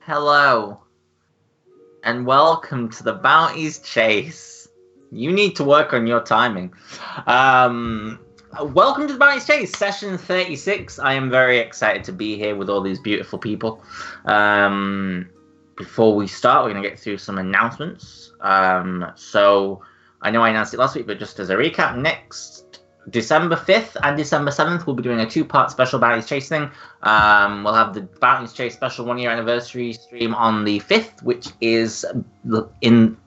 Hello, and welcome to the Bounties Chase. You need to work on your timing. Welcome to the Bounties Chase, session 36. I am very excited to be here with all these beautiful people. Before we start, we're going to get through some announcements. So, I know I announced it last week, but just as a recap, next December 5th and December 7th, we'll be doing a two-part special Bounties Chase thing. We'll have the Bounties Chase special one-year anniversary stream on the 5th, which is Death in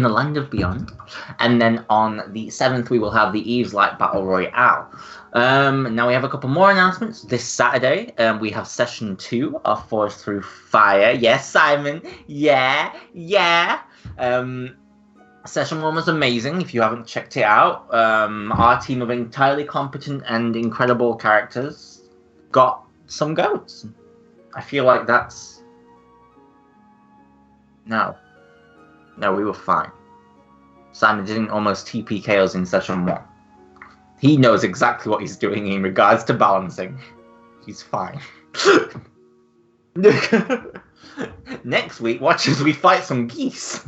the Land of Beyond. And then on the 7th, we will have the Eve's Light Battle Royale. Now we have a couple more announcements. This Saturday, we have session 2 of Forest Through Fire. Yes, Simon. Yeah. Session 1 was amazing. If you haven't checked it out, our team of entirely competent and incredible characters got some goats. I feel like that's... No, we were fine. Simon didn't almost TPK us in session 1. He knows exactly what he's doing in regards to balancing. He's fine. Next week, watch as we fight some geese.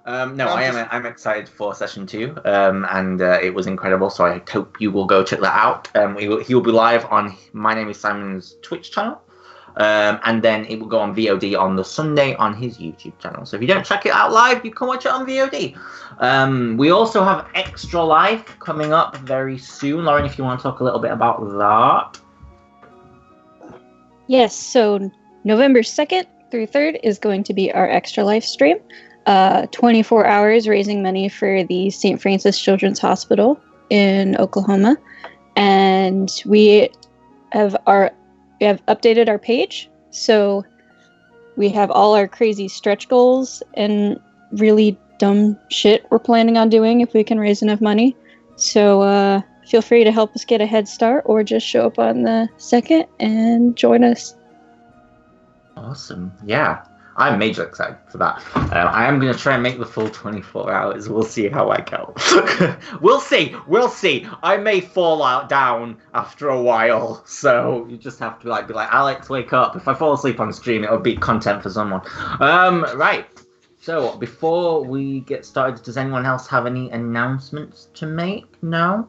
I'm excited for session 2, and it was incredible. So I hope you will go check that out. He will be live on My Name Is Simon's Twitch channel, and then it will go on VOD on the Sunday on his YouTube channel. So if you don't check it out live, you can watch it on VOD. We also have Extra Life coming up very soon. Lauren, if you want to talk a little bit about that. Yes, so November 2nd through 3rd is going to be our Extra Life stream. 24 hours raising money for the St. Francis Children's Hospital in Oklahoma. And we have updated our page. So we have all our crazy stretch goals and really dumb shit we're planning on doing if we can raise enough money. So feel free to help us get a head start or just show up on the 2nd and join us. Awesome. Yeah, I'm major excited for that. I am going to try and make the full 24 hours. We'll see how I go. We'll see. I may fall out down after a while. So you just have to be like, Alex, wake up. If I fall asleep on stream, it'll be content for someone. Right. So before we get started, does anyone else have any announcements to make? No?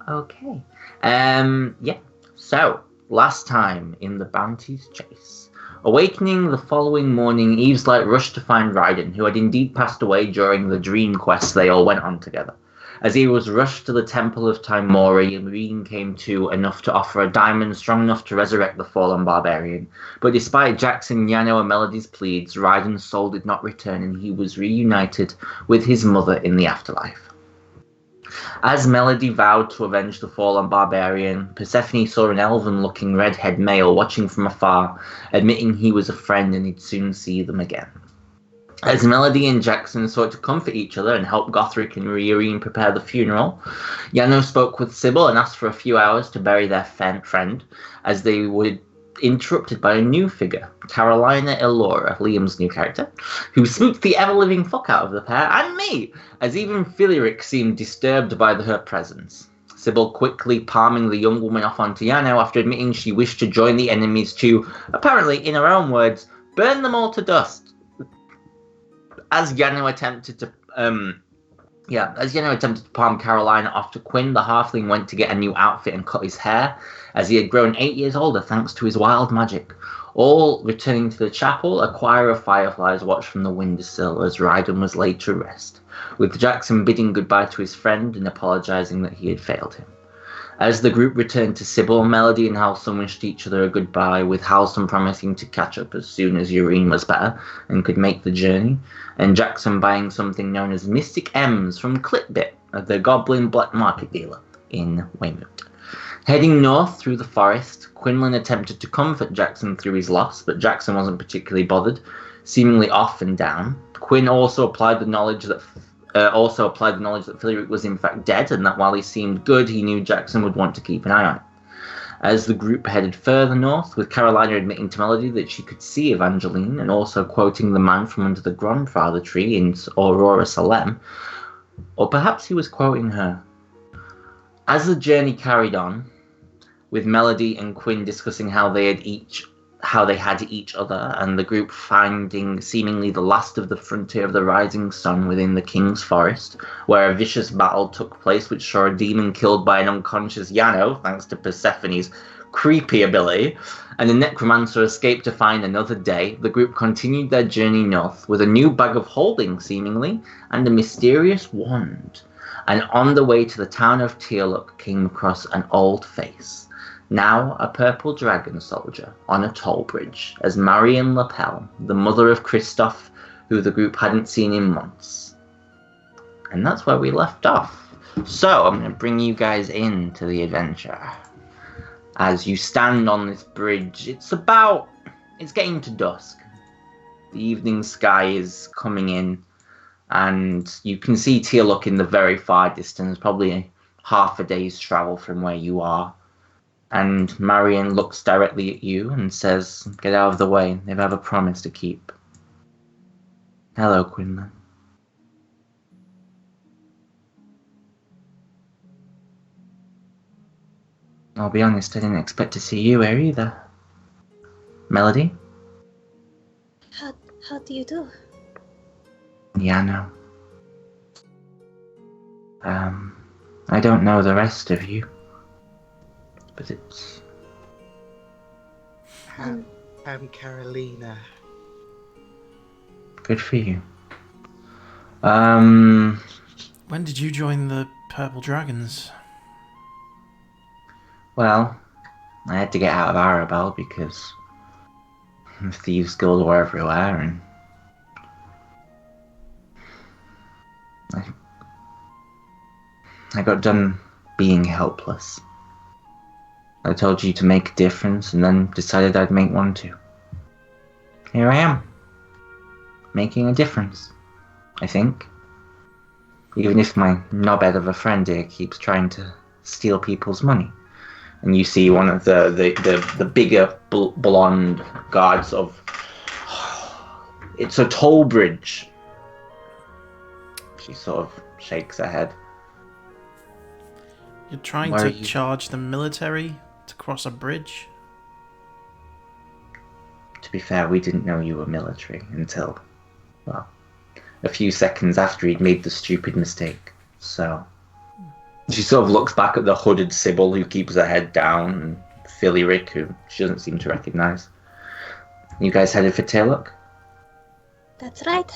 Okay. Yeah. So, last time in the Bounties Chase. Awakening the following morning, Eve's Light rushed to find Raiden, who had indeed passed away during the dream quest they all went on together. As he was rushed to the Temple of Timori, Raiden came to enough to offer a diamond strong enough to resurrect the fallen barbarian. But despite Jackson, Yano, and Melody's pleas, Raiden's soul did not return and he was reunited with his mother in the afterlife. As Melody vowed to avenge the fallen barbarian, Persephone saw an elven-looking red-haired male watching from afar, admitting he was a friend and he'd soon see them again. As Melody and Jackson sought to comfort each other and help Gothric and Riorine prepare the funeral, Yano spoke with Sybil and asked for a few hours to bury their friend, as they were interrupted by a new figure, Carolina Elora, Liam's new character, who spooked the ever-living fuck out of the pair and me, as even Philiric seemed disturbed by her presence. Sybil quickly palming the young woman off onto Yano after admitting she wished to join the enemies to, apparently in her own words, burn them all to dust. As Yano attempted to palm Carolina off to Quinn, the halfling went to get a new outfit and cut his hair, as he had grown 8 years older thanks to his wild magic. All returning to the chapel, a choir of fireflies watched from the windowsill as Raiden was laid to rest, with Jackson bidding goodbye to his friend and apologising that he had failed him. As the group returned to Sybil, Melody and Halson wished each other a goodbye, with Halson promising to catch up as soon as Urine was better and could make the journey, and Jackson buying something known as Mystic M's from Clipbit, the Goblin Black Market dealer in Weymouth. Heading north through the forest, Quinlan attempted to comfort Jackson through his loss, but Jackson wasn't particularly bothered, seemingly off and down. Quinn also applied the knowledge that Philiric was in fact dead, and that while he seemed good, he knew Jackson would want to keep an eye on it. As the group headed further north, with Carolina admitting to Melody that she could see Evangeline, and also quoting the man from under the grandfather tree in Aurora Salem, or perhaps he was quoting her. As the journey carried on, with Melody and Quinn discussing how they had each other, and the group finding seemingly the last of the frontier of the rising sun within the King's Forest, where a vicious battle took place which saw a demon killed by an unconscious Yano, thanks to Persephone's creepy ability, and the necromancer escaped to find another day. The group continued their journey north with a new bag of holding, seemingly, and a mysterious wand. And on the way to the town of Teallook came across an old face, now a purple dragon soldier on a toll bridge, as Marion Lapel, the mother of Kristoff, who the group hadn't seen in months. And that's where we left off. So I'm going to bring you guys into the adventure. As you stand on this bridge, it's getting to dusk. The evening sky is coming in, and you can see Teallook in the very far distance, probably half a day's travel from where you are. And Marion looks directly at you and says, "Get out of the way. They have a promise to keep." "Hello, Quinlan." "I'll be honest, I didn't expect to see you here either." "Melody?" How do you do?" "Yeah, no. I don't know the rest of you, but it's..." I'm Carolina. "Good for you." When did you join the Purple Dragons? Well, I had to get out of Arabelle because the Thieves Guild were everywhere, and I got done being helpless. I told you to make a difference, and then decided I'd make one too. Here I am, making a difference, I think. Even if my knobhead of a friend here keeps trying to steal people's money. And you see one of the bigger blonde guards of... It's a toll bridge. She sort of shakes her head. You're trying to charge the military to cross a bridge? To be fair, we didn't know you were military until, well, a few seconds after he'd made the stupid mistake. So... She sort of looks back at the hooded Sybil who keeps her head down, and Philly Rick, who she doesn't seem to recognise. You guys headed for Teallook? That's right.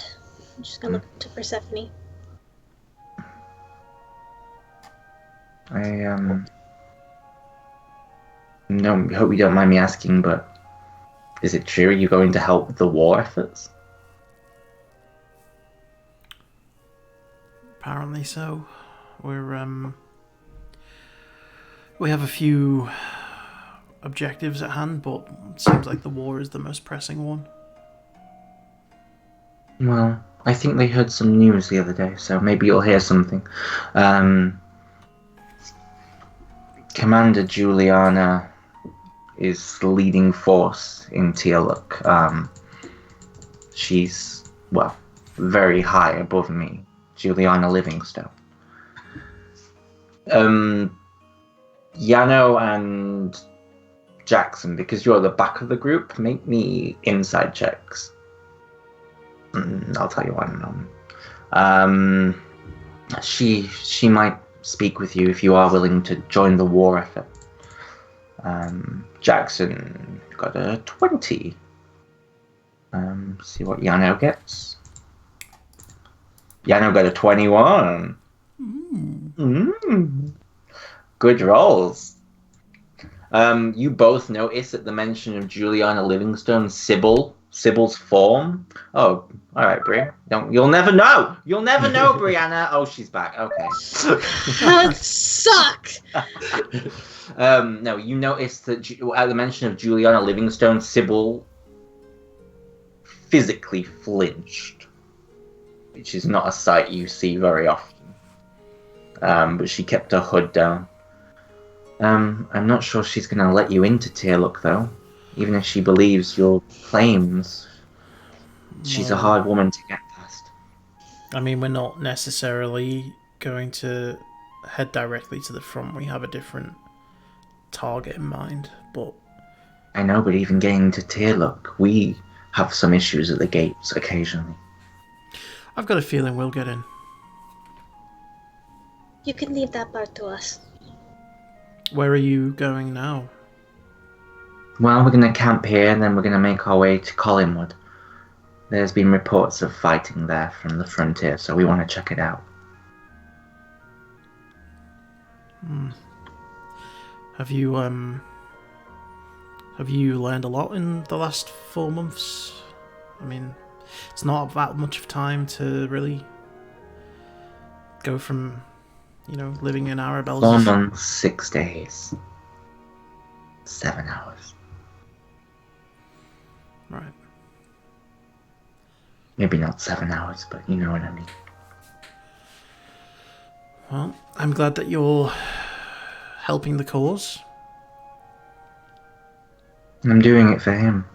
I'm just gonna look to Persephone. No, hope you don't mind me asking, but is it true you're going to help with the war efforts? Apparently so. We have a few objectives at hand, but it seems like the war is the most pressing one. Well, I think they heard some news the other day, so maybe you'll hear something. Commander Juliana is the leading force in Teallook. She's, well, very high above me. Juliana Livingstone. Yano and Jackson, because you're the back of the group, make me inside checks. I'll tell you what in a moment. She might speak with you if you are willing to join the war effort. Jackson got a 20. See what Yano gets. Yano got a 21. Good rolls. You both notice at the mention of Juliana Livingstone, Sybil's form. Oh, all right, Bri. You'll never know. You'll never know, Brianna. Oh, she's back. Okay. That sucked. No, you notice that at the mention of Juliana Livingstone, Sybil physically flinched, which is not a sight you see very often. But she kept her hood down. I'm not sure she's going to let you into Teallook, though. Even if she believes your claims, she's a hard woman to get past. I mean, we're not necessarily going to head directly to the front. We have a different target in mind, but... I know, but even getting to Teallook, we have some issues at the gates occasionally. I've got a feeling we'll get in. You can leave that part to us. Where are you going now? Well, we're going to camp here, and then we're going to make our way to Collingwood. There's been reports of fighting there from the frontier, so we want to check it out. Have you learned a lot in the last 4 months? I mean, it's not that much of time to really go from, living in Arabella's... 4 months, 6 days. 7 hours. Right. Maybe not 7 hours, but you know what I mean. Well, I'm glad that you're helping the cause. I'm doing it for him.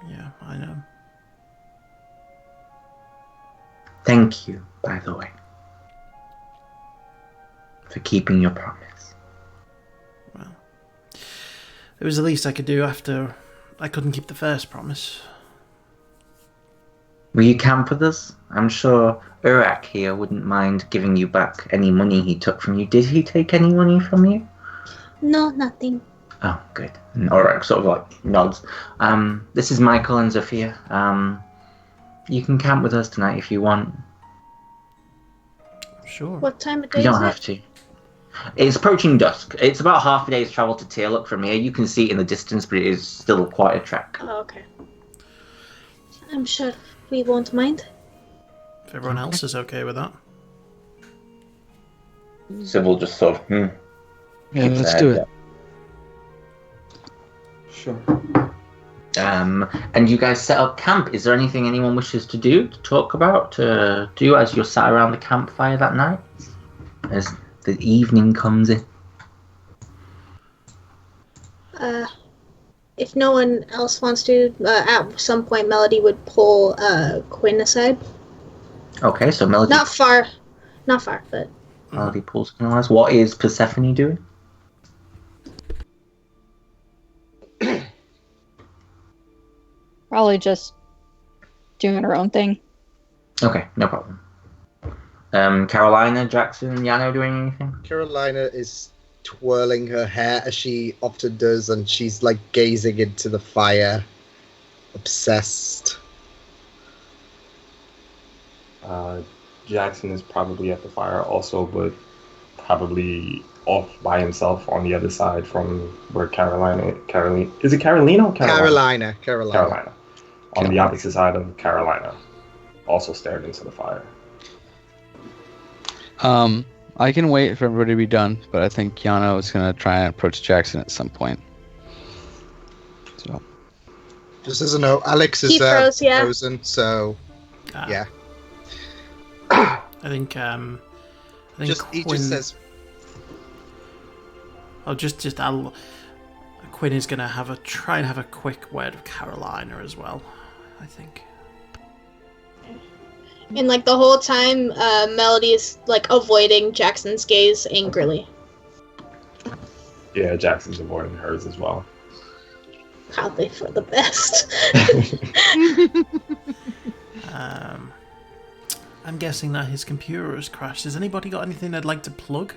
Yeah, I know. Thank you, by the way, for keeping your promise. Well, it was the least I could do after I couldn't keep the first promise. Will you camp with us? I'm sure Urak here wouldn't mind giving you back any money he took from you. Did he take any money from you? No, nothing. Oh, good. And Urak sort of like nods. This is Michael and Zofia. You can camp with us tonight if you want. Sure. What time of day You don't is have it? to. It's approaching dusk. It's about half a day's travel to Teallook from here. You can see it in the distance, but it is still quite a trek. Oh, okay. I'm sure we won't mind. If everyone else is okay with that. Sybil just sort of, Yeah, let's do it. Sure. And you guys set up camp. Is there anything anyone wishes to do, to talk about, to do as you're sat around the campfire that night? As the evening comes in. If no one else wants to, at some point Melody would pull Quinn aside. Okay, so Melody... Not far, but... Melody pulls Quinn. What is Persephone doing? Probably just doing her own thing. Okay, no problem. Carolina, Jackson, Yano doing anything? Carolina is twirling her hair as she often does, and she's like gazing into the fire, obsessed. Jackson is probably at the fire also, but probably off by himself on the other side from where Caroline. Is it Carolina or Carolina? Carolina. On the opposite side of Carolina, also stared into the fire. I can wait for everybody to be done, but I think Yano is going to try and approach Jackson at some point. So, just as a note, Alex is frozen, so yeah. I think He Quinn, just says. Quinn is gonna try and have a quick word with Carolina as well, I think. And like the whole time, Melody is like avoiding Jackson's gaze angrily. Yeah, Jackson's avoiding hers as well. Probably for the best. I'm guessing that his computer has crashed. Has anybody got anything they'd like to plug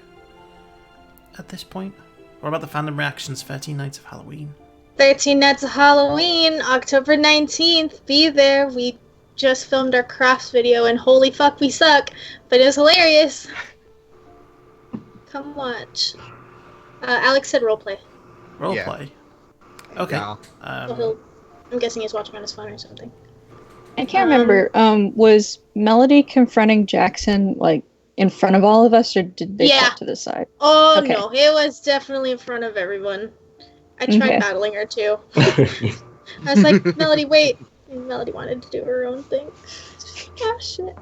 at this point? What about the fandom reactions 13 Nights of Halloween? 13 Nights of Halloween, October 19th. Be there. We just filmed our crafts video, and holy fuck, we suck. But it was hilarious. Come watch. Alex said roleplay. Roleplay? Yeah. Okay. Yeah. So I'm guessing he's watching on his phone or something. I can't remember. Was Melody confronting Jackson like in front of all of us, or did they cut to the side? Oh Okay. no, it was definitely in front of everyone. I tried Okay. battling her too. I was like, Melody, wait. And Melody wanted to do her own thing. Ah, shit.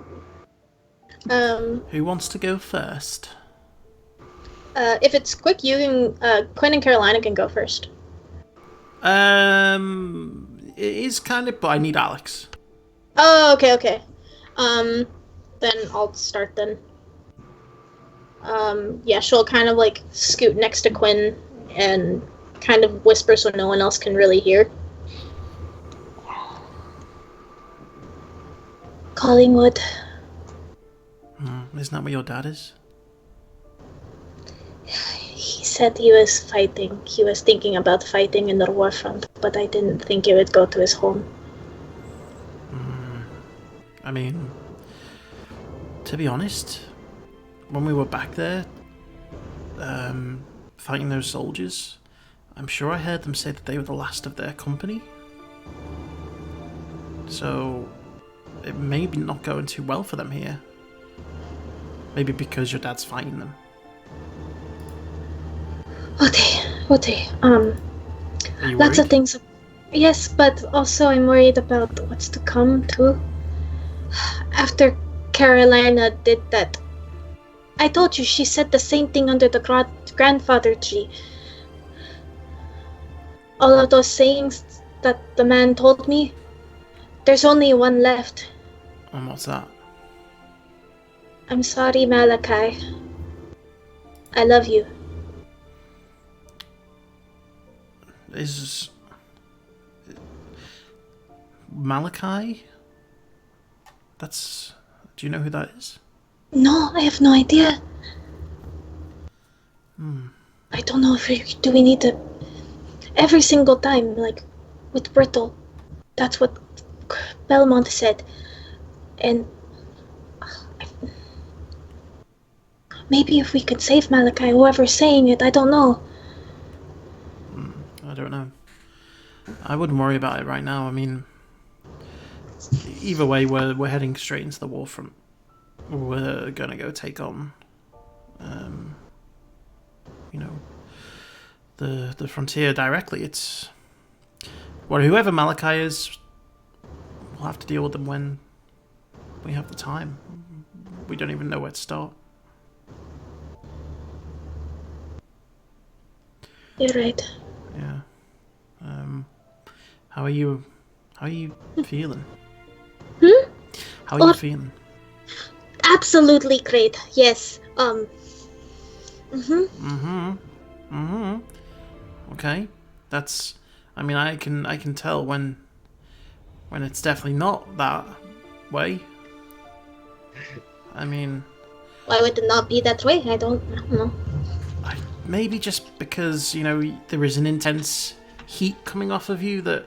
Who wants to go first? If it's quick, you can. Quinn and Carolina can go first. It is kind of, but I need Alex. Oh, okay. Then I'll start then. Yeah, she'll kind of like scoot next to Quinn and kind of whisper so no one else can really hear. Collingwood. Isn't that where your dad is? He said he was fighting. He was thinking about fighting in the war front, but I didn't think it would go to his home. I mean, to be honest, when we were back there, fighting those soldiers, I'm sure I heard them say that they were the last of their company. So, it may be not going too well for them here. Maybe because your dad's fighting them. Okay. Are you Lots of worried? things. Yes, but also I'm worried about what's to come too. After Carolina did that, I told you she said the same thing under the grandfather tree. All of those sayings that the man told me, there's only one left. And what's that? I'm sorry, Malachi. I love you. Is Malachi? That's... Do you know who that is? No, I have no idea. I don't know if we need to... Every single time, like, with Brittle, that's what Belmont said. And... maybe if we could save Malachi, whoever's saying it, I don't know. I don't know. I wouldn't worry about it right now. I mean, either way, we're heading straight into the war front. We're gonna go take on, the frontier directly. It's whoever Malachi is, we'll have to deal with them when we have the time. We don't even know where to start. You're right. Yeah. How are you feeling? How are you feeling? Absolutely great. Yes. Okay. That's... I mean, I can tell when it's definitely not that way. I mean... Why would it not be that way? I don't know. Maybe just because, there is an intense heat coming off of you that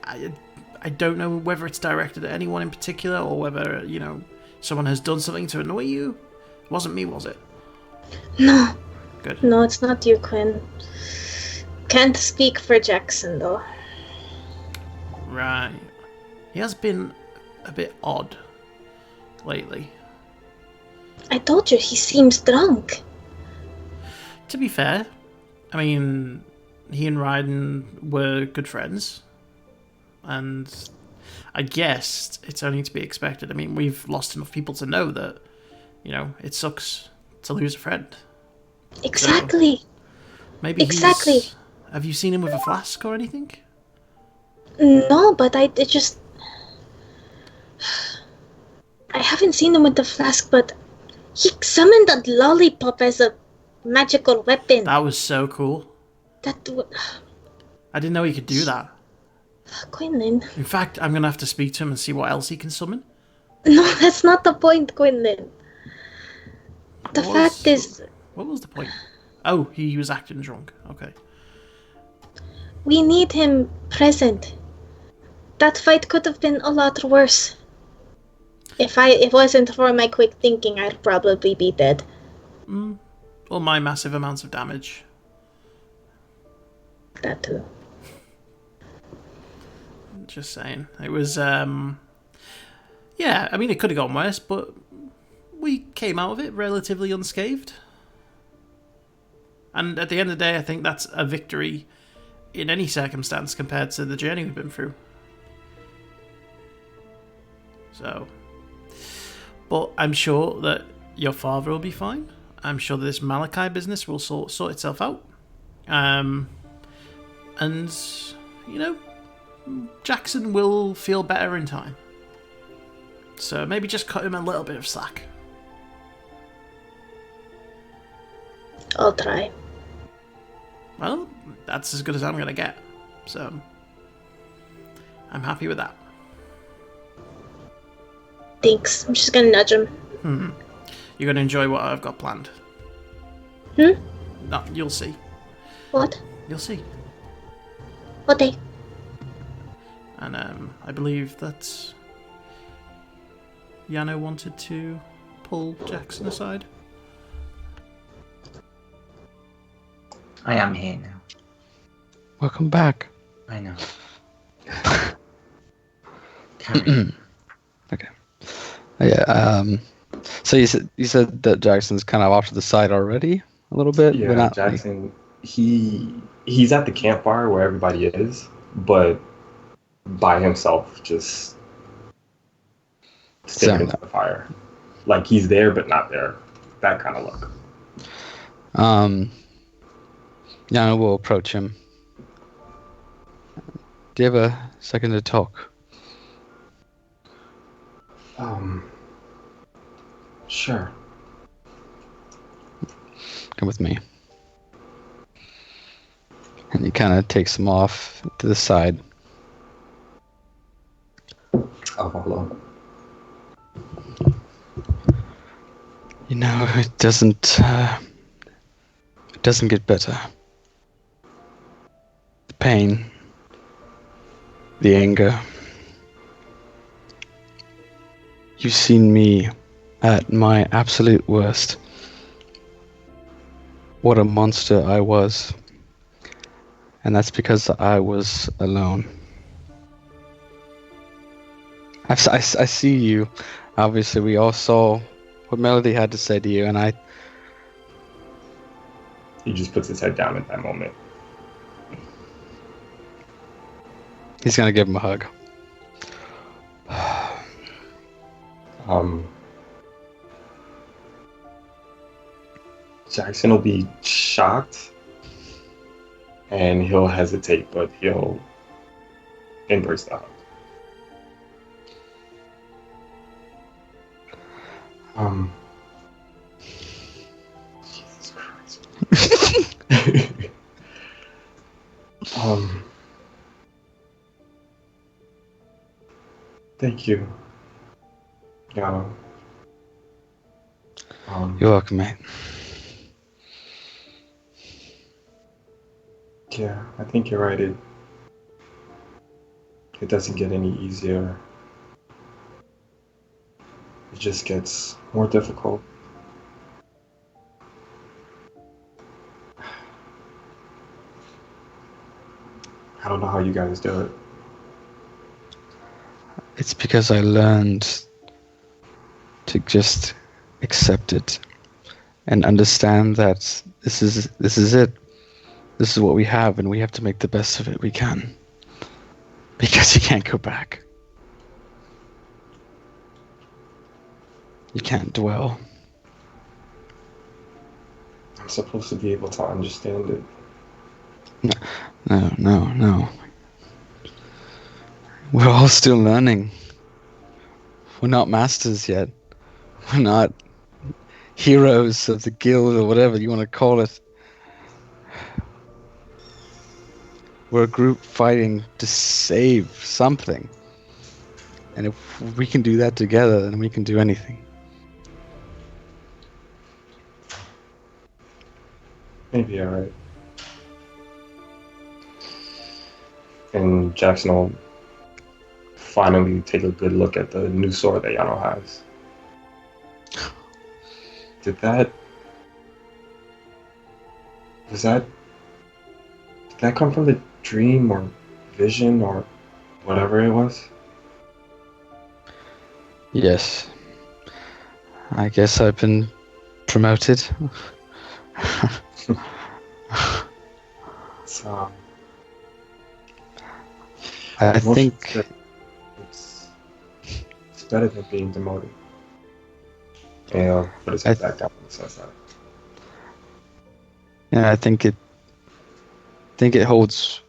I don't know whether it's directed at anyone in particular or whether, someone has done something to annoy you. It wasn't me, was it? No. Good. No, it's not you, Quinn. Can't speak for Jackson, though. Right. He has been a bit odd lately. I told you, he seems drunk. To be fair, I mean, he and Ryden were good friends. And I guess it's only to be expected. I mean, we've lost enough people to know that, it sucks to lose a friend. Exactly. So maybe exactly. Have you seen him with a flask or anything? No, but I haven't seen him with the flask, but he summoned a lollipop as a magical weapon. That was so cool. I didn't know he could do that. Quinlan. In fact, I'm going to have to speak to him and see what else he can summon. No, that's not the point, Quinlan. The fact is... What was the point? Oh, he was acting drunk. Okay. We need him present. That fight could have been a lot worse. If it wasn't for my quick thinking, I'd probably be dead. Or my massive amounts of damage. That too. Just saying. It was, yeah, I mean, it could have gone worse, but we came out of it relatively unscathed. And at the end of the day, I think that's a victory in any circumstance compared to the journey we've been through. So, but I'm sure that your father will be fine. I'm sure that this Malachi business will sort itself out. And, Jackson will feel better in time. So maybe just cut him a little bit of slack. I'll try. Well, that's as good as I'm going to get. So, I'm happy with that. Thanks. I'm just gonna nudge him. You're going to enjoy what I've got planned. Hmm? No, you'll see. What? You'll see. What day? And I believe that Yano wanted to pull Jackson aside. I am here now. Welcome back. I know. Carry. Okay. Yeah. So you said that Jackson's kind of off to the side already a little bit. Yeah, but not, Jackson. He's at the campfire where everybody is, but by himself, just staring into the fire. Like he's there but not there. That kind of look. Yana will approach him. Do you have a second to talk? Sure. Come with me. And he kind of takes him off to the side. I'll follow. You know, it doesn't get better. The pain, the anger. You've seen me at my absolute worst. What a monster I was. And that's because I was alone. I see you. Obviously, we all saw what Melody had to say to you, and He just puts his head down at that moment. he's gonna give him a hug. Jackson will be shocked and he'll hesitate, but he'll embrace the hug. Jesus Christ. Thank you. Yeah. You're welcome, mate. Yeah, I think you're right. It doesn't get any easier. It just gets more difficult. I don't know how you guys do it. It's because I learned to just accept it and understand that this is it. This is what we have, and we have to make the best of it we can. Because you can't go back. You can't dwell. I'm supposed to be able to understand it. No. We're all still learning. We're not masters yet. We're not heroes of the guild or whatever you want to call it. We're a group fighting to save something. And if we can do that together, then we can do anything. Maybe you're right. And Jackson will finally take a good look at the new sword that Yano has. Did that come from the dream or vision or whatever it was? Yes. I guess I've been promoted. So I think it's better than being demoted. And he'll put his head back down when he says that. I think it holds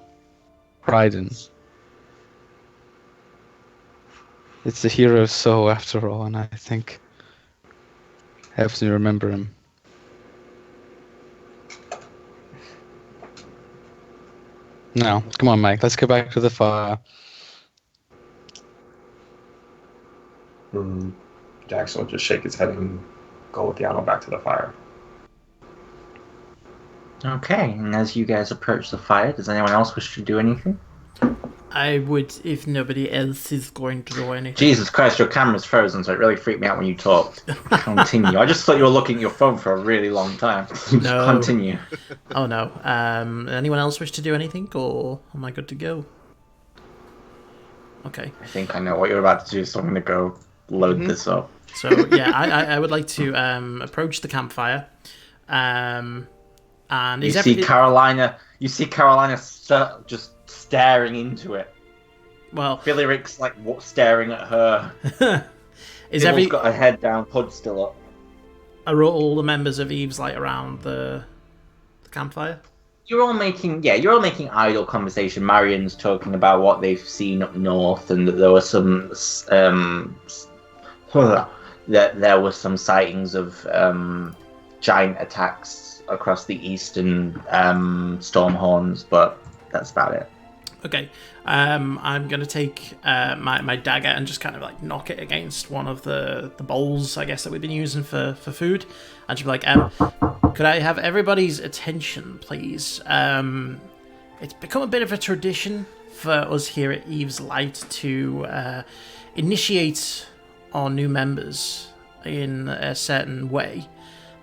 pride in. It's the hero's soul after all, and I think helps me remember him. No, come on, Mike. Let's go back to the fire. Jax will just shake his head and go with Yano back to the fire. Okay, and as you guys approach the fire, does anyone else wish to do anything? I would, if nobody else is going to do anything. Jesus Christ, your camera's frozen, so it really freaked me out when you talked. Continue. I just thought you were looking at your phone for a really long time. No. Continue. Oh no. Anyone else wish to do anything, or am I good to go? Okay. I think I know what you're about to do, so I'm going to go load this up. So yeah, I would like to approach the campfire. And you see Carolina just staring into it. Well, Billy Rick's like staring at her. Bill's got her head down, hood still up. Are all the members of Eve's Light around the campfire? You're all making idle conversation. Marion's talking about what they've seen up north, and that there were some there were some sightings of giant attacks across the eastern Stormhorns, but that's about it. Okay, I'm gonna take my dagger and just kind of like knock it against one of the bowls, I guess, that we've been using for food. And just be like, could I have everybody's attention, please? It's become a bit of a tradition for us here at Eve's Light to initiate our new members in a certain way,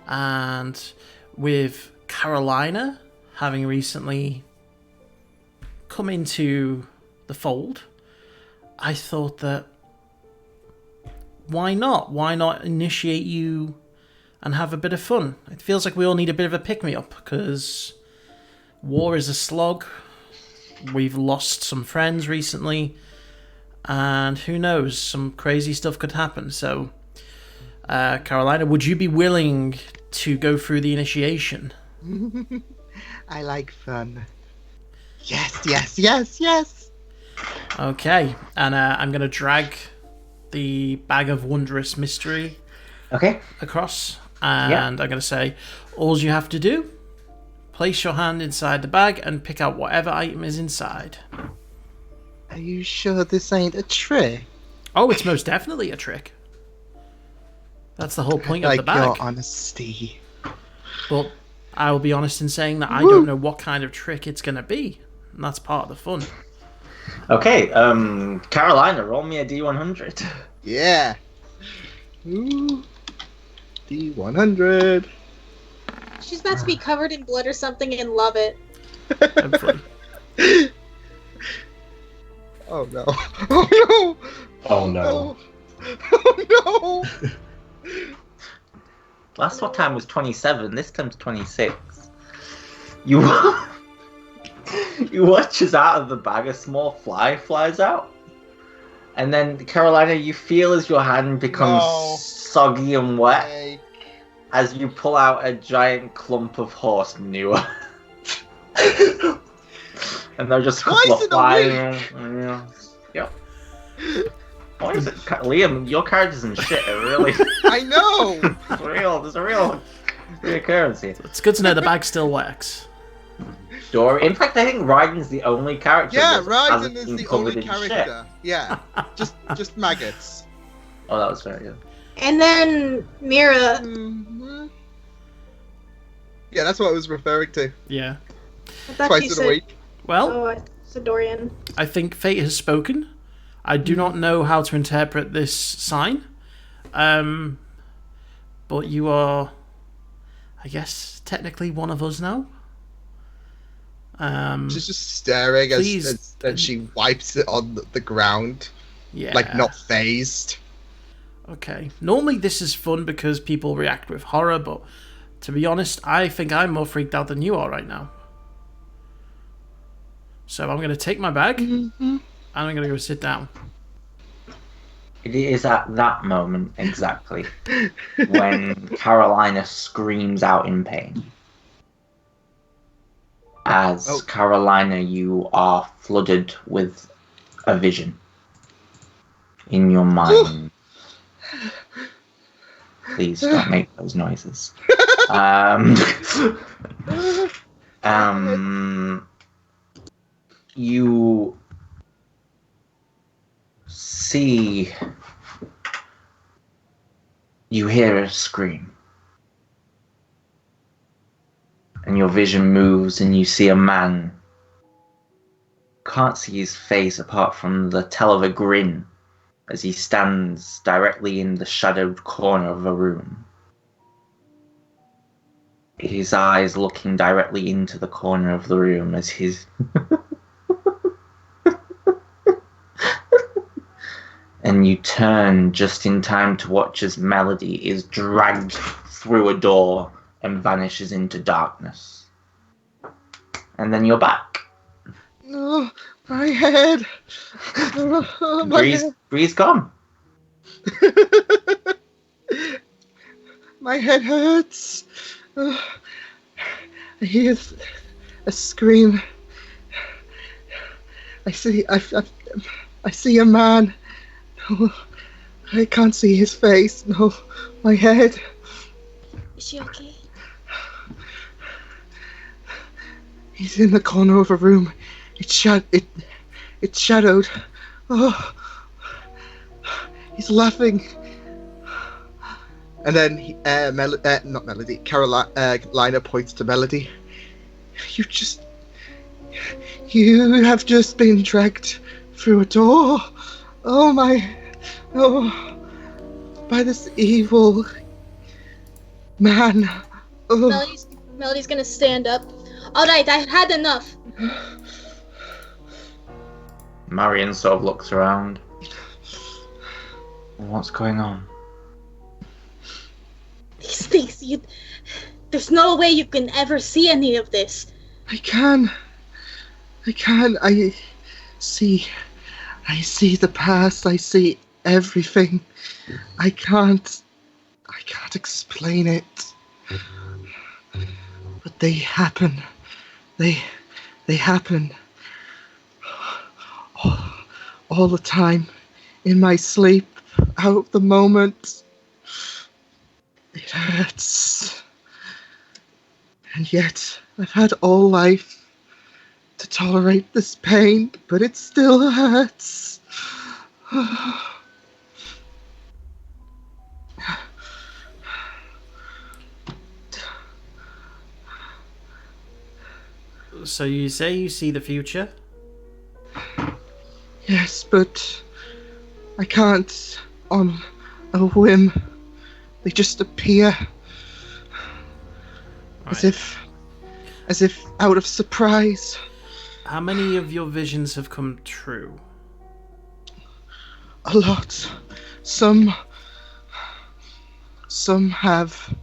and with Carolina having recently come into the fold, I thought that why not initiate you and have a bit of fun. It feels like we all need a bit of a pick-me-up, because war is a slog. We've lost some friends recently, and who knows, some crazy stuff could happen. So Carolina, would you be willing to go through the initiation? I like fun. Yes. Okay, and I'm going to drag the bag of wondrous mystery across, and I'm going to say, all you have to do, place your hand inside the bag and pick out whatever item is inside. Are you sure this ain't a trick? Oh, it's most definitely a trick. That's the whole point of the bag. Your honesty. But I will be honest in saying that I don't know what kind of trick it's going to be. And that's part of the fun. Okay, Carolina, roll me a D100. Yeah. Ooh. D100. She's about to be covered in blood or something and love it. Hopefully. Oh no. Oh no. Oh no. Oh no. Last time was 27, this time's 26. You watch as out of the bag a small fly flies out. And then, Carolina, you feel as your hand becomes soggy and wet as you pull out a giant clump of horse manure. And they're just flying. Yep. Why is it, Liam? Your characters and shit are really. I know. It's real. There's a real reoccurrence here. It's good to know the bag still works. In fact, I think Ryden's the only character. Yeah, that Ryden hasn't is been the covered only in character. shit. Yeah, just maggots. Oh, that was very good. And then Mira. Mm-hmm. Yeah, that's what I was referring to. Yeah. Twice in a week. Well, Oh, it's a Dorian. I think fate has spoken. I do not know how to interpret this sign. But you are, I guess, technically one of us now. She's just staring as she wipes it on the ground. Yeah. Like, not phased. Okay. Normally this is fun because people react with horror, but to be honest, I think I'm more freaked out than you are right now. So I'm going to take my bag, and I'm going to go sit down. It is at that moment, exactly, when Carolina screams out in pain. As Carolina, you are flooded with a vision in your mind. Please don't make those noises. you see, you hear a scream. And your vision moves and you see a man. Can't see his face apart from the tell of a grin as he stands directly in the shadowed corner of a room. His eyes looking directly into the corner of the room as his... And you turn just in time to watch as Melody is dragged through a door and vanishes into darkness. And then you're back. No, my head. Breeze gone. My head hurts. I hear a scream. I see a man. No, I can't see his face. No, my head. Is she okay? He's in the corner of a room. It's shadowed. Oh, he's laughing. And then not Melody. Carolina points to Melody. You have just been dragged through a door. Oh by this evil man. Oh. Melody's gonna stand up. All right, I've had enough. Marion sort of looks around. What's going on? These things, there's no way you can ever see any of this. I can. I see the past. I see everything. I can't explain it. But they happen. They happen. All the time. In my sleep. Out of the moment. It hurts. And yet, I've had all life to tolerate this pain, but it still hurts. So you say you see the future? Yes, but I can't on a whim. They just appear. Right. As if out of surprise. How many of your visions have come true? A lot. Some have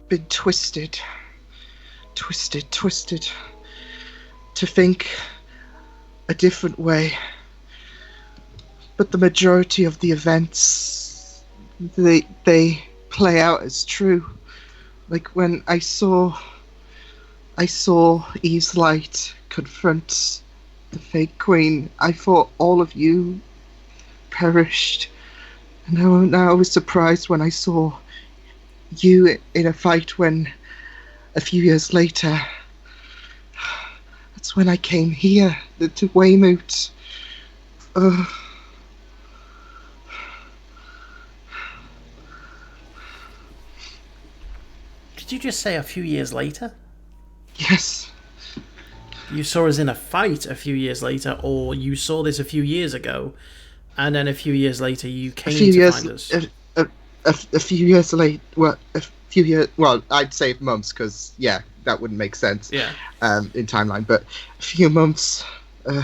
been twisted to think a different way. But the majority of the events, they play out as true. Like when I saw Eve's light confront the fake queen, I thought all of you perished. And now I was surprised when I saw you in a fight when a few years later, that's when I came here to Weymouth. Did you just say a few years later? Yes. You saw us in a fight a few years later, or you saw this a few years ago, and then a few years later you came to find us? A few years late. Well, Well, I'd say months, because that wouldn't make sense. Yeah. In timeline, but a few months. I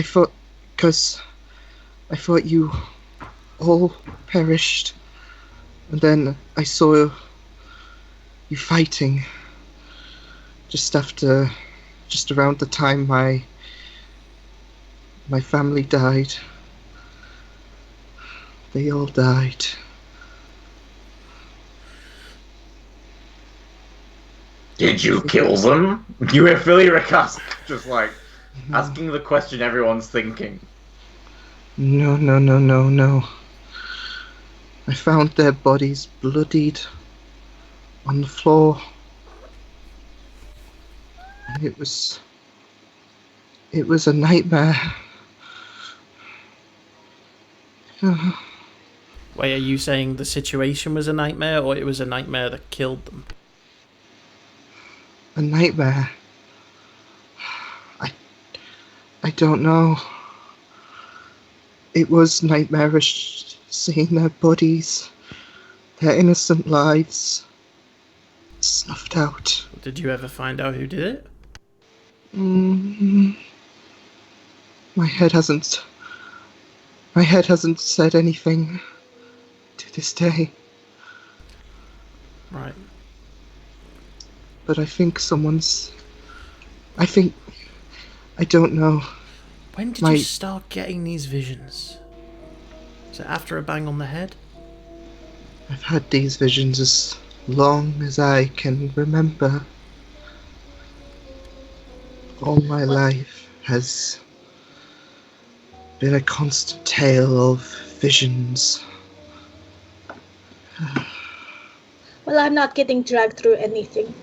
thought you all perished, and then I saw you fighting just around the time my family died. They all died. Did you kill them? You hear Philly Ricas just like asking the question everyone's thinking. No. I found their bodies bloodied on the floor. And it was It was a nightmare. Wait, are you saying the situation was a nightmare, or it was a nightmare that killed them? A nightmare. I don't know. It was nightmarish seeing their bodies, their innocent lives, snuffed out. Did you ever find out who did it? My head hasn't said anything to this day. Right. But I don't know. When did you start getting these visions? Is it after a bang on the head? I've had these visions as long as I can remember. All my life has been a constant tale of visions. Well, I'm not getting dragged through anything.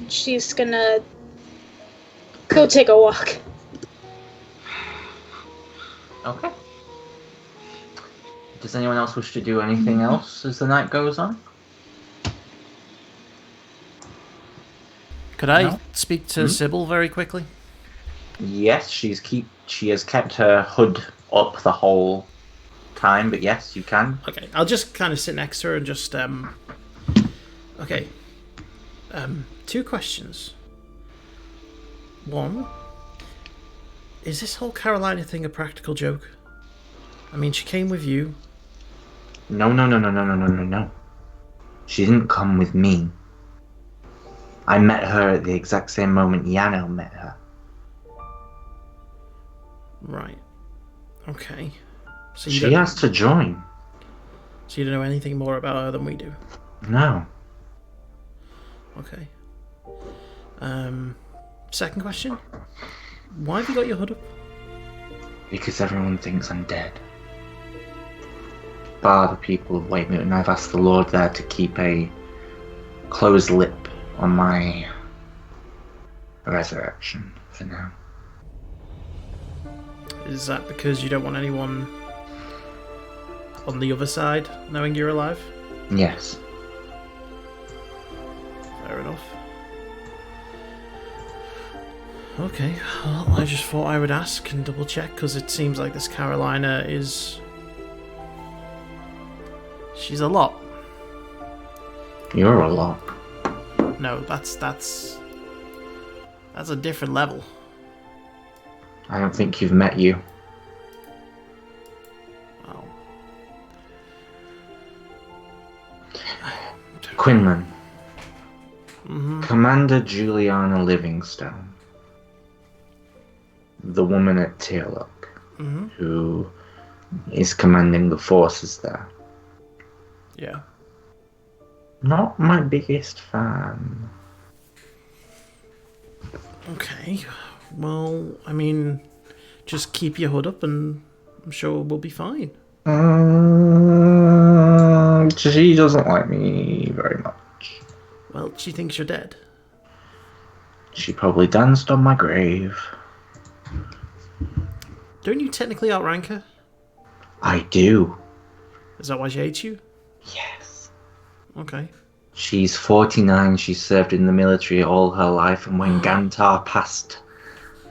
She's gonna go take a walk. Okay. Does anyone else wish to do anything else as the night goes on? Could I speak to Sybil very quickly? Yes, she has kept her hood up the whole time, but yes, you can. Okay, I'll just kind of sit next to her and just okay. 2 questions. 1, is this whole Carolina thing a practical joke? I mean, she came with you. No. She didn't come with me. I met her at the exact same moment Yano met her. Right. Okay. So she has to join. So you don't know anything more about her than we do? No. Okay. Second question. Why have you got your hood up? Because everyone thinks I'm dead. Bar the people of Weymouth, and I've asked the Lord there to keep a closed lip on my resurrection for now. Is that because you don't want anyone on the other side knowing you're alive? Yes. Fair enough. Okay, well, I just thought I would ask and double check, because it seems like this Carolina is... she's a lot. You're a lot. No, that's a different level. I don't think you've met you. Oh. Quinlan. Mm-hmm. Commander Juliana Livingstone. The woman at Teallook, who is commanding the forces there. Yeah. Not my biggest fan. Okay. Well, I mean, just keep your hood up and I'm sure we'll be fine. She doesn't like me very much. Well, she thinks you're dead. She probably danced on my grave. Don't you technically outrank her? I do. Is that why she hates you? Yes. Okay. She's 49, she served in the military all her life, and when Gantar passed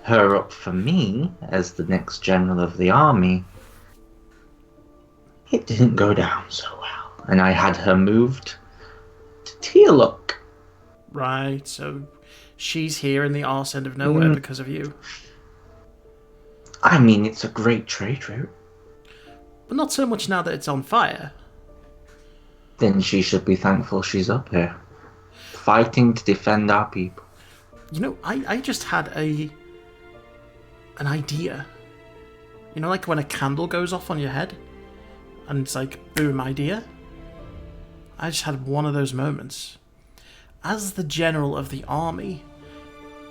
her up for me as the next general of the army, it didn't go down so well. And I had her moved to Teallook. Right, so she's here in the arse end of nowhere because of you. I mean, it's a great trade route. But not so much now that it's on fire. Then she should be thankful she's up here, fighting to defend our people. You know, I just had an idea. You know, like when a candle goes off on your head, and it's like, boom, idea? I just had one of those moments. As the general of the army,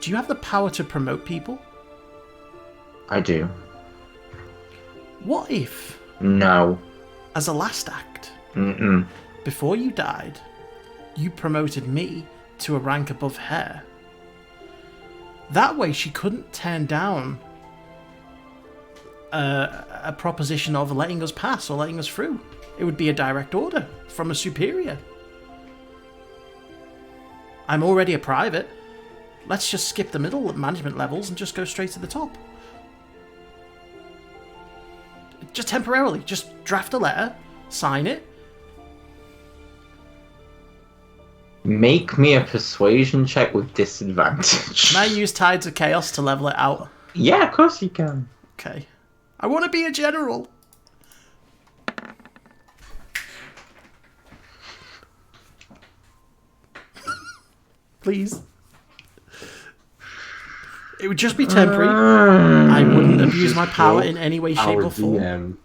do you have the power to promote people? I do. What if, No. as a last act, Mm-mm. before you died, you promoted me to a rank above her? That way she couldn't turn down a proposition of letting us pass or letting us through. It would be a direct order from a superior. I'm already a private. Let's just skip the middle management levels and just go straight to the top. Just temporarily. Just draft a letter, sign it. Make me a persuasion check with disadvantage. Can I use Tides of Chaos to level it out? Yeah, of course you can. Okay. I want to be a general. Please. It would just be temporary. I wouldn't abuse my power in any way, shape, or form.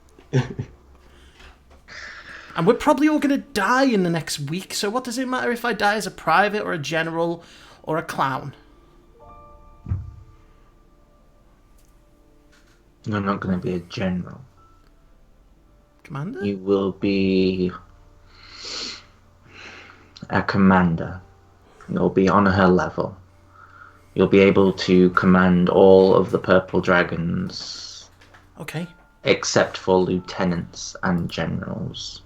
And we're probably all going to die in the next week, so what does it matter if I die as a private or a general or a clown? You're not going to be a general. Commander? You will be a commander. You'll be on her level. You'll be able to command all of the purple dragons. Okay. Except for lieutenants and generals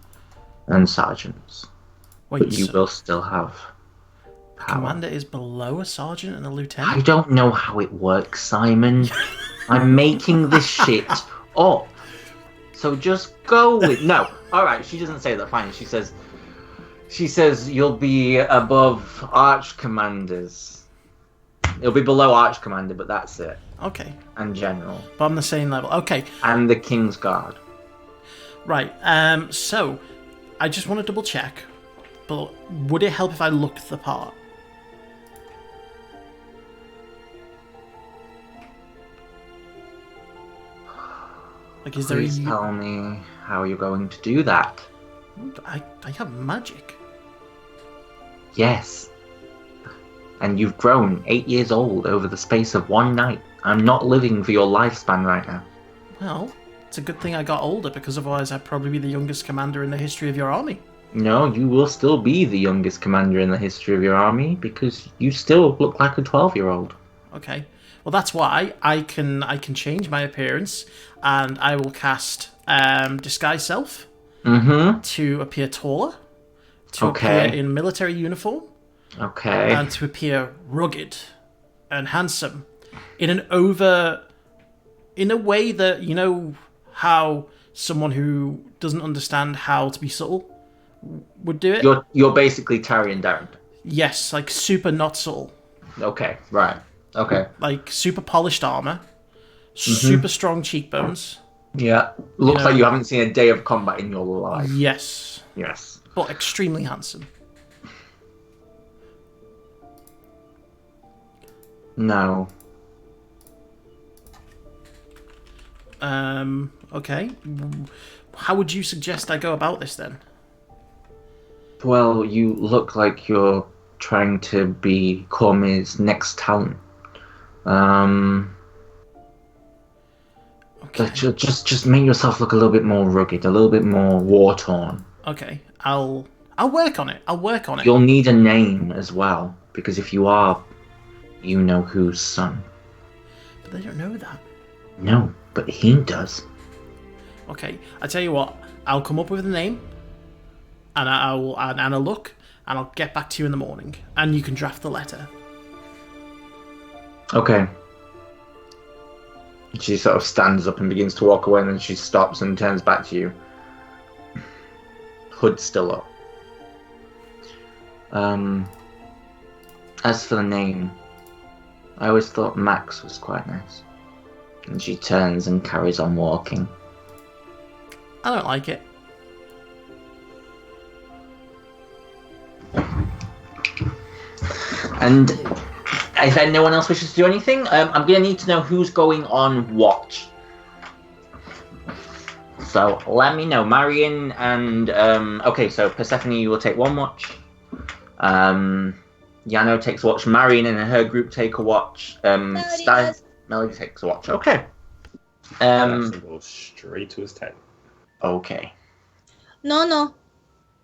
and sergeants. Wait, but you will still have power. Commander is below a sergeant and a lieutenant? I don't know how it works, Simon. I'm making this shit up. So just go with... No. Alright, she doesn't say that. Fine. She says you'll be above arch commanders. It'll be below arch commander, but that's it. Okay. And general. But I'm the same level. Okay. And the King's Guard. Right. So, I just want to double check. But would it help if I looked the part? Like, is Please tell me how you're going to do that. I have magic. Yes. And you've grown 8 years old over the space of one night. I'm not living for your lifespan right now. Well, it's a good thing I got older, because otherwise I'd probably be the youngest commander in the history of your army. No, you will still be the youngest commander in the history of your army, because you still look like a 12-year-old. Okay. Well, that's why I can change my appearance, and I will cast Disguise Self to appear taller, to appear in military uniform, and to appear rugged and handsome in a way that, you know how someone who doesn't understand how to be subtle would do it? You're basically Tyrion Darren. Yes, like super not subtle. Okay, right. Okay. Like super polished armor, super strong cheekbones. Yeah. Looks like you haven't seen a day of combat in your life. Yes. Yes. But extremely handsome. No. Okay. How would you suggest I go about this then? Well, you look like you're trying to be Cormier's next talent. Okay. Just make yourself look a little bit more rugged, a little bit more war-torn. Okay. I'll work on it. You'll need a name as well, because if you are, you know whose son. But they don't know that. No, but he does. Okay, I tell you what, I'll come up with a name, and and a look, and I'll get back to you in the morning, and you can draft the letter. Okay. She sort of stands up and begins to walk away, and then she stops and turns back to you. Hood still up. As for the name, I always thought Max was quite nice. And she turns and carries on walking. I don't like it. And if anyone else wishes to do anything, I'm going to need to know who's going on watch. So let me know. Marion and... okay, so Persephone, you will take one watch. Yano takes a watch. Marion and her group take a watch. Melody takes a watch. Okay. Go straight to his tent. Okay. No.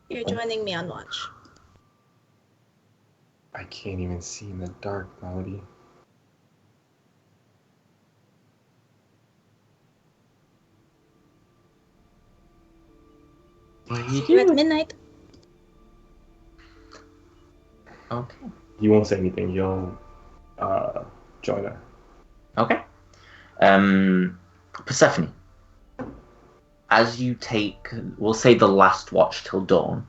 You're joining me on watch. I can't even see in the dark, Melody. See you at midnight. Okay. You won't say anything. You'll join her. Okay. Persephone, as you take, we'll say, the last watch till dawn,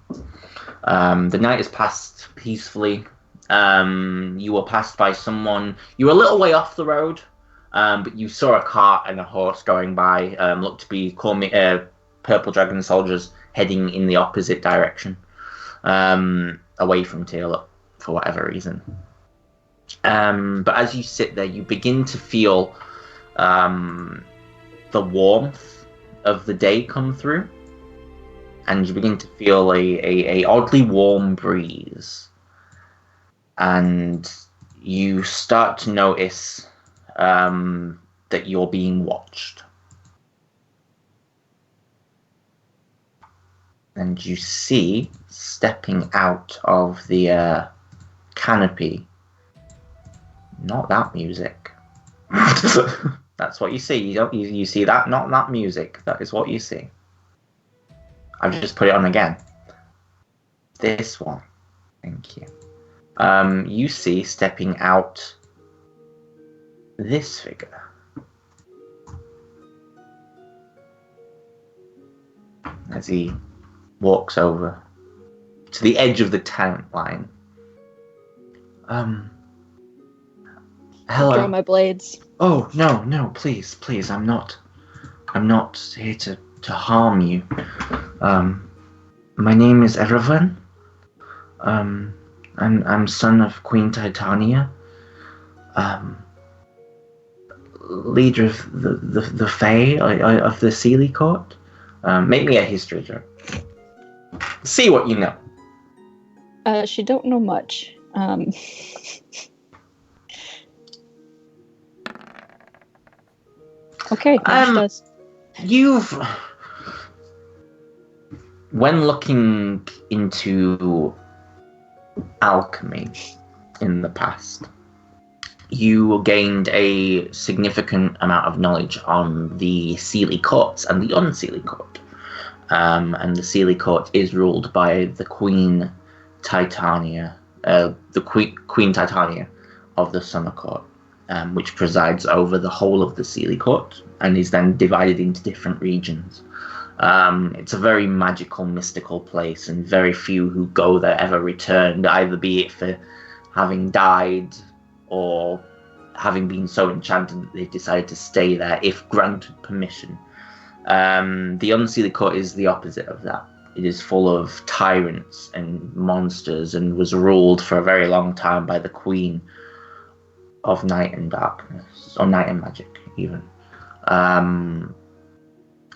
the night has passed peacefully. You were passed by someone. You were a little way off the road, but you saw a cart and a horse going by. Looked to be purple dragon soldiers heading in the opposite direction, away from Teallook for whatever reason. But as you sit there, you begin to feel the warmth of the day come through, and you begin to feel a oddly warm breeze, and you start to notice that you're being watched. And you see, stepping out of the canopy, not that music. That's what you see. You see that, not that music. That is what you see. I've just put it on again. This one. Thank you. You see, stepping out, this figure. As he walks over to the edge of the tent line. Hello. Draw my blades. Oh, no, please, I'm not here to harm you. My name is Erevan. I'm son of Queen Titania. Leader of the Fae of the Sealy Court. Make me a history check. See what you know. She don't know much. Okay, does. When looking into alchemy in the past, you gained a significant amount of knowledge on the Sealy Courts and the Unsealy Court. And the Sealy Court is ruled by the Queen Titania, Queen Titania of the Summer Court, which presides over the whole of the Sealy Court and is then divided into different regions. It's a very magical, mystical place, and very few who go there ever returned, either be it for having died or having been so enchanted that they decided to stay there if granted permission. The Unsealy Court is the opposite of that. It is full of tyrants and monsters, and was ruled for a very long time by the Queen of Night and Darkness, or Night and Magic even,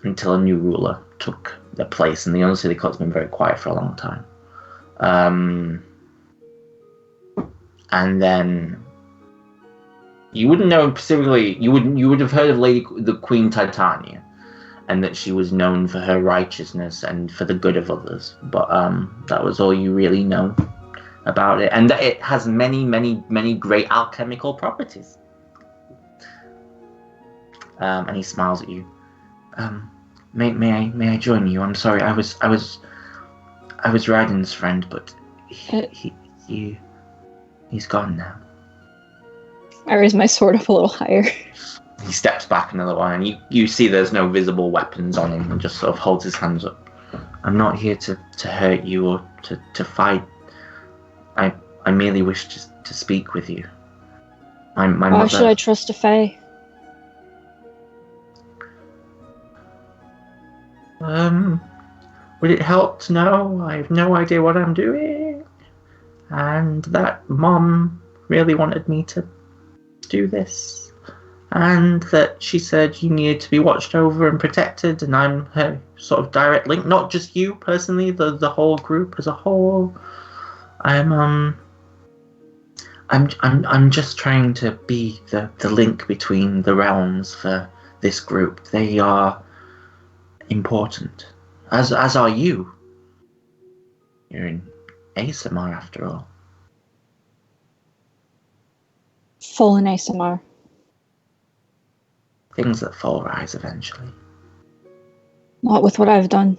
until a new ruler took their place, and the Unsealy Court's been very quiet for a long time. And then you wouldn't know specifically. You would have heard of the Queen Titania, and that she was known for her righteousness and for the good of others. But that was all you really know about it, and that it has many, many, many great alchemical properties. And he smiles at you. May I join you? I'm sorry, I was Ryden's friend, but he's gone now. I raise my sword up a little higher. He steps back another one, and you see there's no visible weapons on him, and just sort of holds his hands up. I'm not here to hurt you or to fight. I merely wish to speak with you. My Why mother... should I trust a fae? Would it help to know I have no idea what I'm doing, and that Mom really wanted me to do this, and that she said you needed to be watched over and protected, and I'm her sort of direct link, not just you personally, the whole group as a whole. I'm just trying to be the link between the realms for this group. They are important, as are you. You're in ASMR after all. Full in ASMR. Things that fall rise eventually. Not with what I've done.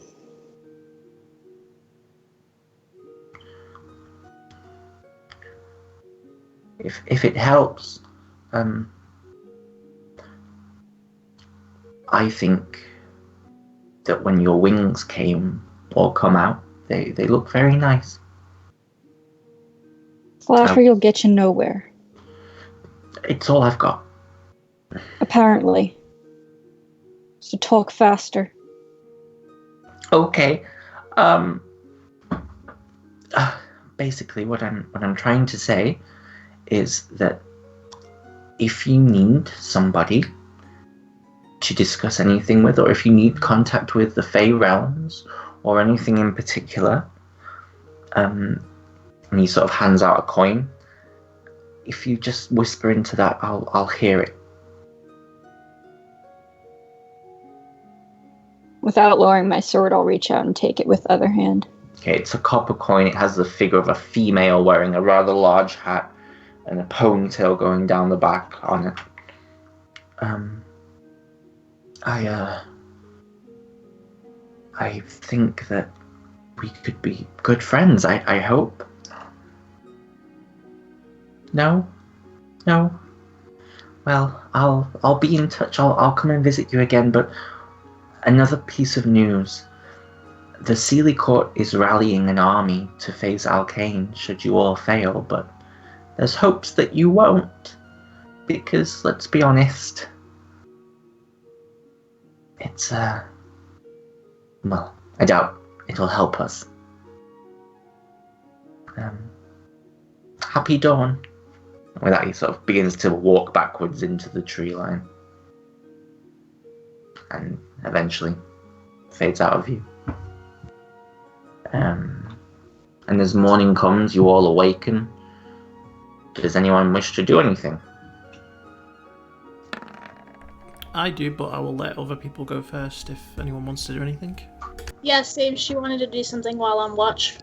if it helps, I think that when your wings come out, they look very nice. Slasher, you'll get you nowhere. It's all I've got. Apparently. So talk faster. Okay. Basically, what I'm trying to say is that if you need somebody to discuss anything with, or if you need contact with the Fey Realms or anything in particular, and he sort of hands out a coin. If you just whisper into that, I'll hear it. Without lowering my sword, I'll reach out and take it with the other hand. Okay, it's a copper coin. It has the figure of a female wearing a rather large hat and a ponytail going down the back on it. I think that we could be good friends. I hope. No? Well, I'll be in touch. I'll come and visit you again. But another piece of news: the Sealy Court is rallying an army to face Alkane should you all fail. But there's hopes that you won't, because let's be honest, it's well, I doubt it'll help us. Happy dawn. With that, he sort of begins to walk backwards into the tree line. And eventually fades out of view. And as morning comes, you all awaken. Does anyone wish to do anything? I do, but I will let other people go first if anyone wants to do anything. Yeah, same. She wanted to do something while on watch.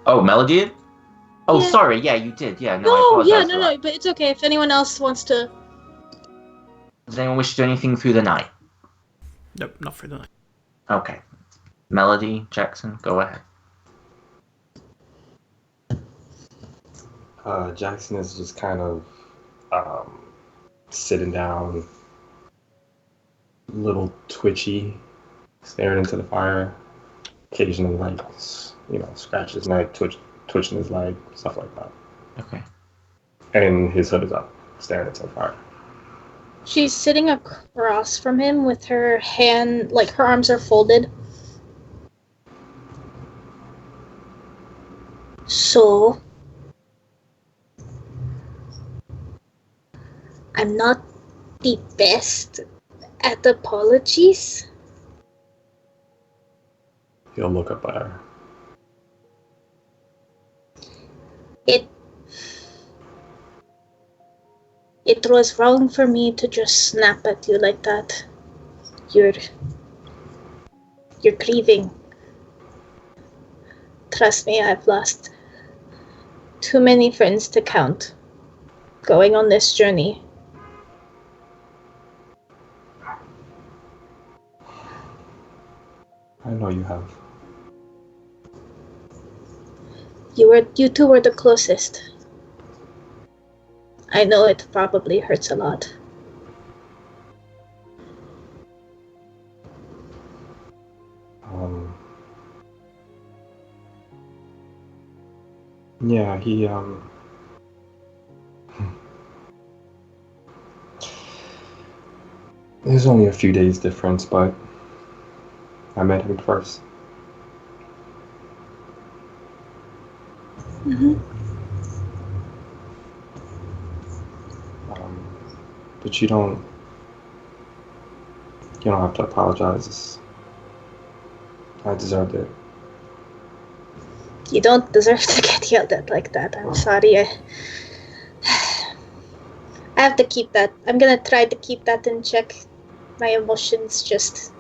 Oh, Melody? Oh, Yeah. Sorry. Yeah, you did. Yeah, No, I no, but it's okay if anyone else wants to. Does anyone wish to do anything through the night? Nope, not through the night. Okay. Melody, Jackson, go ahead. Jackson is just kind of sitting down, a little twitchy, staring into the fire. Occasionally, scratch his neck, twitching his leg, stuff like that. Okay. And his hood is up, staring into the fire. She's sitting across from him with her hand, like her arms are folded. So, I'm not the best at apologies. He'll look up at her. It was wrong for me to just snap at you like that. You're grieving. Trust me, I've lost too many friends to count going on this journey. I know you have. You two were the closest. I know it probably hurts a lot. Yeah, he there's only a few days difference, but I met him first. Mm-hmm. But you don't have to apologize. I deserved it. You don't deserve to get yelled at like that. I'm sorry. I have to keep that. I'm gonna try to keep that in check. My emotions just...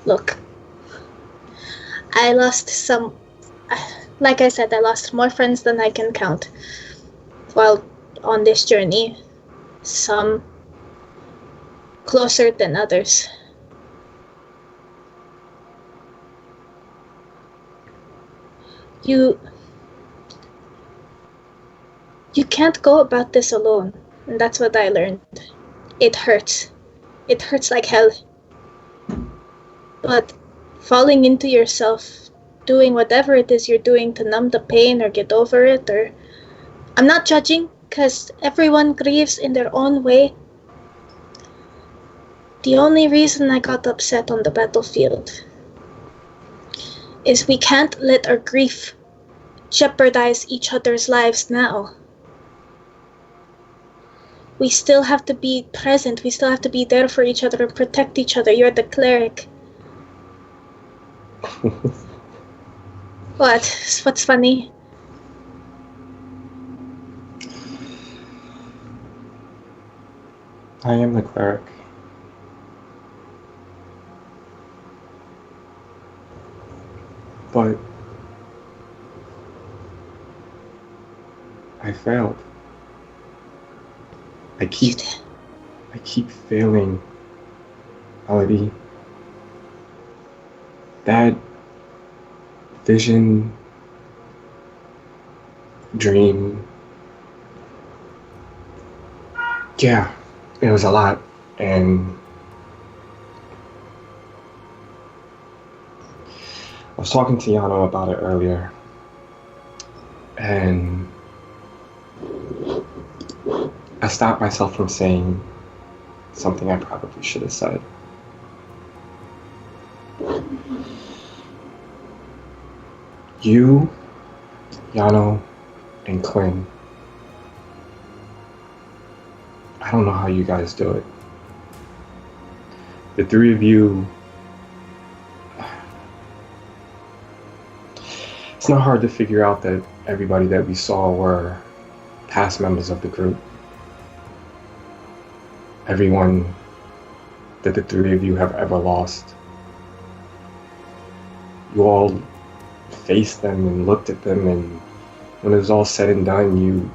Look. I lost some... Like I said, I lost more friends than I can count while on this journey. Some closer than others. You can't go about this alone. And that's what I learned. It hurts. It hurts like hell. But falling into yourself, doing whatever it is you're doing to numb the pain or get over it, or... I'm not judging, because everyone grieves in their own way. The only reason I got upset on the battlefield is we can't let our grief jeopardize each other's lives now. We still have to be present. We still have to be there for each other and protect each other. You're the cleric. What? What's funny? I am the cleric. But I failed. I keep failing, Melody. That vision, dream, yeah, it was a lot. And I was talking to Yano about it earlier, and I stopped myself from saying something I probably should have said. You, Yano, and Quinn, I don't know how you guys do it. The three of you, it's not hard to figure out that everybody that we saw were past members of the group. Everyone that the three of you have ever lost. You all faced them and looked at them, and when it was all said and done, you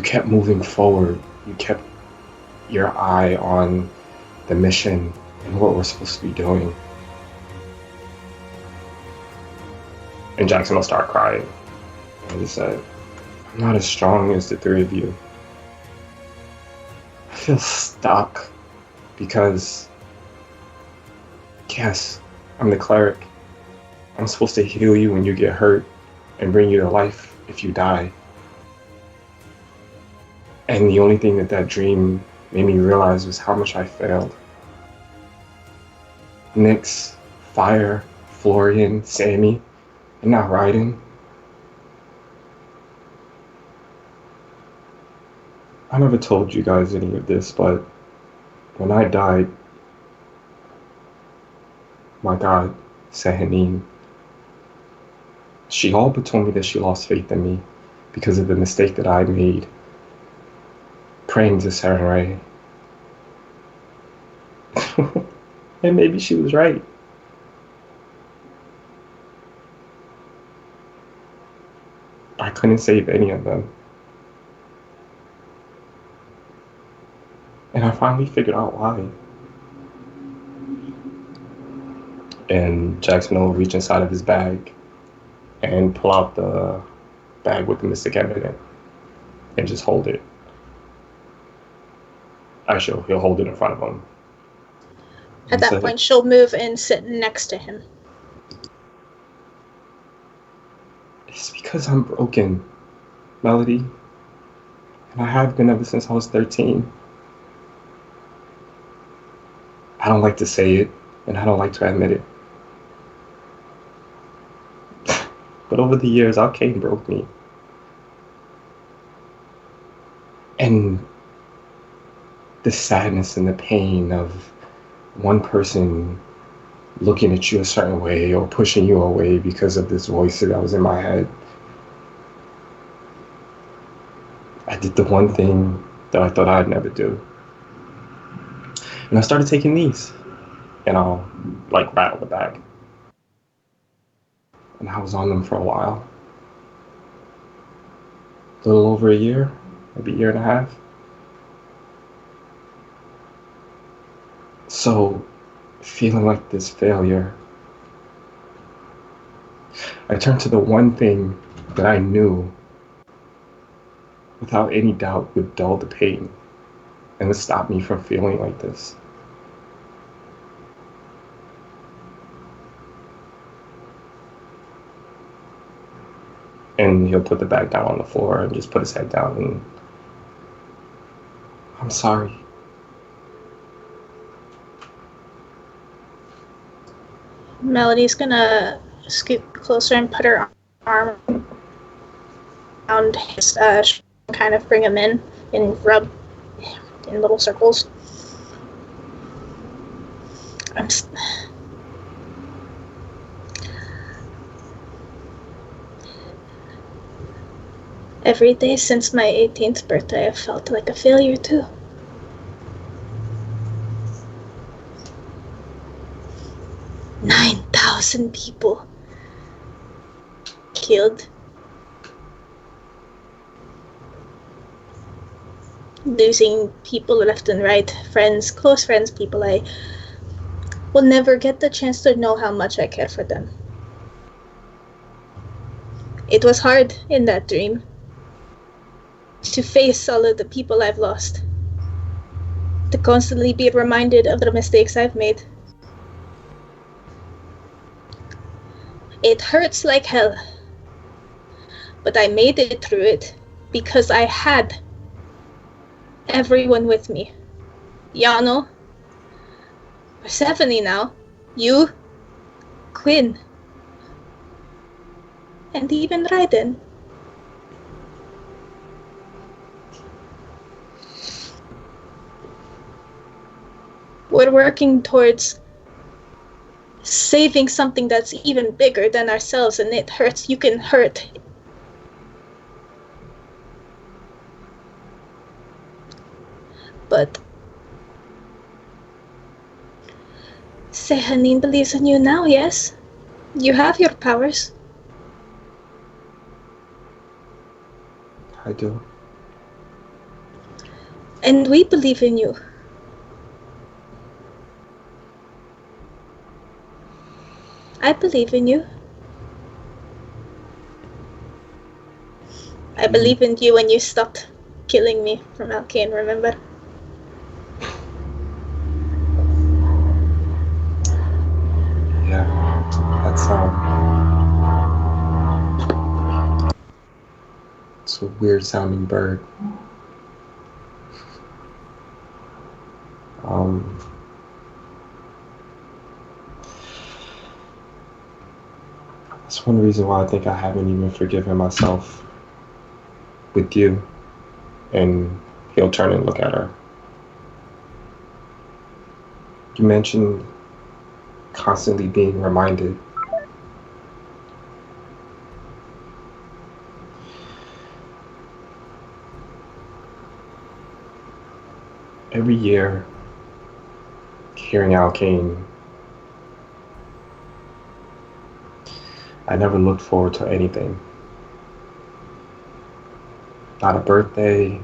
kept moving forward. You kept your eye on the mission and what we're supposed to be doing. And Jackson will start crying. And he said, I'm not as strong as the three of you. I feel stuck because, yes, I'm the cleric. I'm supposed to heal you when you get hurt and bring you to life if you die. And the only thing that dream made me realize was how much I failed. Nyx, Fire, Florian, Sammy, and now Raiden. I never told you guys any of this, but when I died, my god, Sehanine, she all but told me that she lost faith in me because of the mistake that I made praying to Sarenrae. And maybe she was right. I couldn't save any of them. And I finally figured out why. And Jackson will reach inside of his bag and pull out the bag with the mystic emblem in it and just hold it. Actually, he'll hold it in front of him. At that point, she'll move and sit next to him. It's because I'm broken, Melody. And I have been ever since I was 13. I don't like to say it, and I don't like to admit it. But over the years, Arcane broke me. And the sadness and the pain of one person looking at you a certain way or pushing you away because of this voice that was in my head. I did the one thing that I thought I'd never do. And I started taking these. And I'll, rattle the bag. And I was on them for a while. A little over a year, maybe a year and a half. So, feeling like this failure, I turned to the one thing that I knew without any doubt would dull the pain and would stop me from feeling like this. And he'll put the bag down on the floor and just put his head down and, I'm sorry. Melody's gonna scoot closer and put her arm around his, kind of bring him in and rub in little circles. Every day since my 18th birthday, I've felt like a failure too. "9,000 people killed. Losing people left and right, friends, close friends, people I will never get the chance to know how much I care for them. It was hard in that dream to face all of the people I've lost, to constantly be reminded of the mistakes I've made. It hurts like hell, but I made it through it because I had everyone with me. Yano, Persephone now, you, Quinn, and even Raiden. We're working towards saving something that's even bigger than ourselves, and it hurts. You can hurt. But Sehanin believes in you now, yes? You have your powers. I do. And we believe in you. I believe in you. I believe in you when you stopped killing me from Alkane, remember? Yeah, that's it's a weird sounding bird. That's one reason why I think I haven't even forgiven myself with you. And he'll turn and look at her. You mentioned constantly being reminded. Every year, hearing Alkane, I never looked forward to anything. Not a birthday,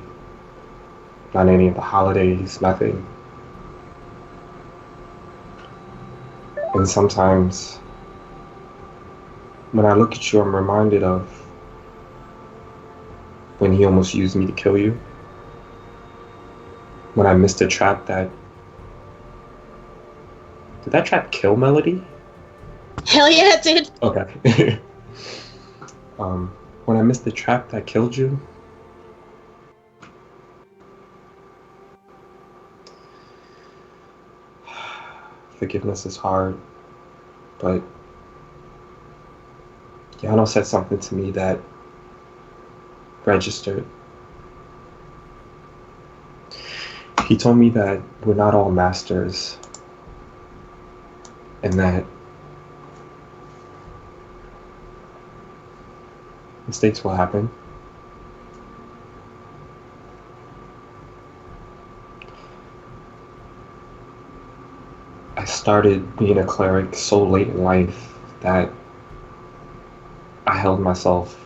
not any of the holidays, nothing. And sometimes, when I look at you, I'm reminded of when he almost used me to kill you. When I missed a trap that... Did that trap kill Melody? Hell yeah, it did! Okay. When I missed the trap that killed you, forgiveness is hard, but Yano said something to me that registered. He told me that we're not all masters, and that mistakes will happen. I started being a cleric so late in life that I held myself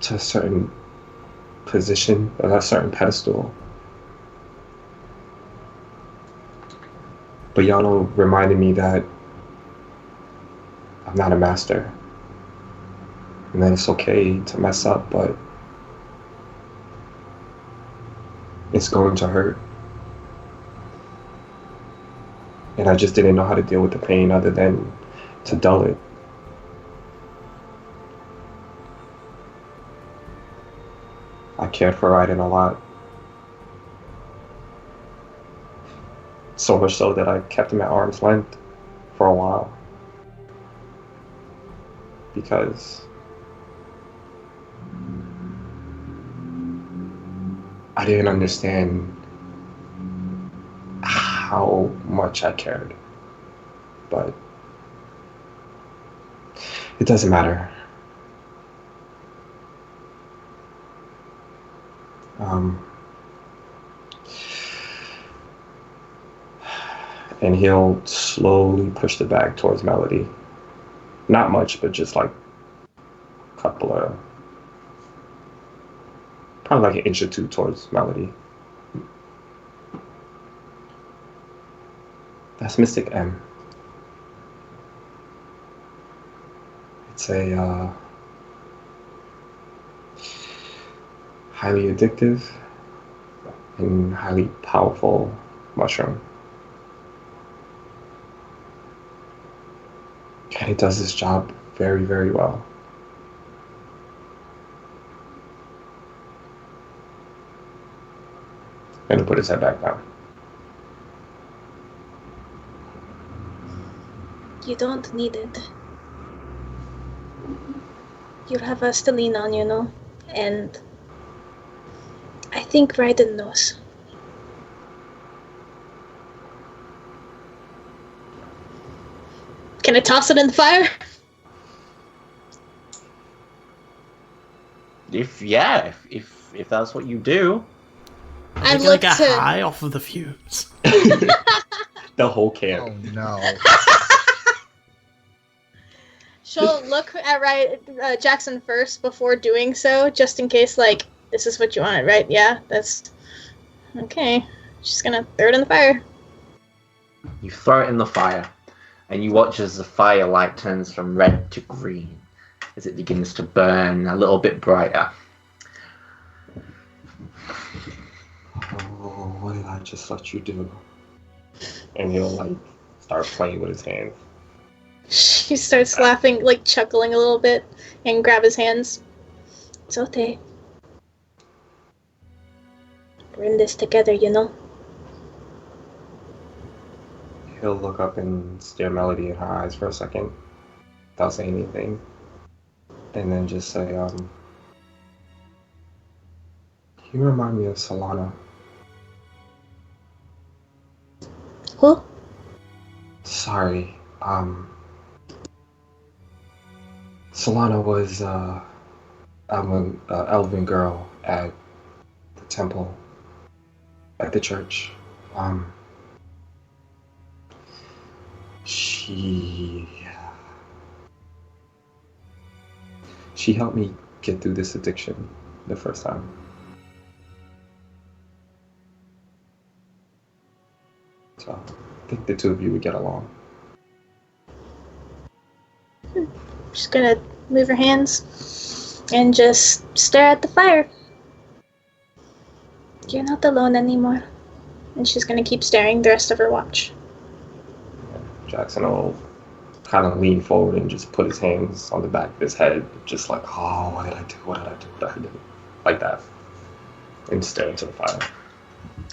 to a certain position, or a certain pedestal. But Yano reminded me that I'm not a master. And that it's okay to mess up, but it's going to hurt. And I just didn't know how to deal with the pain other than to dull it. I cared for Raiden a lot. So much so that I kept him at arm's length for a while. Because I didn't understand how much I cared. But it doesn't matter. And he'll slowly push the bag towards Melody. Not much, but just like a couple of, probably like an inch or two towards Melody. That's Mystic M. It's a highly addictive and highly powerful mushroom. And it does its job very, very well. And he'll put his head back down. You don't need it. You have us to lean on, you know? And I think Raiden knows. Can I toss it in the fire? If that's what you do. I Take look like a to high off of the fumes. The whole camp. Oh no. she'll look at Jackson first before doing so, just in case, like, this is what you wanted, right? Yeah, that's okay. She's gonna throw it in the fire. You throw it in the fire, and you watch as the firelight turns from red to green, as it begins to burn a little bit brighter. Oh, what did I just let you do? And he'll like start playing with his hands. She starts laughing, like chuckling a little bit, and grab his hands. It's okay. We're in this together, you know? He'll look up and stare Melody in her eyes for a second, without saying anything. And then just say, you remind me of Solana. Who? Sorry, Solana was, I'm an elven girl at the temple, at the church. She helped me get through this addiction the first time. So I think the two of you would get along. She's gonna move her hands and just stare at the fire. You're not alone anymore. And she's gonna keep staring the rest of her watch. Jackson will kind of lean forward and just put his hands on the back of his head, just like, oh, what did I do? What did I do? What did I do? Like that. And stare into the fire.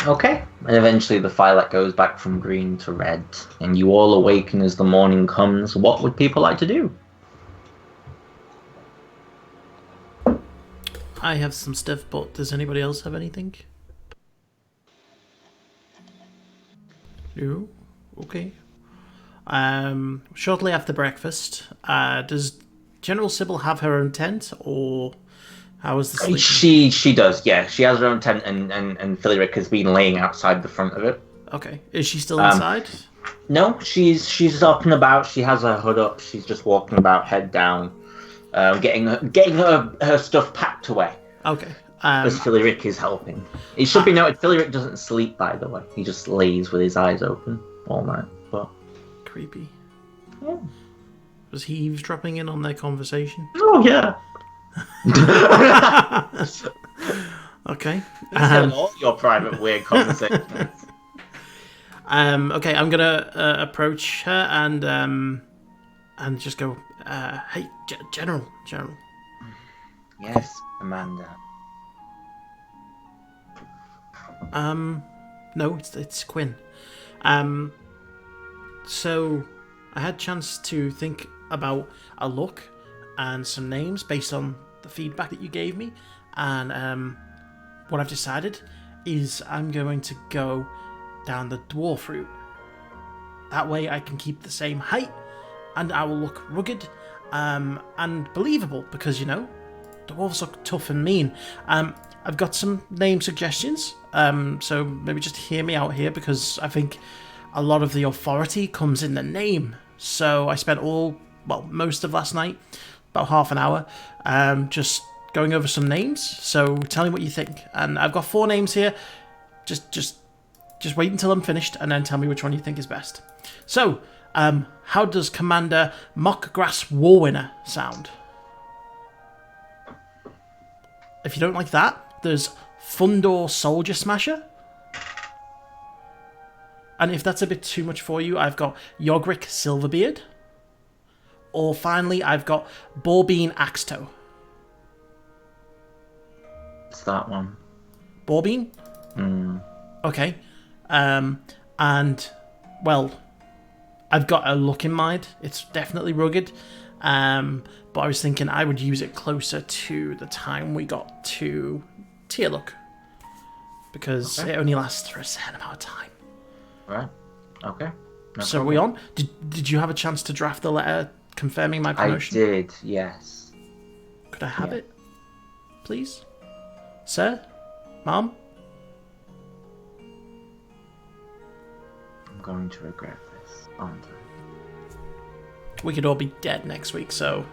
Okay. And eventually the firelight goes back from green to red, and you all awaken as the morning comes. What would people like to do? I have some stuff, but does anybody else have anything? No? Okay. Shortly after breakfast, does General Sybil have her own tent, or how is the sleeping? She does, yeah. She has her own tent, and Phillyrick has been laying outside the front of it. Okay. Is she still inside? No, she's up and about. She has her hood up. She's just walking about, head down, getting her stuff packed away. Okay. As Phillyrick is helping. It should be noted, Phillyrick doesn't sleep, by the way. He just lays with his eyes open all night. But creepy. yeah. Was he eavesdropping in on their conversation? Oh yeah. Okay. He's telling all your private weird conversations. Okay, I'm gonna approach her and just go, hey, General. Yes, Amanda. No, it's Quinn. So I had a chance to think about a look and some names based on the feedback that you gave me, and what I've decided is I'm going to go down the dwarf route. That way I can keep the same height, and I will look rugged and believable, because, you know, dwarves look tough and mean. I've got some name suggestions, so maybe just hear me out here, because I think a lot of the authority comes in the name. So I spent most of last night, about half an hour, just going over some names. So tell me what you think. And I've got 4 names here. Just wait until I'm finished, and then tell me which one you think is best. So, how does Commander Mockgrass Warwinner sound? If you don't like that, there's Fundor Soldier Smasher. And if that's a bit too much for you, I've got Yogric Silverbeard. Or finally, I've got Borbeen Axetoe. It's that one. Borbeen? Okay. And, well, I've got a look in mind. It's definitely rugged. But I was thinking I would use it closer to the time we got to Teallook. Because it only lasts for a certain amount of time. Right. Okay. No So problem. are we on? Did you have a chance to draft the letter confirming my promotion? I did, yes. Could I have it, please? Sir? Mom? I'm going to regret this, aren't I? We could all be dead next week, so...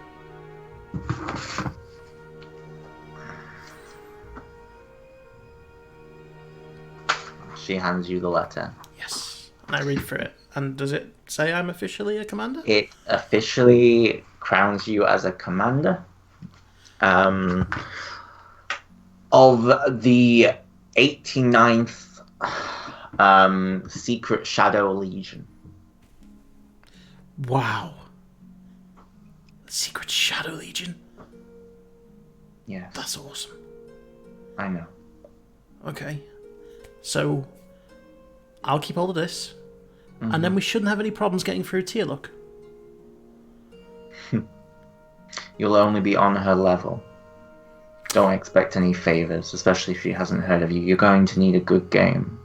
She hands you the letter. Yes. And I read through it. And does it say I'm officially a commander? It officially crowns you as a commander of the 89th Secret Shadow Legion. Wow. Secret Shadow Legion? Yes. That's awesome. I know. Okay. So, I'll keep hold of this. And then we shouldn't have any problems getting through Teallook. You'll only be on her level. Don't expect any favors, especially if she hasn't heard of you. You're going to need a good game.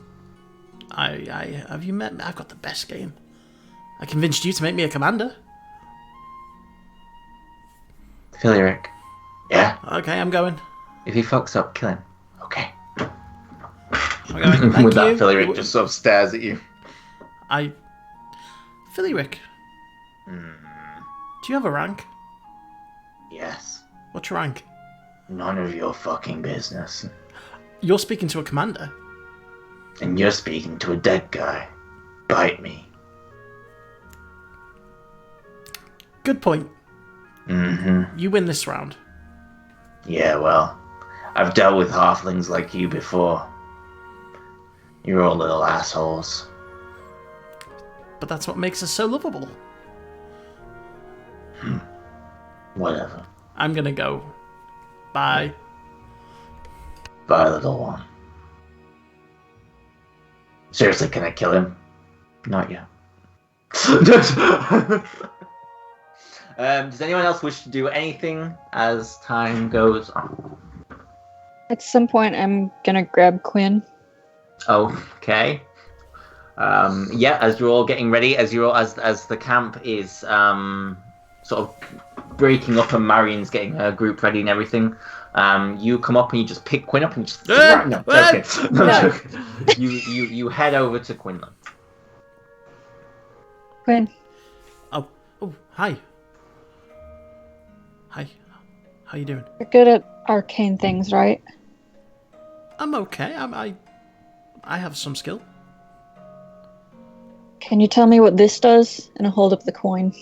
Have you met me? I've got the best game. I convinced you to make me a commander. Philiric. Yeah? Okay, I'm going. If he fucks up, kill him. Okay. I'm going. Thank With that, you. Philiric just sort of stares at you. Philiric. Do you have a rank? Yes. What's your rank? None of your fucking business. You're speaking to a commander. And you're speaking to a dead guy. Bite me. Good point. Mm-hmm. You win this round. Yeah, well, I've dealt with halflings like you before. You're all little assholes. But that's what makes us so lovable. Whatever. I'm gonna go. Bye. Bye, little one. Seriously, can I kill him? Not yet. Does anyone else wish to do anything as time goes on? At some point, I'm gonna grab Quinn. Okay. Yeah, as you're all getting ready, as the camp is sort of breaking up and Marion's getting her group ready and everything, you come up and you just pick Quinn up and just no, joking. No, joking. You head over to Quinlan. Quinn. Oh, hi. Hi. How you doing? You're good at arcane things, right? I'm okay. I have some skill. Can you tell me what this does? And I'll hold up the coin.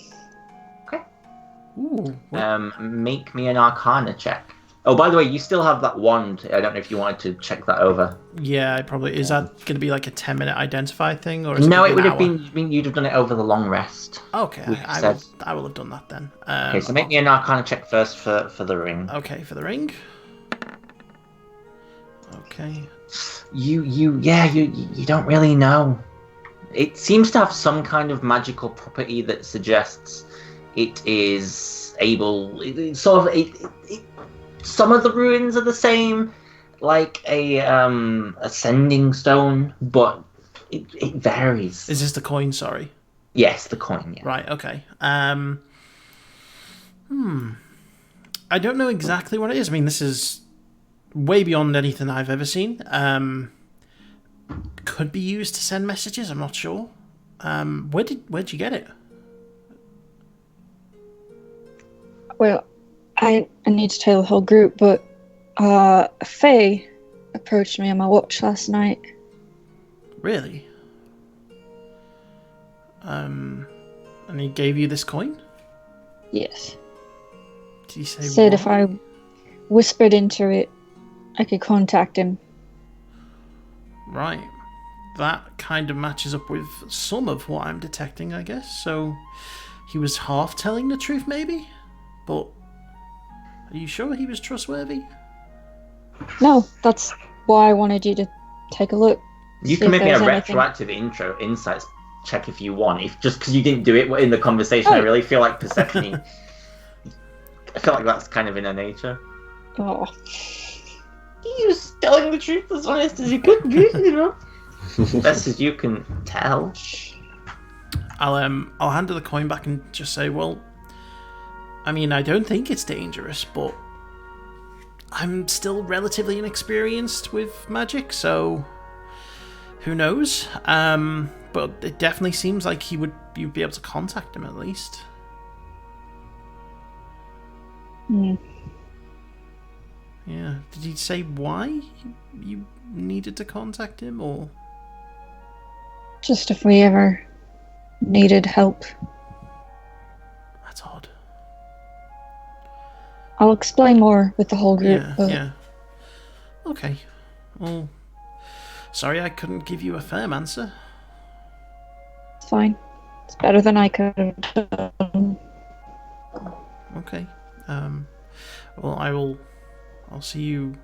Ooh. What? Make me an Arcana check. Oh, by the way, you still have that wand. I don't know if you wanted to check that over. Yeah, probably. Is that going to be like a 10-minute identify thing, or No, it would have have been. You'd have done it over the long rest. Okay, I will have done that then. Okay, so make me an Arcana check first for the ring. Okay, for the ring. Okay. You don't really know. It seems to have some kind of magical property that suggests it is able. Some of the ruins are the same, like a ascending stone, but it varies. Is this the coin? Sorry. Yes, the coin. Yeah. Right. Okay. I don't know exactly what it is. I mean, this is way beyond anything I've ever seen. Could be used to send messages. I'm not sure. Where'd you get it? Well, I need to tell the whole group, but Faye approached me on my watch last night. Really? And he gave you this coin? Yes. Did he say Said what? if I whispered into it, I could contact him. Right. That kind of matches up with some of what I'm detecting, I guess. So he was half telling the truth, maybe? But are you sure he was trustworthy? No, that's why I wanted you to take a look. You See can if make me a there's anything. retroactive insights check if you want. If just because you didn't do it in the conversation, I really feel like perception. I feel like that's kind of in her nature. Oh. He was telling the truth as honest as you could be, you know. Best as you can tell. I'll hand her the coin back and just say, well, I mean, I don't think it's dangerous, but I'm still relatively inexperienced with magic, so who knows? But it definitely seems like you'd be able to contact him at least. Mm. Yeah. Did he say why you needed to contact him, or? Just if we ever needed help. That's odd. I'll explain more with the whole group. Yeah, but yeah. Okay. Well, sorry I couldn't give you a firm answer. It's fine. It's better than I could have done. Okay. Well, I'll see you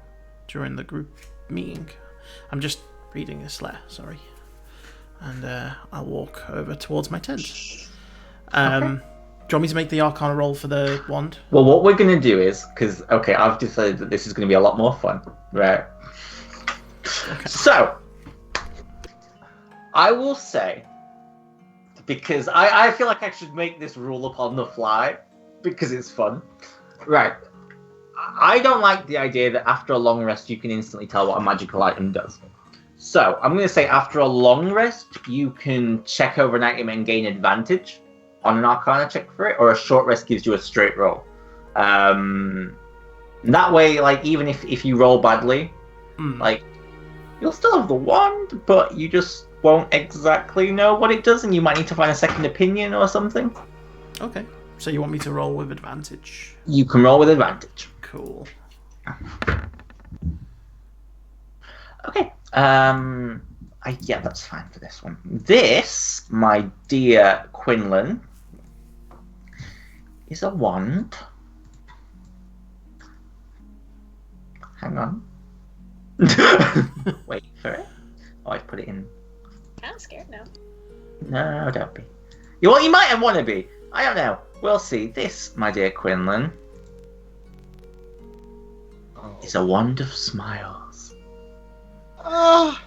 during the group meeting. I'm just reading this letter, sorry. And I'll walk over towards my tent. Okay. Do you want me to make the Arcana roll for the wand? Well, what we're going to do is, because, okay, I've decided that this is going to be a lot more fun, right? Okay. So, I will say, because I feel like I should make this rule up on the fly, because it's fun. Right. I don't like the idea that after a long rest you can instantly tell what a magical item does. So, I'm going to say after a long rest, you can check over an item and gain advantage on an Arcana check for it, or a short rest gives you a straight roll. That way, like, even if you roll badly, like, you'll still have the wand, but you just won't exactly know what it does, and you might need to find a second opinion or something. Okay. So you want me to roll with advantage? You can roll with advantage. Cool. Okay. Yeah, that's fine for this one. This, my dear Quinlan, is a wand. Hang on. Wait for it. Oh, I put it in. I'm scared now. No, don't be. You might want to be. I don't know. We'll see. This, my dear Quinlan, is a wand of smiles. Ah!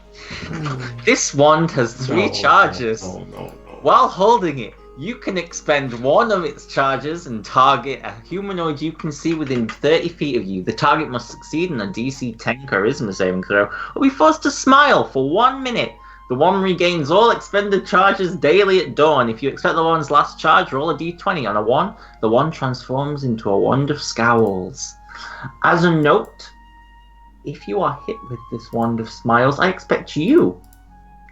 This wand has 3 charges. No. While holding it, you can expend one of its charges and target a humanoid you can see within 30 feet of you. The target must succeed in a DC 10 Charisma saving throw or be forced to smile for 1 minute. The wand regains all expended charges daily at dawn. If you expect the wand's last charge, roll a d20. On a 1, the wand transforms into a wand of scowls. As a note, if you are hit with this wand of smiles, I expect you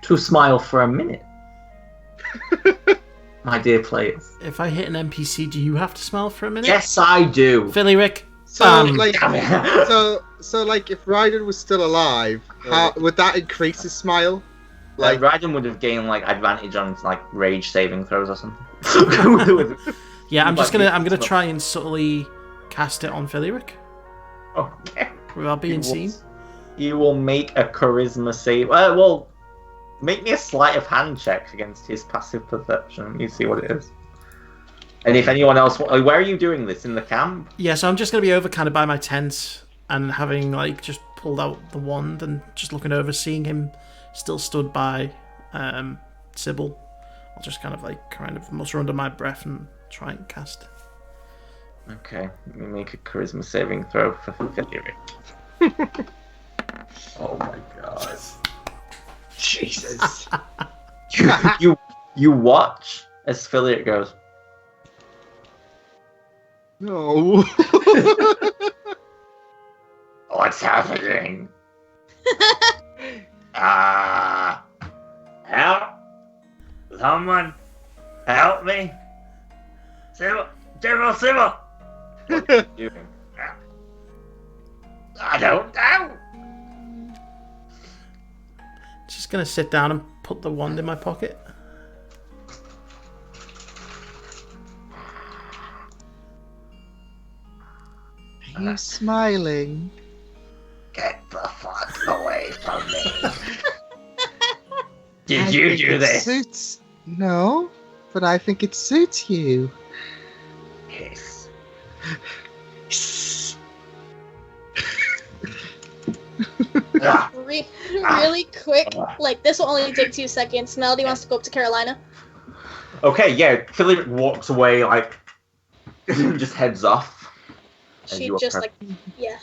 to smile for a minute. my dear players. If I hit an NPC, do you have to smile for a minute? Yes, I do. Philly Rick. So, like, Damn it. so like, if Ryden was still alive, how would that increase his smile? Like, Like, Raiden would have gained like advantage on like rage saving throws or something. Yeah, I'm gonna try and subtly cast it on Philly Rick Okay. without being seen. You will make a charisma save. Well, make me a sleight of hand check against his passive perception. Let me see what it is. And if anyone else, where are you doing this? In the camp? Yeah, so I'm just gonna be over kind of by my tent and having like just pulled out the wand and just looking over, seeing him still stood by Sybil. I'll just kind of mutter under my breath and try and cast. Okay, let me make a charisma saving throw for Philly. Oh my god. Jesus. you watch as Philly goes. no. What's happening? Help! Someone help me! Sybil! What are you doing? I don't know! Just gonna sit down and put the wand in my pocket. Are you smiling? Get the fuck away from me! Did I you think do it this? Suits... No, but I think it suits you. Yes. Ah, Really quick, like this will only take 2 seconds. Melody wants to go up to Carolina. okay, yeah, Philip walks away, like, just heads off. as She you just approach. yeah.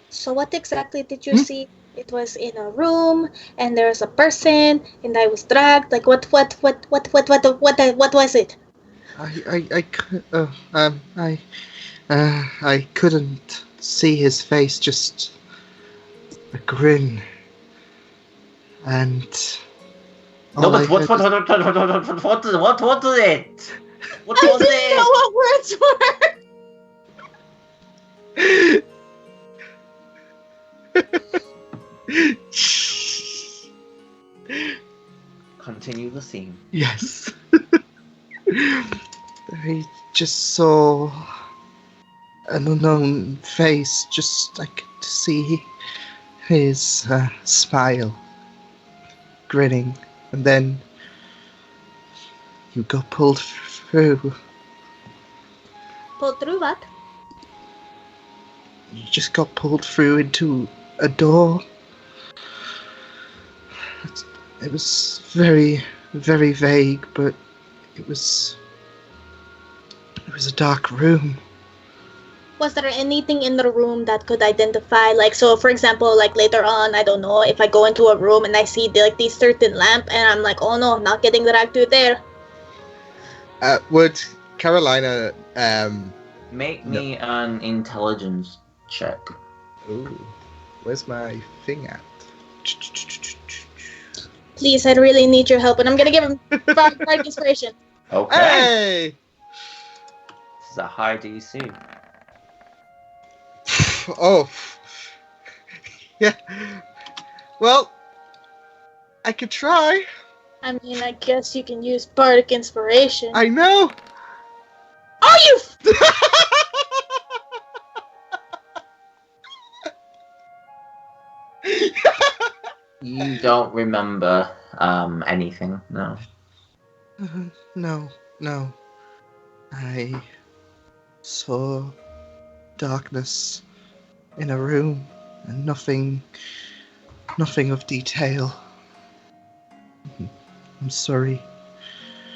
So what exactly did you see? It was in a room, and there's a person, and I was dragged. Like what was it? I couldn't see his face, just a grin. And No, all but I what heard is it? What I was didn't know it? what words were. Continue the scene. Yes. I just saw an unknown face, just I could see his smile, grinning, and then you got pulled through. Pulled through what? You just got pulled through into a door. It was very, very vague, but it was a dark room. Was there anything in the room that could identify, like, so for example, like later on, I don't know, if I go into a room and I see these certain lamp and I'm like, oh no, not getting dragged through there. Would Carolina Make me an intelligence check. Ooh, where's my thing at? Please, I really need your help, and I'm gonna give him Bardic Inspiration. Okay. Hey! This is a high DC. Oh. Yeah. Well, I could try. I mean, I guess you can use Bardic Inspiration. I know. Oh, you! You don't remember anything, no. No. I saw darkness in a room and nothing of detail. I'm sorry.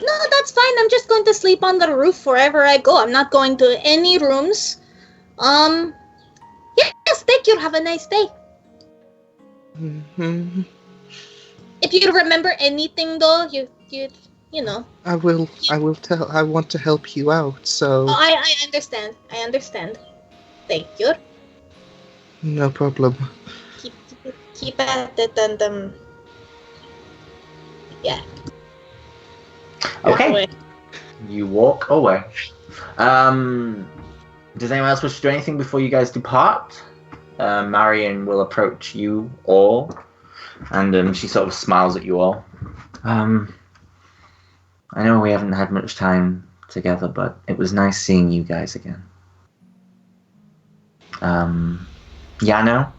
No, that's fine. I'm just going to sleep on the roof wherever I go. I'm not going to any rooms. Yes, thank you. Have a nice day. Mm-hmm. If you remember anything, though, you know. I will tell. I want to help you out, so. Oh, I understand. I understand. Thank you. No problem. Keep at it, and yeah. Okay. away. You walk away. Does anyone else wish to do anything before you guys depart? Marion will approach you all, and she sort of smiles at you all. I know we haven't had much time together, but it was nice seeing you guys again. Yano?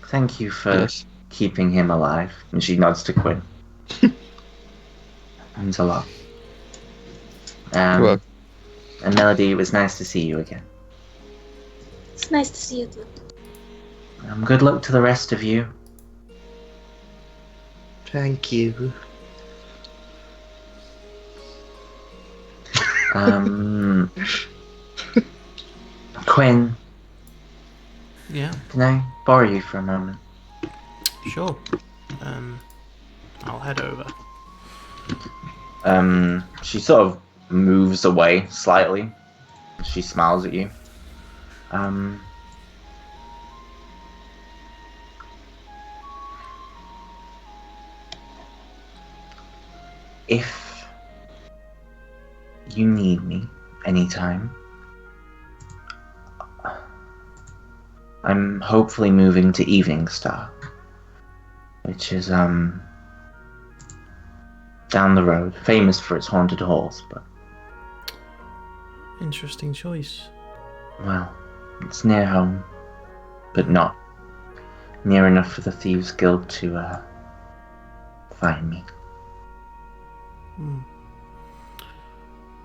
Thank you for Yes. keeping him alive. And she nods to Quinn. Means a lot. Well, And Melody, it was nice to see you again. It's nice to see you too. Good luck to the rest of you. Thank you. Quinn, Yeah, can I borrow you for a moment? sure. I'll head over. She sort of moves away slightly. She smiles at you. If you need me anytime, I'm hopefully moving to Evening Star, which is down the road, famous for its haunted halls, but Interesting choice. well, it's near home, but not near enough for the Thieves Guild to find me.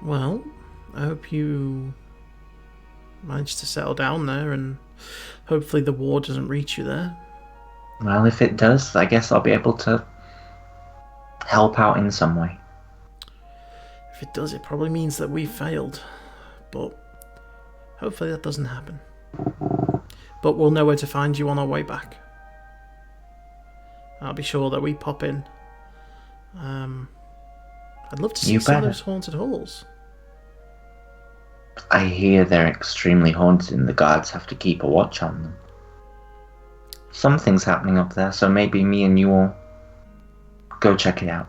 Well, I hope you manage to settle down there, and hopefully the war doesn't reach you there. Well, if it does, I guess I'll be able to help out in some way. If it does, it probably means that we failed. But hopefully that doesn't happen. But we'll know where to find you on our way back. I'll be sure that we pop in. I'd love to see You some of better. those haunted halls. I hear they're extremely haunted and the guards have to keep a watch on them. Something's happening up there, so maybe me and you will go check it out.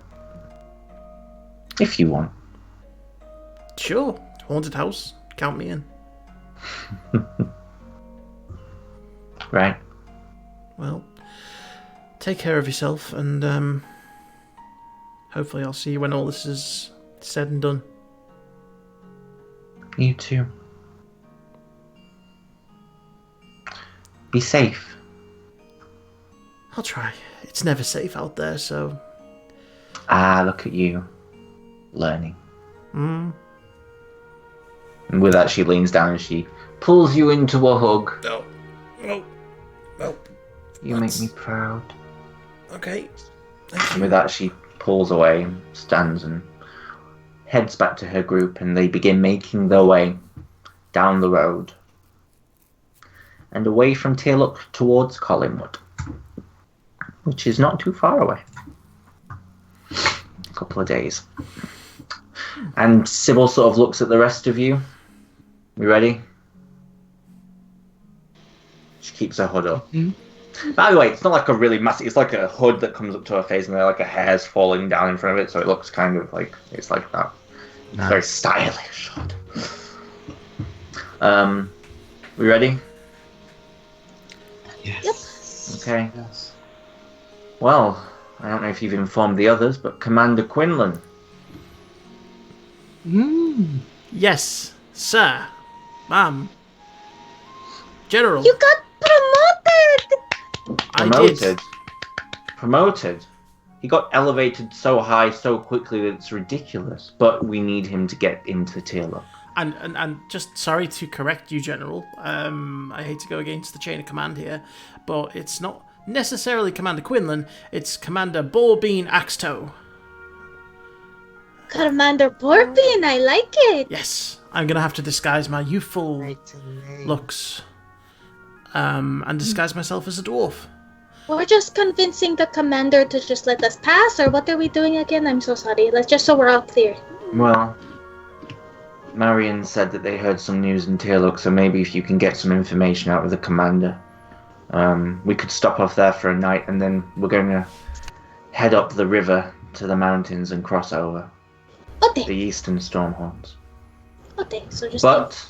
If you want. Sure, haunted house. Count me in. Right. Well, take care of yourself, and hopefully I'll see you when all this is said and done. You too. Be safe. I'll try. It's never safe out there, so... Ah, look at you. Learning. Mm. And with that, she leans down and she pulls you into a hug. No. No. No. You make me proud. Okay. And with that, she pulls away and stands and heads back to her group, and they begin making their way down the road and away from Teallook towards Collinwood, which is not too far away. A couple of days. And Sybil sort of looks at the rest of you. You ready? She keeps her hood up. By the way, it's not like a really massive... It's like a hood that comes up to her face and like a hair's falling down in front of it, so it looks kind of like... It's like that. It's very stylish hood. We ready? Yes. Okay. Yes. Well, I don't know if you've informed the others, but Commander Quinlan. Yes, sir. Ma'am. General. You got promoted! I Promoted. did. Promoted. He got elevated so high so quickly that it's ridiculous. But we need him to get into Teallook. And just sorry to correct you, General. I hate to go against the chain of command here, but it's not necessarily Commander Quinlan. It's Commander Bullbean Axetoe. Commander Borbin, I like it. Yes, I'm gonna have to disguise my youthful looks, and disguise myself as a dwarf. We're just convincing the commander to just let us pass, or what are we doing again? I'm so sorry. Let's just so we're all clear. Well, Marion said that they heard some news in Teallook, so maybe if you can get some information out of the commander, we could stop off there for a night, and then we're going to head up the river to the mountains and cross over the Okay. eastern Stormhorns. Okay. So just. But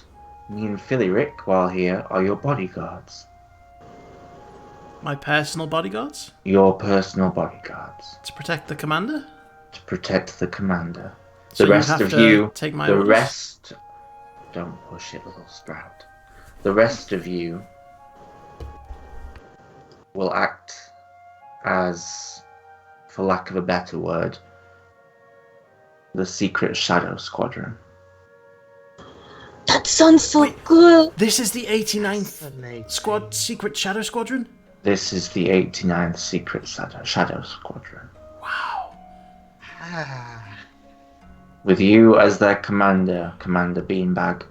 me and Phillyrick, while here, are your bodyguards. My personal bodyguards? Your personal bodyguards. To protect the commander? To protect the commander. So The rest have of to you, take my the orders? rest... Don't push it, little sprout. The rest of you will act as, for lack of a better word, the Secret Shadow Squadron. That sounds so Wait. good. This is the 89th Secret Shadow Squadron? This is the 89th Secret Shadow Squadron. Wow. With you as their commander, Commander Beanbag.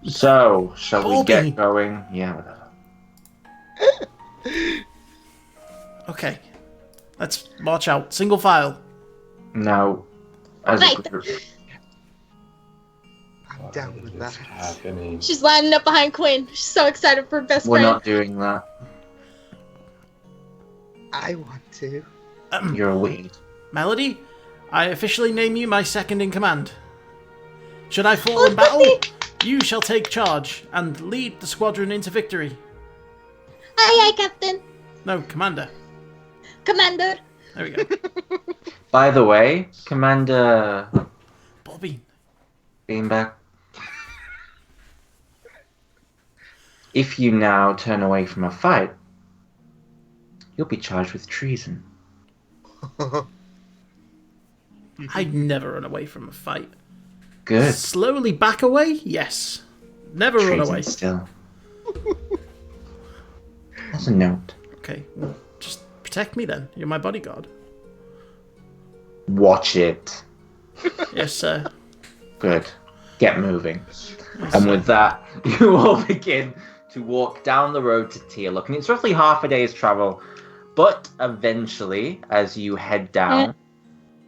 So, shall we Bobby. get going? Yeah, whatever. Okay. Let's march out. Single file. Now, as a Right. group, I'm down with that. Happening. She's lining up behind Quinn. She's so excited for best we're friend. not doing that. I want to. You're a weed. Melody, I officially name you my second in command. Should I fall Oh, in battle, Puppy! you shall take charge and lead the squadron into victory. Aye, aye, Captain. No, commander. Commander. There we go. By the way, Commander Bobby. Beanbag, if you now turn away from a fight, you'll be charged with treason. I'd never run away from a fight. Good. Slowly back away? Yes. Never run Treason away. still. That's a note. Okay, well, just protect me then. You're my bodyguard. Watch it. Yes, sir. Good. Get moving. Yes, And sir. with that, you all begin to walk down the road to Teallook. And it's roughly half a day's travel. But eventually, as you head down...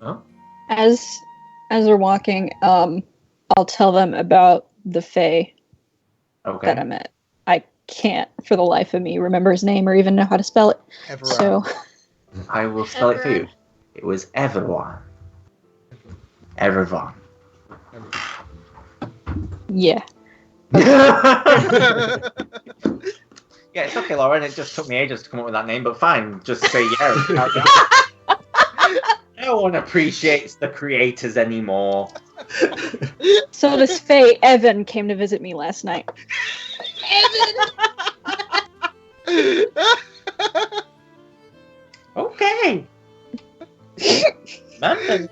Oh? As we're walking, I'll tell them about the Fae Okay. that I met. I can't, for the life of me, remember his name or even know how to spell it. So, I will spell it for you. It was Everwan. Evervan. yeah. Yeah, it's okay, Lauren. It just took me ages to come up with that name, but fine. Just say yeah. No one appreciates the creators anymore. So this Fae, Evan, came to visit me last night. Okay. Man.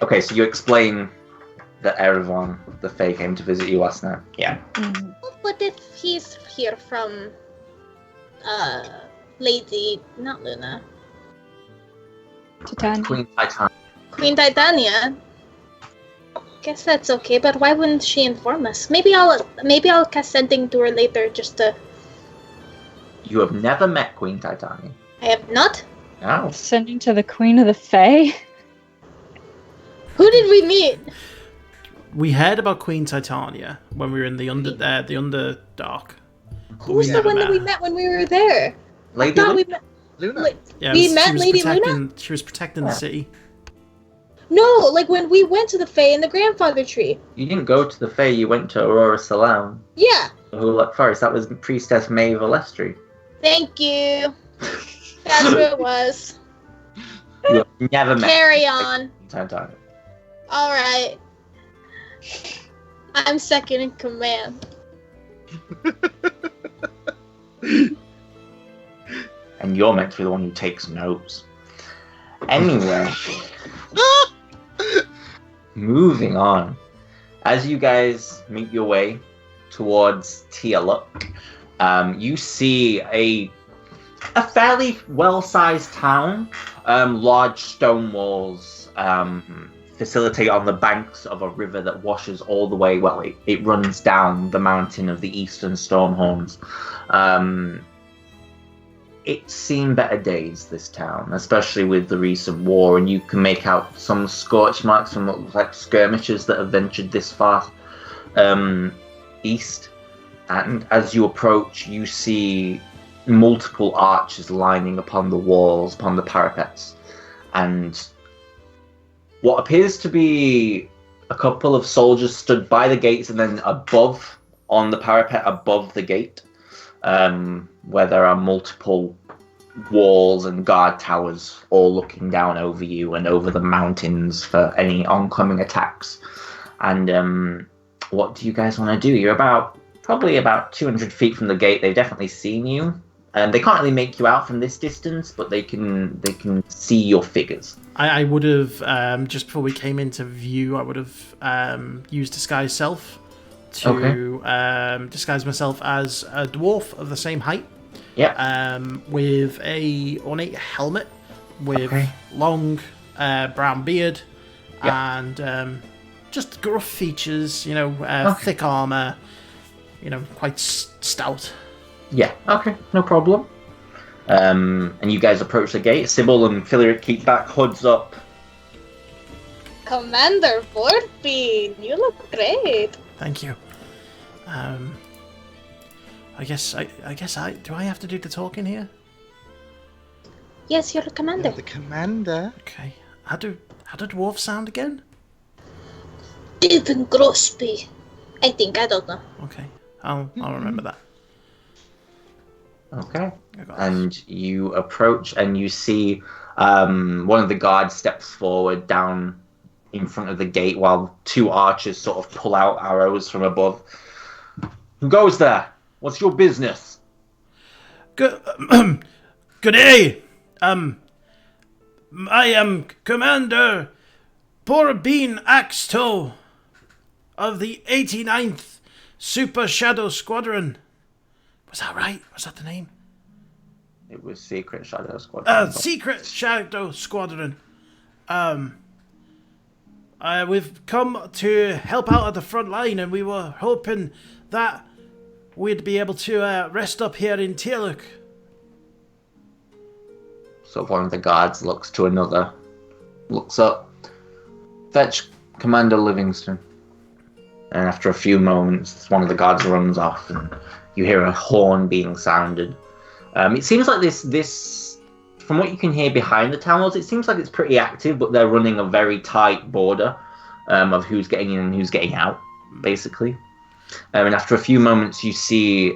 Okay, so you explain that Erevan, the Fae, came to visit you last night. Yeah. Mhm. But if he's here from, Lady, not Luna, Titania. Queen Titan. Queen Titania, guess that's okay. But why wouldn't she inform us? Maybe I'll cast sending to her later, just to. You have never met Queen Titania. I have not. No. Sending to the Queen of the Fae? Who did we meet? We heard about Queen Titania when we were in the Underdark. Who's the one that we met when we were there? Lady I thought Lu- we met. Luna. Like, Yeah, we she met was Lady Luna. protecting- She was protecting the city. No, like when we went to the Fae in the grandfather tree. You didn't go to the Fae, you went to Aurora Salam. Yeah. Hulak Forest. That was Priestess May Valestri. Thank you. That's who it was. You have never met Carry on. Queen Titania. All right. I'm second in command. And you're meant to be the one who takes notes. Anyway, moving on. As you guys make your way towards Teallook, you see a fairly well-sized town. Large stone walls facilitate on the banks of a river that washes all the way. Well, it runs down the mountain of the Eastern Stormhorns. It's seen better days, this town, especially with the recent war, and you can make out some scorch marks from what look like skirmishers that have ventured this far east. And as you approach, you see multiple archers lining upon the walls, upon the parapets, and what appears to be a couple of soldiers stood by the gates and then above, on the parapet above the gate, where there are multiple walls and guard towers all looking down over you and over the mountains for any oncoming attacks. And what do you guys want to do? You're probably about 200 feet from the gate. They've definitely seen you. And they can't really make you out from this distance, but they can see your figures. I would have, just before we came into view, I would have used Disguise Self to disguise myself as a dwarf of the same height. Yeah. With a ornate helmet, with long brown beard, and just gruff features, thick armor, quite stout. Yeah, okay, no problem. And you guys approach the gate. Sybil and Philip keep back, hoods up. Commander Fortbean, you look great. Thank you. I guess do I have to do the talking here? Yes, you're the commander. You're the commander. Okay. How do dwarves sound again? Deep and grospy. I don't know. Okay. I'll remember that. Okay. And you approach and you see one of the guards steps forward down in front of the gate while two archers sort of pull out arrows from above. Who goes there? What's your business? Good day. I am Commander Porbean Axetoe of the 89th Super Shadow Squadron. Was that right? Was that the name? It was Secret Shadow Squadron. Secret Shadow Squadron. We've come to help out at the front line, and we were hoping that we'd be able to rest up here in Teallook. So one of the guards looks to another, looks up. Fetch Commander Livingston. And after a few moments, one of the guards runs off, and you hear a horn being sounded. It seems like this, from what you can hear behind the town walls, it seems like it's pretty active, but they're running a very tight border of who's getting in and who's getting out, basically. And after a few moments, you see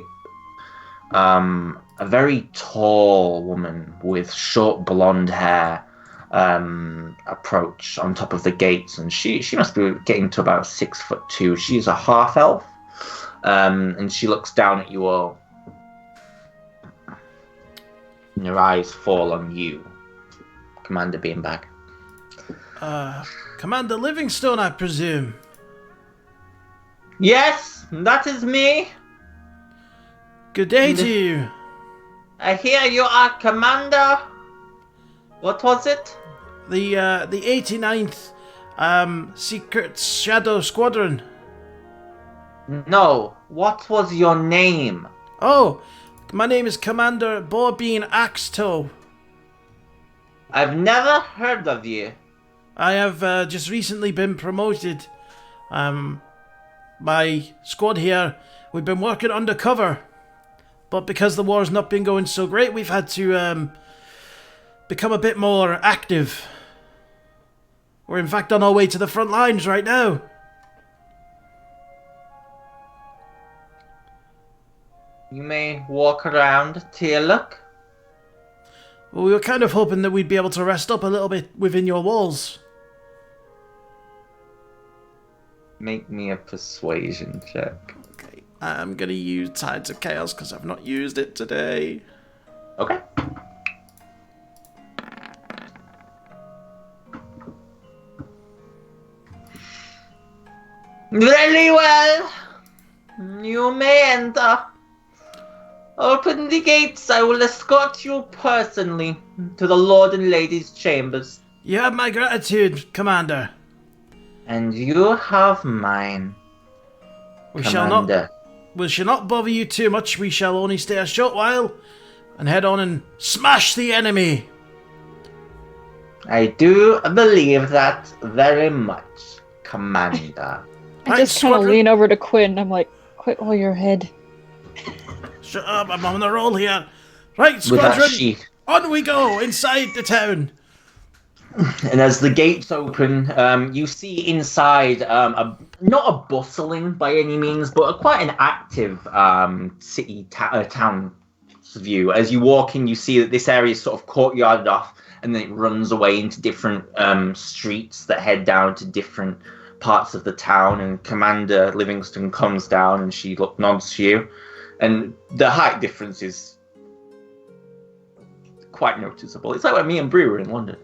a very tall woman with short blonde hair approach on top of the gates, and she must be getting to about 6'2". She's a half elf, and she looks down at you all, and her eyes fall on you, Commander Beanbag. Commander Livingstone, I presume. Yes, that is me. Good day to you. I hear you are Commander. What was it? The 89th Secret Shadow Squadron. No, what was your name? Oh, my name is Commander Porbean Axetoe. I've never heard of you. I have just recently been promoted. My squad here, we've been working undercover, but because the war's not been going so great, we've had to become a bit more active. We're in fact on our way to the front lines right now. You may walk around Teallook. Well, we were kind of hoping that we'd be able to rest up a little bit within your walls. Make me a persuasion check. Okay, I'm gonna use Tides of Chaos because I've not used it today. Okay. Very well. You may enter. Open the gates. I will escort you personally to the Lord and Lady's chambers. You have my gratitude, Commander. And you have mine. We Commander. shall not bother you too much. We shall only stay a short while and head on and smash the enemy. I do believe that very much, Commander. I just kind of lean over to Quinn. I'm like, quit while your head. Shut up, I'm on the roll here. Right, With that, squadron, on we go inside the town. And as the gates open, you see inside not a bustling by any means, but quite an active town view. As you walk in, you see that this area is sort of courtyarded off, and then it runs away into different streets that head down to different parts of the town. And Commander Livingston comes down, and she nods to you, and the height difference is quite noticeable. It's like when me and Bree were in London.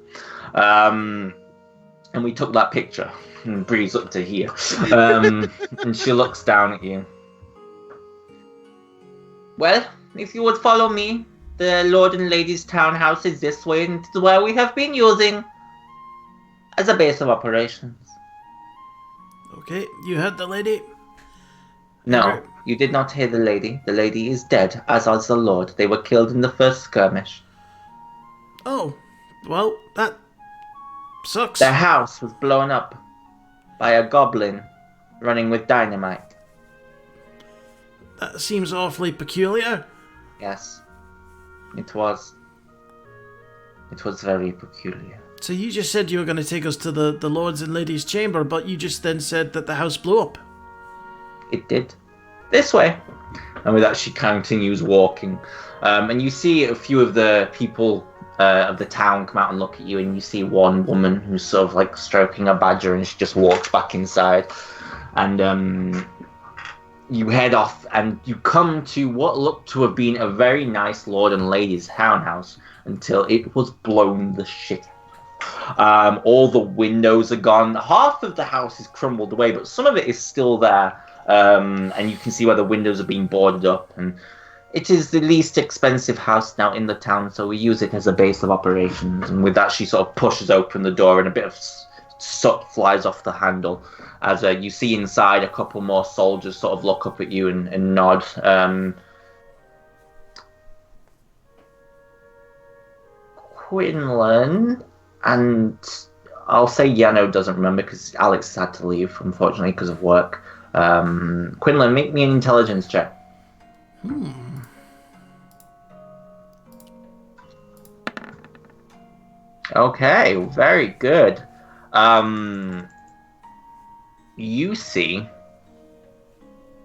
And we took that picture, and Bree's up to here, and she looks down at you. Well, if you would follow me, the Lord and Lady's townhouse is this way, and it's where we have been using as a base of operations. Okay, you heard the lady? No, you did not hear the lady. The lady is dead, as is the Lord. They were killed in the first skirmish. Oh, well, that sucks. Their house was blown up by a goblin running with dynamite. That seems awfully peculiar. Yes, it was. It was very peculiar. So you just said you were going to take us to the Lords and Ladies' chamber, but you just then said that the house blew up. It did. This way. And with that, she continues walking. And you see a few of the people of the town come out and look at you, and you see one woman who's sort of like stroking a badger, and she just walks back inside. And you head off, and you come to what looked to have been a very nice Lord and Lady's townhouse until it was blown the shit. All the windows are gone. Half of the house is crumbled away, but some of it is still there. And you can see where the windows are being boarded up. And it is the least expensive house now in the town, so we use it as a base of operations. And with that, she sort of pushes open the door, and a bit of soot flies off the handle. As you see inside, a couple more soldiers sort of look up at you and nod. Quinlan, and I'll say Yano doesn't remember because Alex had to leave, unfortunately, because of work. Quinlan, make me an intelligence check. Okay, very good. You see...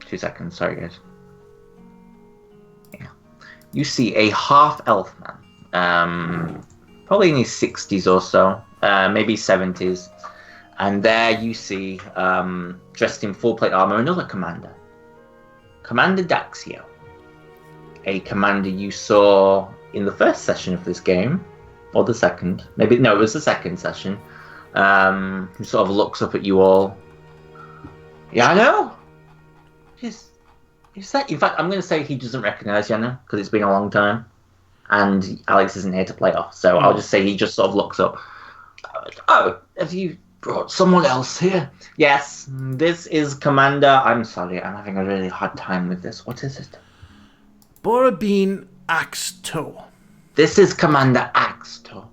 2 seconds, sorry guys. Yeah. You see a half-elf man. Probably in his 60s or so, maybe 70s. And there you see, dressed in full plate armor, another commander. Commander Daxio. A commander you saw in the first session of this game. Or the second. Maybe, no, it was the second session. Who sort of looks up at you all. Yano? Is that... In fact, I'm going to say he doesn't recognize Yano, because it's been a long time. And Alex isn't here to play off, so I'll just say he just sort of looks up. Oh, have you brought someone else here? Yes, this is Commander... I'm sorry, I'm having a really hard time with this. What is it? Borabine Axto. This is Commander Axto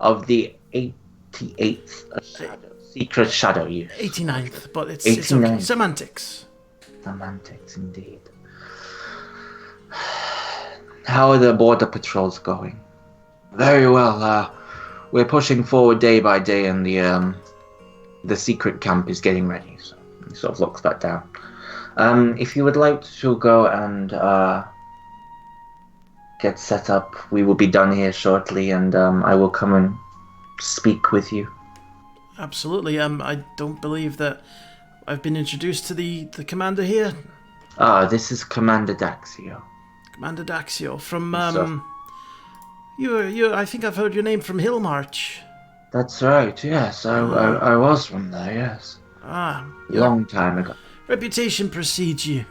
of the 88th Secret Shadow Youth. 89th, but it's okay. Semantics. Semantics, indeed. How are the border patrols going? Very well. We're pushing forward day by day, and the secret camp is getting ready. So he sort of looks back down. If you would like to go and get set up, we will be done here shortly, and I will come and speak with you. Absolutely. I don't believe that I've been introduced to the commander here. This is Commander Daxio. Commander Daxio from you. I think I've heard your name from Hillmarch. That's right. Yes, I was from there. Yes. Long time ago. Reputation precedes you.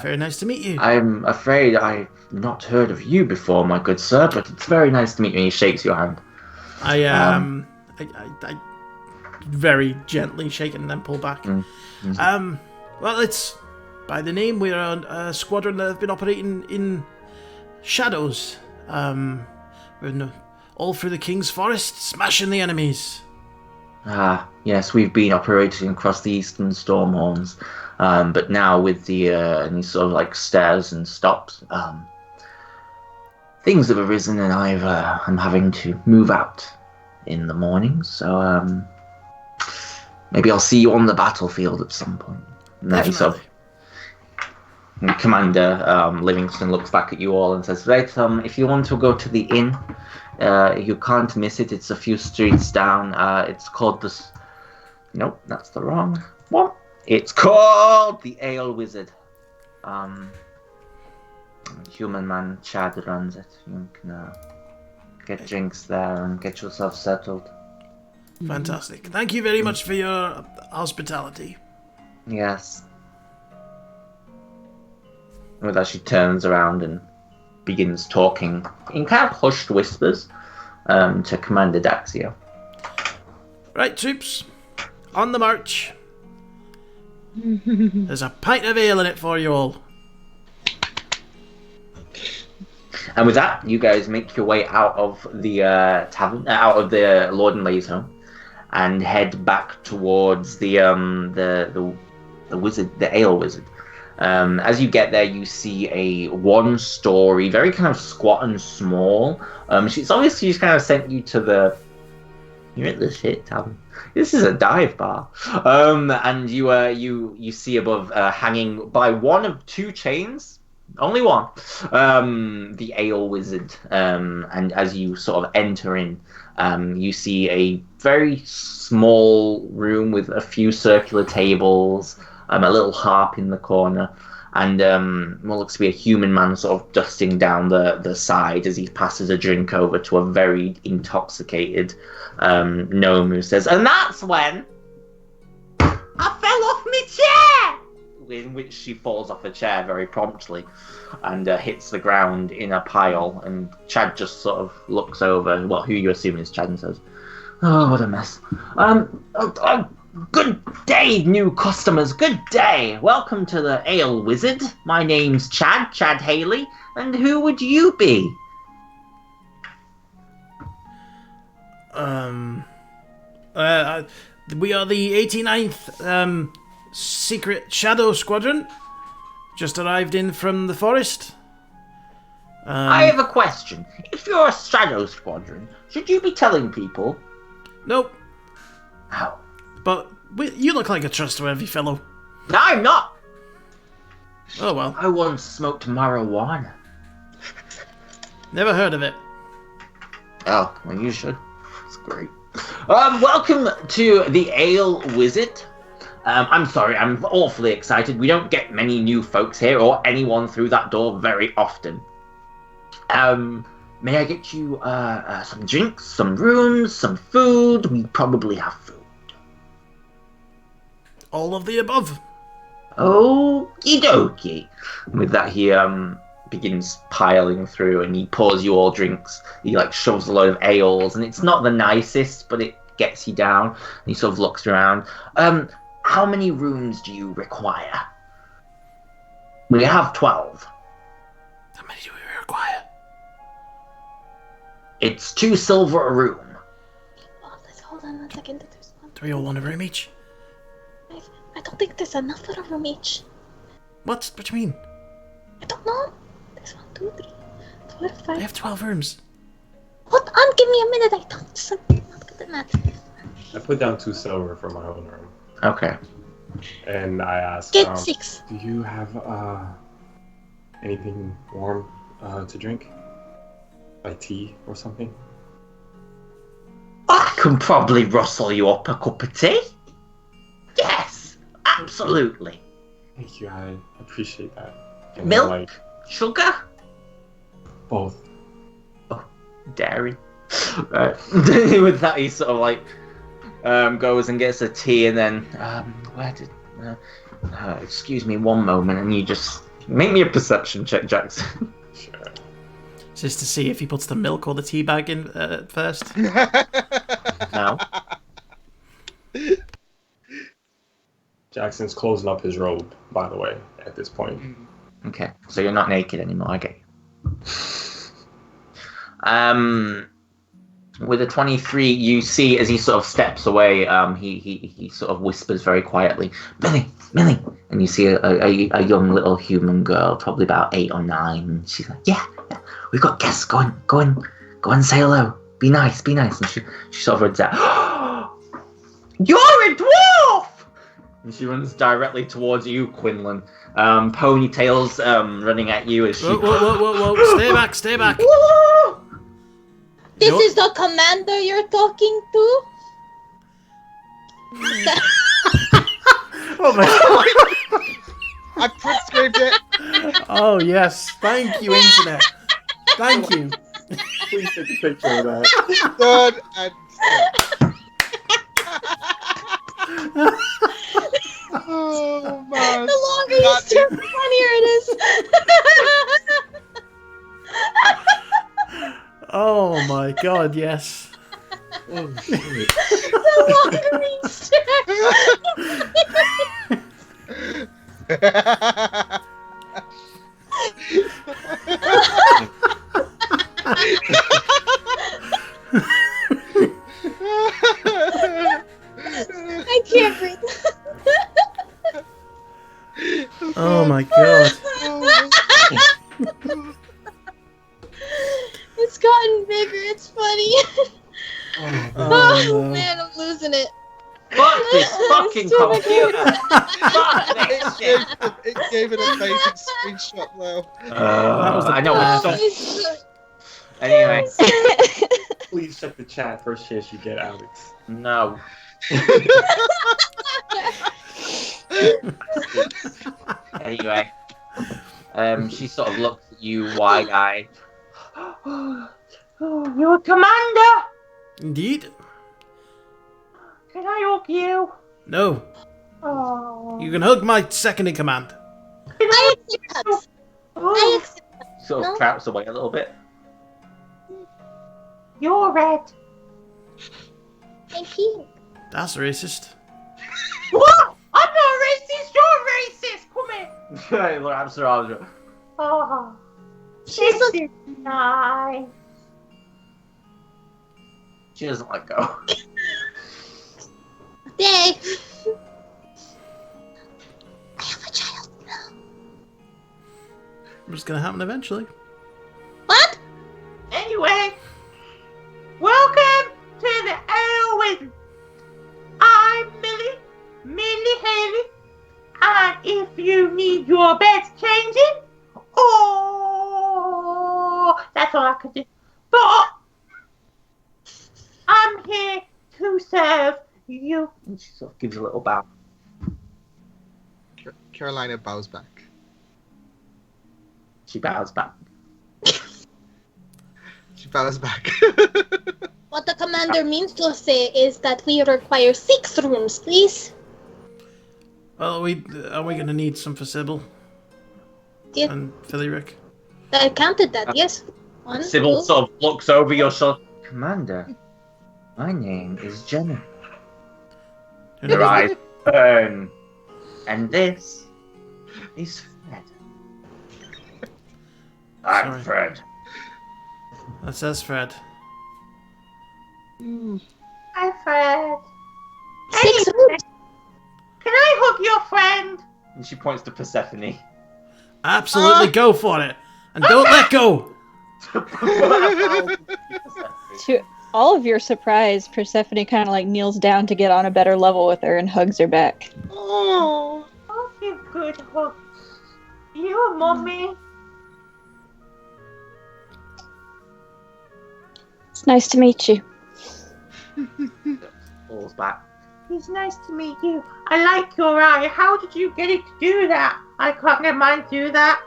Very nice to meet you. I'm afraid I've not heard of you before, my good sir, but it's very nice to meet you. And he shakes your hand. I very gently shake it and then pull back. Well, it's by the name. We're a squadron that have been operating in shadows. We're all through the King's Forest, smashing the enemies. Yes, we've been operating across the eastern Stormhorns, but now with the and he sort of like stares and stops. things have arisen, and I'm having to move out in the morning. So maybe I'll see you on the battlefield at some point. Definitely. And Commander Livingston looks back at you all and says, right, if you want to go to the inn, you can't miss it. It's a few streets down. It's called the... Nope, that's the wrong one. It's called the Ale Wizard. Human man Chad runs it. You can get drinks there and get yourself settled. Fantastic. Thank you very much for your hospitality. Yes. With that, she turns around and begins talking in kind of hushed whispers to Commander Daxio. Right, troops. On the march. There's a pint of ale in it for you all. And with that, you guys make your way out of the tavern, out of the Lord and Lady's home, and head back towards the wizard, the Ale Wizard. As you get there, you see a one-story, very kind of squat and small. She's kind of sent you to the... You're at the shit tavern. This is a dive bar. And you see above, hanging by one of two chains, only one, the Ale Wizard. And as you sort of enter in, you see a very small room with a few circular tables, a little harp in the corner, and what looks to be a human man sort of dusting down the side as he passes a drink over to a very intoxicated gnome who says, and that's when I fell off my chair! In which she falls off a chair very promptly and hits the ground in a pile, and Chad just sort of looks over, who you assume is Chad, and says, oh, what a mess. Good day, new customers. Good day. Welcome to the Ale Wizard. My name's Chad Haley. And who would you be? We are the 89th Secret Shadow Squadron. Just arrived in from the forest. I have a question. If you're a Shadow Squadron, should you be telling people? Nope. How? But you look like a trustworthy fellow. No, I'm not. Oh well. I once smoked marijuana. Never heard of it. Oh, well, you should. It's great. Welcome to the Ale Wizard. I'm sorry, I'm awfully excited. We don't get many new folks here or anyone through that door very often. May I get you some drinks, some rooms, some food? We probably have food. All of the above. Okie dokie. With that, he begins piling through, and he pours you all drinks. He shoves a load of ales, and it's not the nicest, but it gets you down. And he sort of looks around. How many rooms do you require? We have 12. How many do we require? It's 2 silver a room. Oh, let's hold on a second. There's one. Do we all want a room each? I don't think there's enough for a room each. What? What do you mean? I don't know. There's 1, 2, 3, 4, 5. I have 12 rooms. Hold on, give me a minute. I don't. I'm not good at math. I put down 2 silver for my own room. Okay. And I asked, Get 6. do you have anything warm to drink? Like tea or something? I can probably rustle you up a cup of tea. Yes, absolutely. Thank you, I appreciate that. And Milk? Sugar? Both. Oh, dairy. Right. With that, he sort of goes and gets a tea, and then where did? Excuse me, one moment, and you just make me a perception check, Jackson. Sure. Just to see if he puts the milk or the tea bag in first. No. Jackson's closing up his robe, by the way, at this point. Okay, so you're not naked anymore. I get you. With a 23, you see as he sort of steps away, he sort of whispers very quietly, Millie, and you see a young little human girl, probably about 8 or 9. And she's like, yeah, We've got guests. Go on, say hello. Be nice. And she sort of runs out. You're a dwarf! And she runs directly towards you, Quinlan. Ponytails running at you as she... Whoa. Stay back. This is the commander you're talking to? Oh my god. I print-scraped it. Oh yes, thank you, internet. Thank you. Please take a picture of that. Done and oh man. The longer you stare, the funnier it is. Oh my god, yes. Oh, shit. The longer you I can't breathe. Oh my god. It's gotten bigger. It's funny. Oh, no. Man, I'm losing it. Fuck this fucking too computer! Fuck this shit! it gave an amazing screenshot though. That was the I know. best. It's so... Anyway, Please check the chat first chance you get, Alex. no. Anyway, she sort of looks at you wide-eyed. Oh, you're a commander! Indeed. Can I hug you? No. Oh. You can hug my second in command. I accept hugs. I accept Sort of No. crouches away a little bit. You're red. Thank you. That's racist. What? I'm not racist. You're racist. Come here. Look, I'm sorry. Oh, She's so is nice. She doesn't let go. day. I have a child now. It's gonna happen eventually. What? Anyway, welcome to the Elwyn. I'm Millie Haley, and if you need your beds changing, that's all I could do. But I'm here to serve you. And she sort of gives a little bow. Carolina bows back. She bows back. She bows back. What the commander means to say is that we require 6 rooms, please. Well, are we gonna need some for Sybil Yeah, and Phillyrick? I counted that, yes. 1, Sybil 2. sort of looks over your shoulder. Commander, my name is Jenny. Your eyes burn. And this is Fred. I'm Sorry. Fred. That says Fred. Hi, Fred. 6 rooms. Can I hug your friend? And she points to Persephone. Absolutely, go for it, and don't let go. To all of your surprise, Persephone kind of like kneels down to get on a better level with her and hugs her back. Oh. I'll give good hugs. You, Mommy. It's nice to meet you. Falls back. It's nice to meet you. I like your eye. How did you get it to do that? I can't get mine to do that.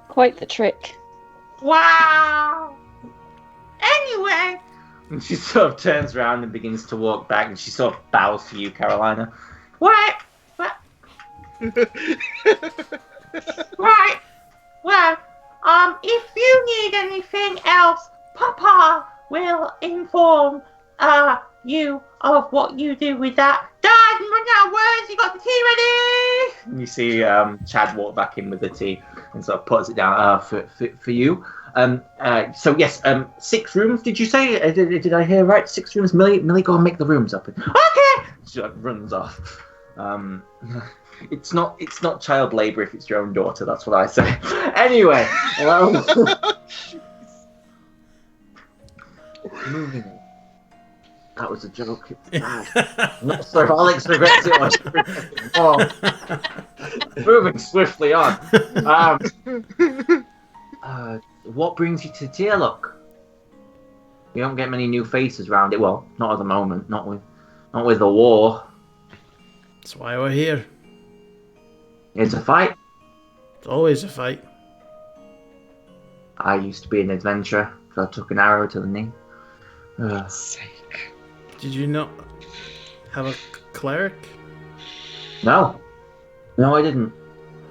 Quite the trick. Wow. Anyway. And she sort of turns around and begins to walk back, and she sort of bows to you, Carolina. What? Right. Well, if you need anything else, Papa will inform you of what you do with that. Dad, I'm running out of words. You got the tea ready? And you see Chad walk back in with the tea and sort of puts it down for you. So yes, 6 rooms. Did you say? Did I hear right? 6 rooms. Millie, go and make the rooms up. Okay. She like, runs off. It's not child labor if it's your own daughter. That's what I say. Anyway, moving on. That was a joke. It's bad. I'm not sure if Alex regrets it or she regrets it more. Moving swiftly on. What brings you to Teallook? We don't get many new faces around it. Well, not at the moment. Not with the war. That's why we're here. It's a fight. It's always a fight. I used to be an adventurer, so I took an arrow to the knee. Sake. Did you not have a cleric? No, I didn't.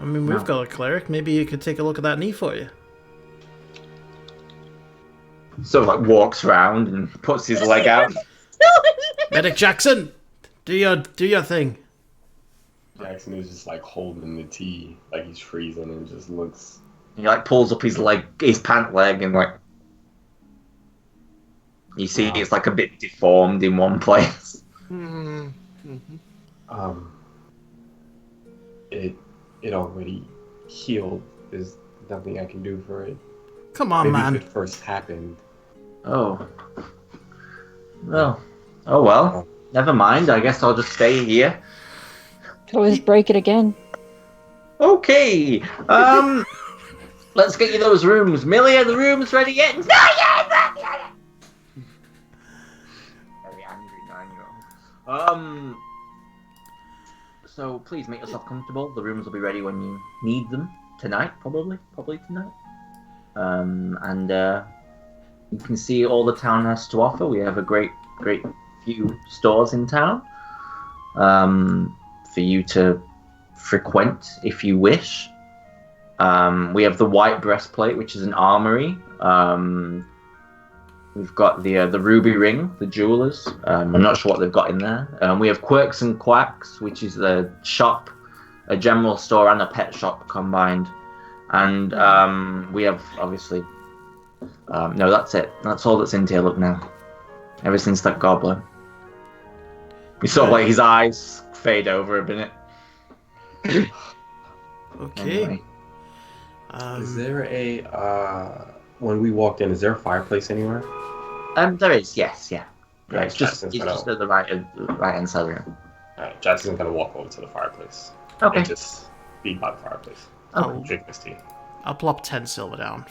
I mean, we've got a cleric. Maybe you could take a look at that knee for you. Sort of like walks around and puts his leg out. Medic Jackson, do your thing. Jackson is just like holding the tea, like he's freezing, and just looks. He like pulls up his pant leg, and like you see it's like a bit deformed in one place. It already healed. There's nothing I can do for it. Come on, man. If it first happened. Oh. Well. Never mind. I guess I'll just stay here. Could always break it again. Okay. Let's get you those rooms. Millie, are the rooms ready yet? Not yet. Very angry 9-year-old. So please make yourself comfortable. The rooms will be ready when you need them tonight, probably tonight. And you can see all the town has to offer. We have a great few stores in town for you to frequent if you wish. We have the White Breastplate, which is an armory. We've got the Ruby Ring, the jewelers. I'm not sure what they've got in there. We have Quirks and Quacks, which is a shop, a general store and a pet shop combined. And we have, obviously... no, that's it. That's all that's in Teallook now. Ever since that goblin. You saw like his eyes fade over a minute. Okay. Anyway. Is there when we walked in, is there a fireplace anywhere? There is, yes, yeah. Yeah, It's just at the right hand side of the room. Alright, Jackson's gonna walk over to the fireplace. Okay. And just be by the fireplace. Drink this tea. I'll plop 10 silver down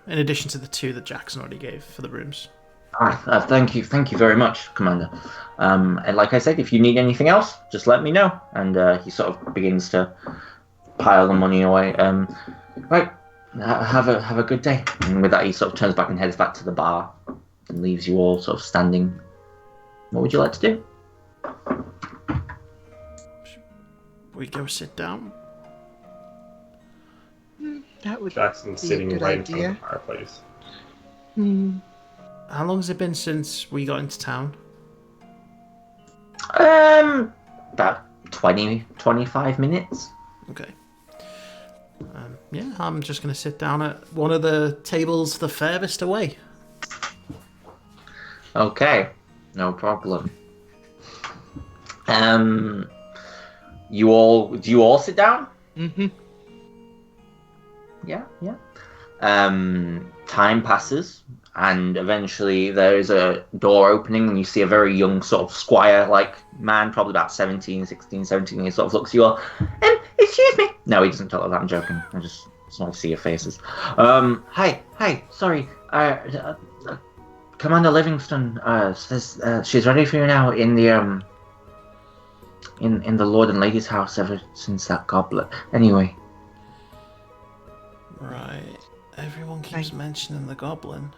in addition to the 2 that Jackson already gave for the rooms. Thank you very much, Commander. And like I said, if you need anything else, just let me know. And he sort of begins to pile the money away. Right, have a good day. And with that, he sort of turns back and heads back to the bar and leaves you all sort of standing. What would you like to do? We go sit down. That would Jackson's be a sitting good right idea. in front of the fireplace. How long has it been since we got into town? About 25 minutes. Okay. Yeah, I'm just going to sit down at one of the tables the furthest away. Okay, no problem. Do you all sit down? Mm-hmm. Yeah. Time passes, and eventually there is a door opening, and you see a very young sort of squire-like man, probably about 17 years, sort of looks at you all. Excuse me. No, he doesn't talk like that. I'm joking. I just want to see your faces. Hi. Sorry. Commander Livingston says she's ready for you now in the in the Lord and Lady's house ever since that goblet. Anyway. Right. Everyone keeps mentioning the goblin.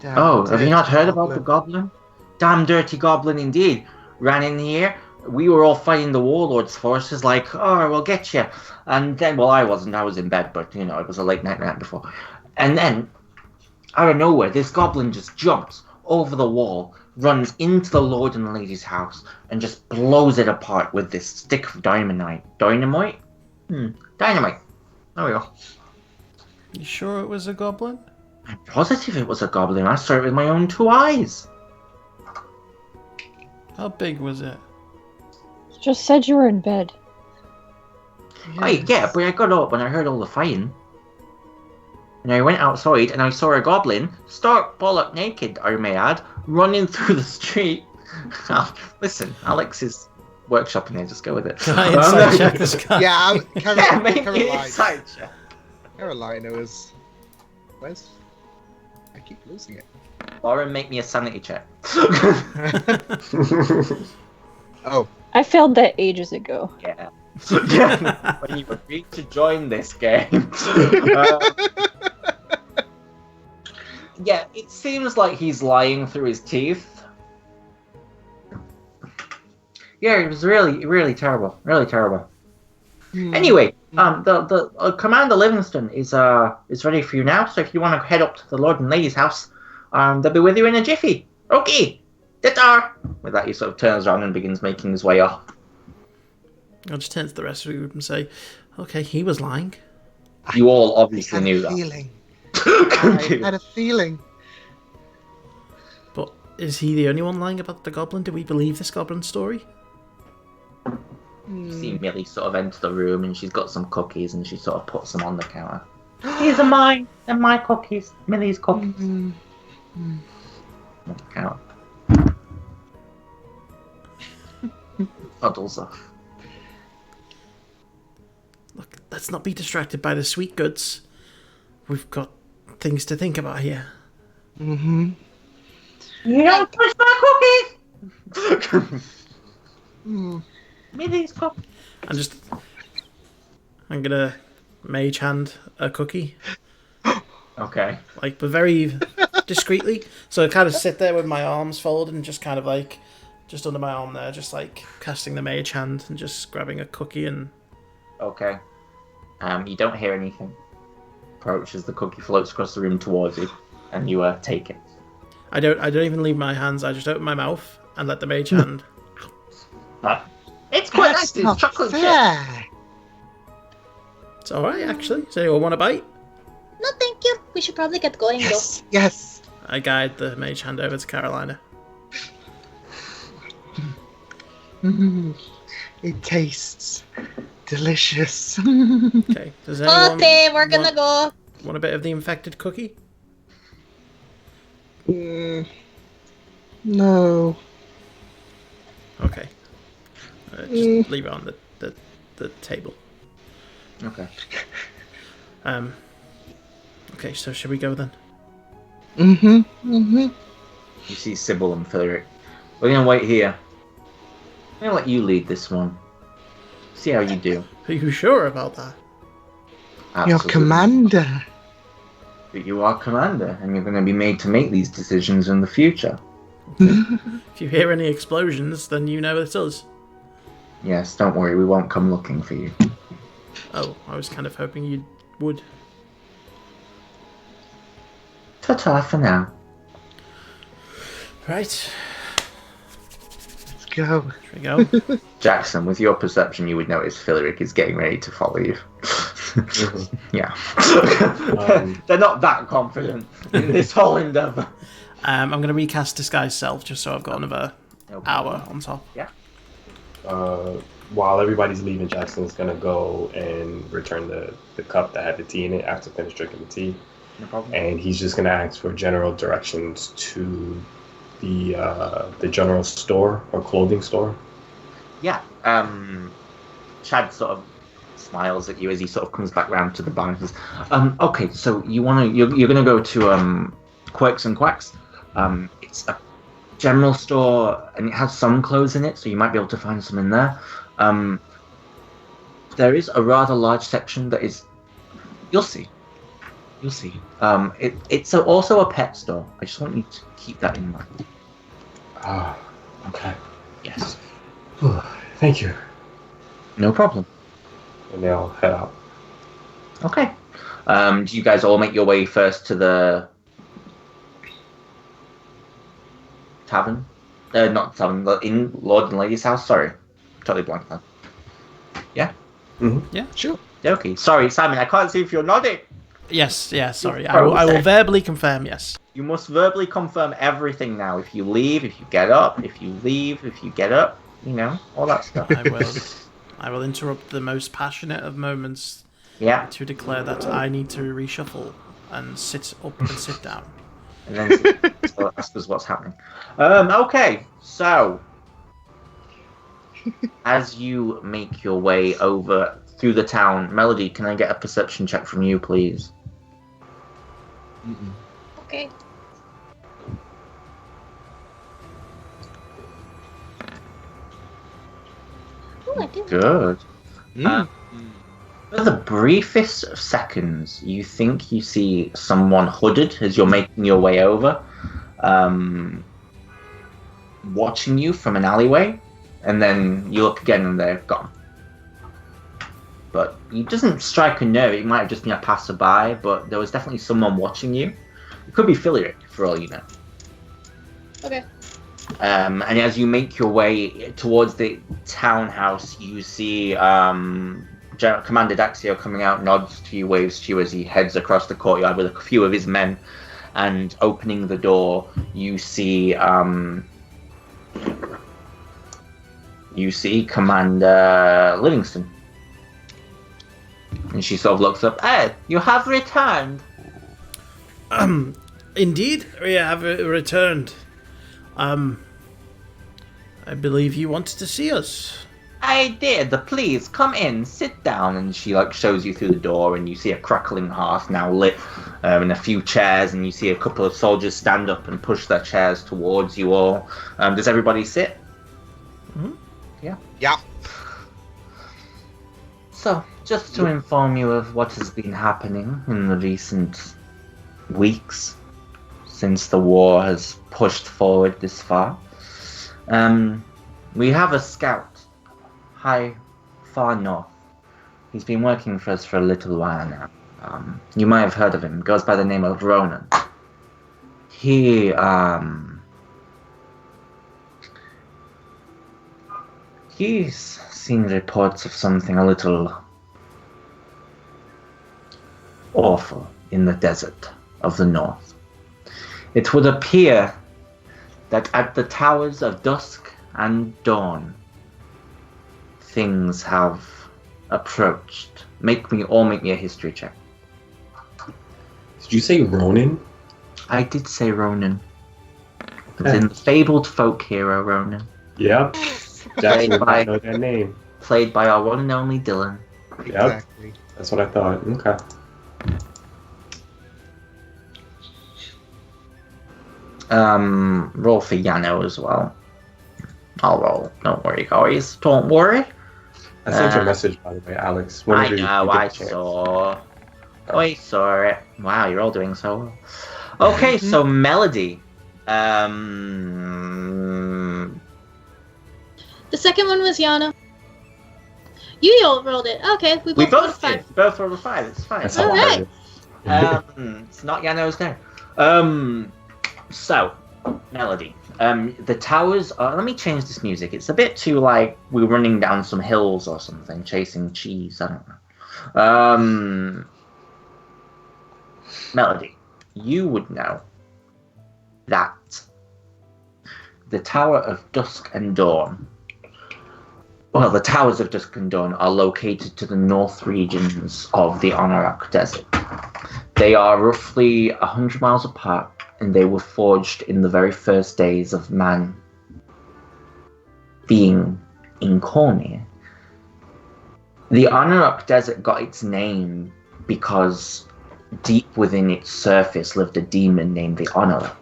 Oh, have you not heard about the goblin? Damn dirty goblin indeed. Ran in here. We were all fighting the warlord's forces like, oh, we'll get you. And then, well, I wasn't. I was in bed, but, you know, it was a late night before. And then, out of nowhere, this goblin just jumps over the wall, runs into the Lord and Lady's house, and just blows it apart with this stick of dynamite. Dynamite? Dynamite. There we go. You sure it was a goblin? I'm positive it was a goblin. I saw it with my own 2 eyes. How big was it? Just said you were in bed. Right, yeah, but I got up when I heard all the fighting. And I went outside and I saw a goblin, stark bollock naked, I may add, running through the street. Listen, Alex is workshopping here, just go with it. Can I inside check this guy? Yeah, Yeah, make me inside check. Carolina was. Where's? I keep losing it. Lauren, make me a sanity check. Oh. I failed that ages ago. Yeah. When you agreed to join this game. Yeah, it seems like he's lying through his teeth. Yeah, it was really, really terrible. Really terrible. Anyway, the Commander Livingston is ready for you now. So if you want to head up to the Lord and Lady's house, they'll be with you in a jiffy. Okay, Ditar. With that, he sort of turns around and begins making his way off. I'll just turn to the rest of the group and say, "Okay, he was lying." You all obviously knew that. Feeling. I had a feeling. But is he the only one lying about the goblin? Do we believe this goblin story? You see Millie sort of enter the room and she's got some cookies and she sort of puts them on the counter. These are mine. They're my cookies. Millie's cookies. On the counter. Huddles off. Look, let's not be distracted by the sweet goods. We've got things to think about here. You don't touch my cookies! Millie's cookies. I'm gonna mage hand a cookie. Okay. Like, but very discreetly. So I kind of sit there with my arms folded and just kind of like, just under my arm there, just like casting the mage hand and just grabbing a cookie and... Okay. You don't hear anything. Approach as the cookie floats across the room towards you, and you take it. I don't even leave my hands. I just open my mouth and let the mage hand. It's quite That's nice. It's not chocolate chip. fair. It's all right, actually. Does anyone want a bite? No, thank you. We should probably get going, Yes, yes. I guide the mage hand over to Carolina. It tastes delicious. Okay. Does though. anyone Okay, we're gonna go. want a bit of the infected cookie? No. Okay. Just leave it on the table. Okay. Okay, so should we go then? You see Sybil and Frederick. We're gonna wait here. I'm gonna let you lead this one. See how you do. Are you sure about that? Your Absolutely. commander. But you are commander, and you're gonna be made to make these decisions in the future. If you hear any explosions, then you know it's us. Yes, don't worry, we won't come looking for you. Oh, I was kind of hoping you would. Ta-ta for now. Right. Let's go. Should we go? Jackson, with your perception, you would notice Phileric is getting ready to follow you. Yeah. They're not that confident in this whole endeavour. I'm going to recast Disguise Self just so I've got another hour on top. Yeah. While everybody's leaving, Jackson's gonna go and return the cup that had the tea in it after finished drinking the tea. No problem. And he's just gonna ask for general directions to the general store or clothing store. Yeah. Chad sort of smiles at you as he sort of comes back round to the bar and says, okay, so you're gonna go to Quirks and Quacks. It's a general store and it has some clothes in it, so you might be able to find some in there. There is a rather large section that is... You'll see. It's also a pet store. I just want you to keep that in mind. Ah, okay. Yes. Thank you. No problem. And they'll head out. Okay. Do you guys all make your way first to the tavern? Not tavern, the inn, Lord and Lady's house. Sorry, totally blanked now. Yeah. Mm-hmm. Yeah. Sure. Okay. Sorry, Simon. I can't see if you're nodding. Yes, yeah, sorry. I will verbally confirm, yes. You must verbally confirm everything now. If you leave, if you get up, if you leave, if you get up. all that stuff. I will interrupt the most passionate of moments Yeah. to declare that I need to reshuffle and sit up and sit down. And then ask us what's happening. Okay, so as you make your way over through the town, Melody, can I get a perception check from you, please? Okay. Oh, I did. Good. For the briefest of seconds, you think you see someone hooded as you're making your way over, watching you from an alleyway, and then you look again and they're gone. But it doesn't strike a nerve. It might have just been a passerby, but there was definitely someone watching you. It could be Philip, for all you know. Okay. And as you make your way towards the townhouse, you see Commander Daxio coming out, nods to you, waves to you as he heads across the courtyard with a few of his men. And opening the door, you see Commander Livingston. And she sort of looks up. Hey, you have returned. Indeed, we have returned. I believe you wanted to see us. I did. Please come in, sit down. And she shows you through the door, and you see a crackling hearth now lit, and a few chairs, and you see a couple of soldiers stand up and push their chairs towards you all. Does everybody sit? Mm-hmm. Yeah. Yeah. So, just to inform you of what has been happening in the recent weeks since the war has pushed forward this far, we have a scout far north. He's been working for us for a little while now. You might have heard of him. Goes by the name of Ronan. He's seen reports of something a little awful in the desert of the north. It would appear that at the Towers of Dusk and Dawn, things have approached. Make me a history check. Did you say Ronin? I did say Ronan. As in the fabled folk hero Ronan. Yep. Jackson would not know that name. Played by our one and only Dylan. Yep. Exactly. That's what I thought. Okay. Roll for Yano as well. I'll roll. Don't worry, guys. Don't worry. I sent you a message, by the way, Alex. I know, I saw. I saw it. Wow, you're all doing so well. Okay, so Melody. The second one was Yana. You all rolled it. Okay, we both rolled a 5. Did. Both rolled a 5. It's fine. That's all right. It's not Yano's turn. So, Melody. The towers are... Let me change this music. It's a bit too like we're running down some hills or something, chasing cheese. I don't know. Melody, you would know that the Tower of Dusk and Dawn... Well, the Towers of Dusk and Dawn are located to the north regions of the Anorak Desert. They are roughly 100 miles apart, and they were forged in the very first days of man being in Cormier. The Anorak Desert got its name because deep within its surface lived a demon named the Honor.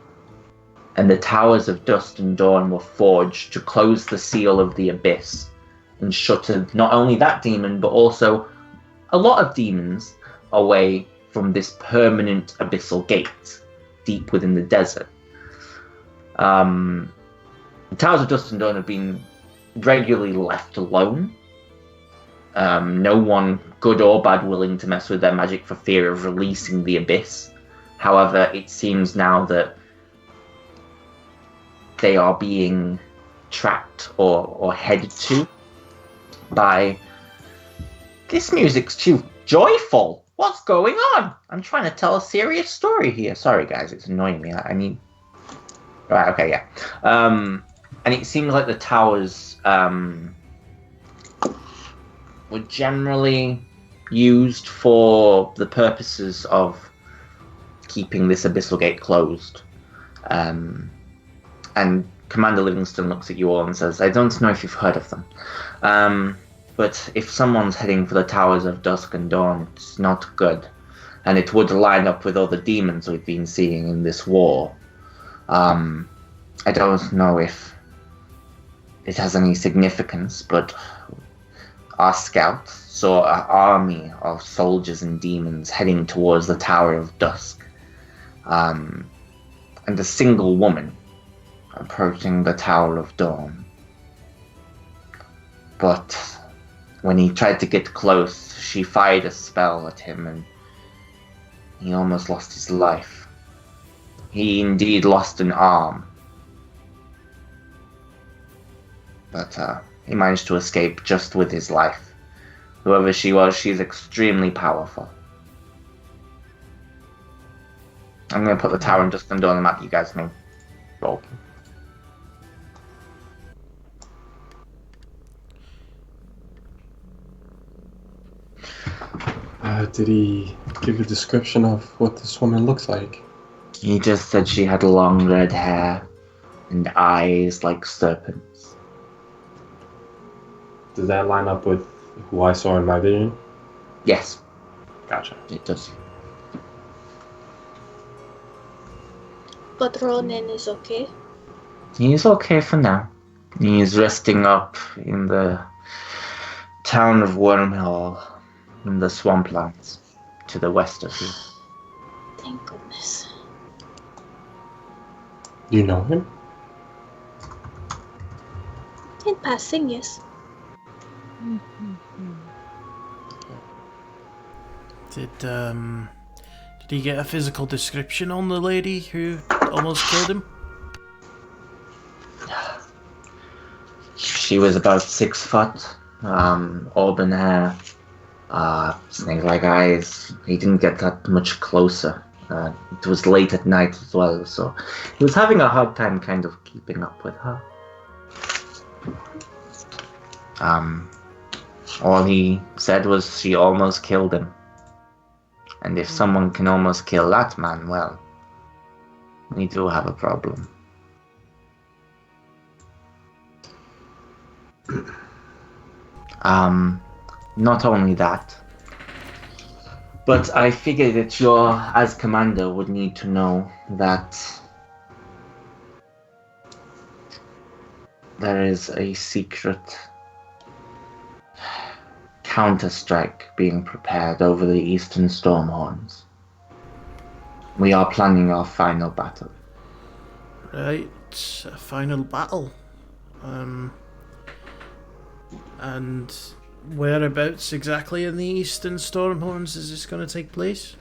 And the Towers of Dust and Dawn were forged to close the seal of the abyss and shuttered not only that demon, but also a lot of demons away from this permanent abyssal gate deep within the desert. The Towers of Dust and Dawn have been regularly left alone. No one, good or bad, willing to mess with their magic for fear of releasing the abyss. However, it seems now that they are being tracked or headed to by... This music's too joyful. What's going on? I'm trying to tell a serious story here. Sorry, guys, it's annoying me. I need... Right, okay, yeah. And it seems like the towers were generally used for the purposes of keeping this abyssal gate closed. And Commander Livingston looks at you all and says, I don't know if you've heard of them. But if someone's heading for the Towers of Dusk and Dawn, it's not good. And it would line up with all the demons we've been seeing in this war. I don't know if it has any significance, but our scouts saw an army of soldiers and demons heading towards the Tower of Dusk. And a single woman approaching the Tower of Dawn. But when he tried to get close, she fired a spell at him and he almost lost his life. He indeed lost an arm. But he managed to escape just with his life. Whoever she was, she's extremely powerful. I'm going to put the Tower of Dusk and Dawn on the map. You guys may roll. Did he give a description of what this woman looks like? He just said she had long red hair and eyes like serpents. Does that line up with who I saw in my vision? Yes, Gotcha. it does. But Ronan is okay. He's okay for now. He's resting up in the town of Wormhole in the swamplands to the west of here. Thank goodness. You know him? In passing, yes. Did he get a physical description on the lady who almost killed him? She was about 6 foot, auburn hair, snake-like eyes. He didn't get that much closer. It was late at night as well, so he was having a hard time kind of keeping up with her. All he said was she almost killed him. And if someone can almost kill that man, well, we do have a problem. Not only that, but I figured that you, as commander, would need to know that there is a secret counter-strike being prepared over the eastern Stormhorns. We are planning our final battle. Right, a final battle. And whereabouts exactly in the eastern Stormhorns is this going to take place?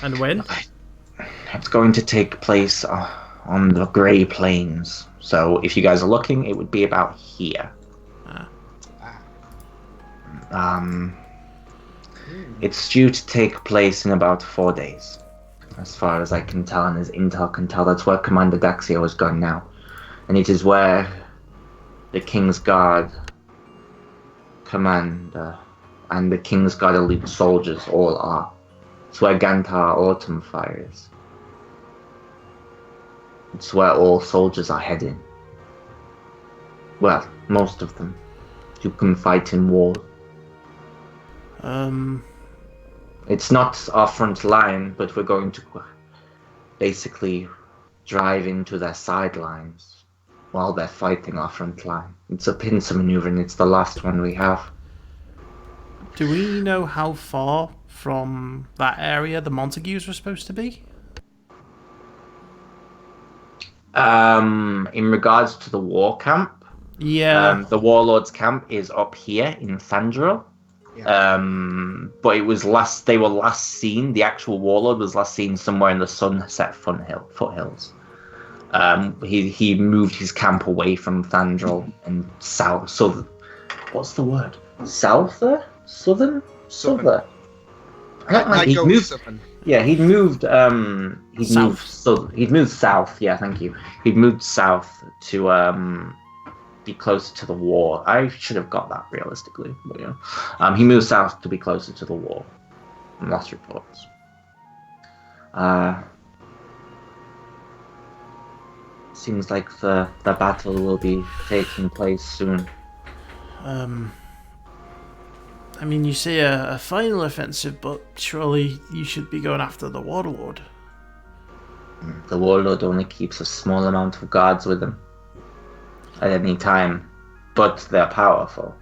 And when? It's going to take place on the Grey Plains. So if you guys are looking, it would be about here. It's due to take place in about 4 days. As far as I can tell and as Intel can tell, that's where Commander Daxio has gone now. And it is where the King's Guard commander and the King's Guard elite soldiers all are. It's where Gantar Autumnfire is. It's where all soldiers are heading. Well, most of them. You can fight in war. It's not our front line, but we're going to basically drive into their sidelines while they're fighting our front line. It's a pincer maneuver and it's the last one we have. Do we know how far from that area the Montagues were supposed to be? In regards to the war camp, yeah, the Warlord's camp is up here in Thandril. But it was they were last seen, the actual Warlord was last seen somewhere in the Sunset foothills. He moved his camp away from Thandril and south. So, what's the word? Souther? Southern? Souther. Yeah, he'd moved. He'd moved south. Yeah, thank you. He'd moved south to be closer to the war. I should have got that realistically, but he moved south to be closer to the war. Last reports. Seems like the battle will be taking place soon. I mean, you say a final offensive, but surely you should be going after the warlord. The warlord only keeps a small amount of guards with him at any time, but they're powerful.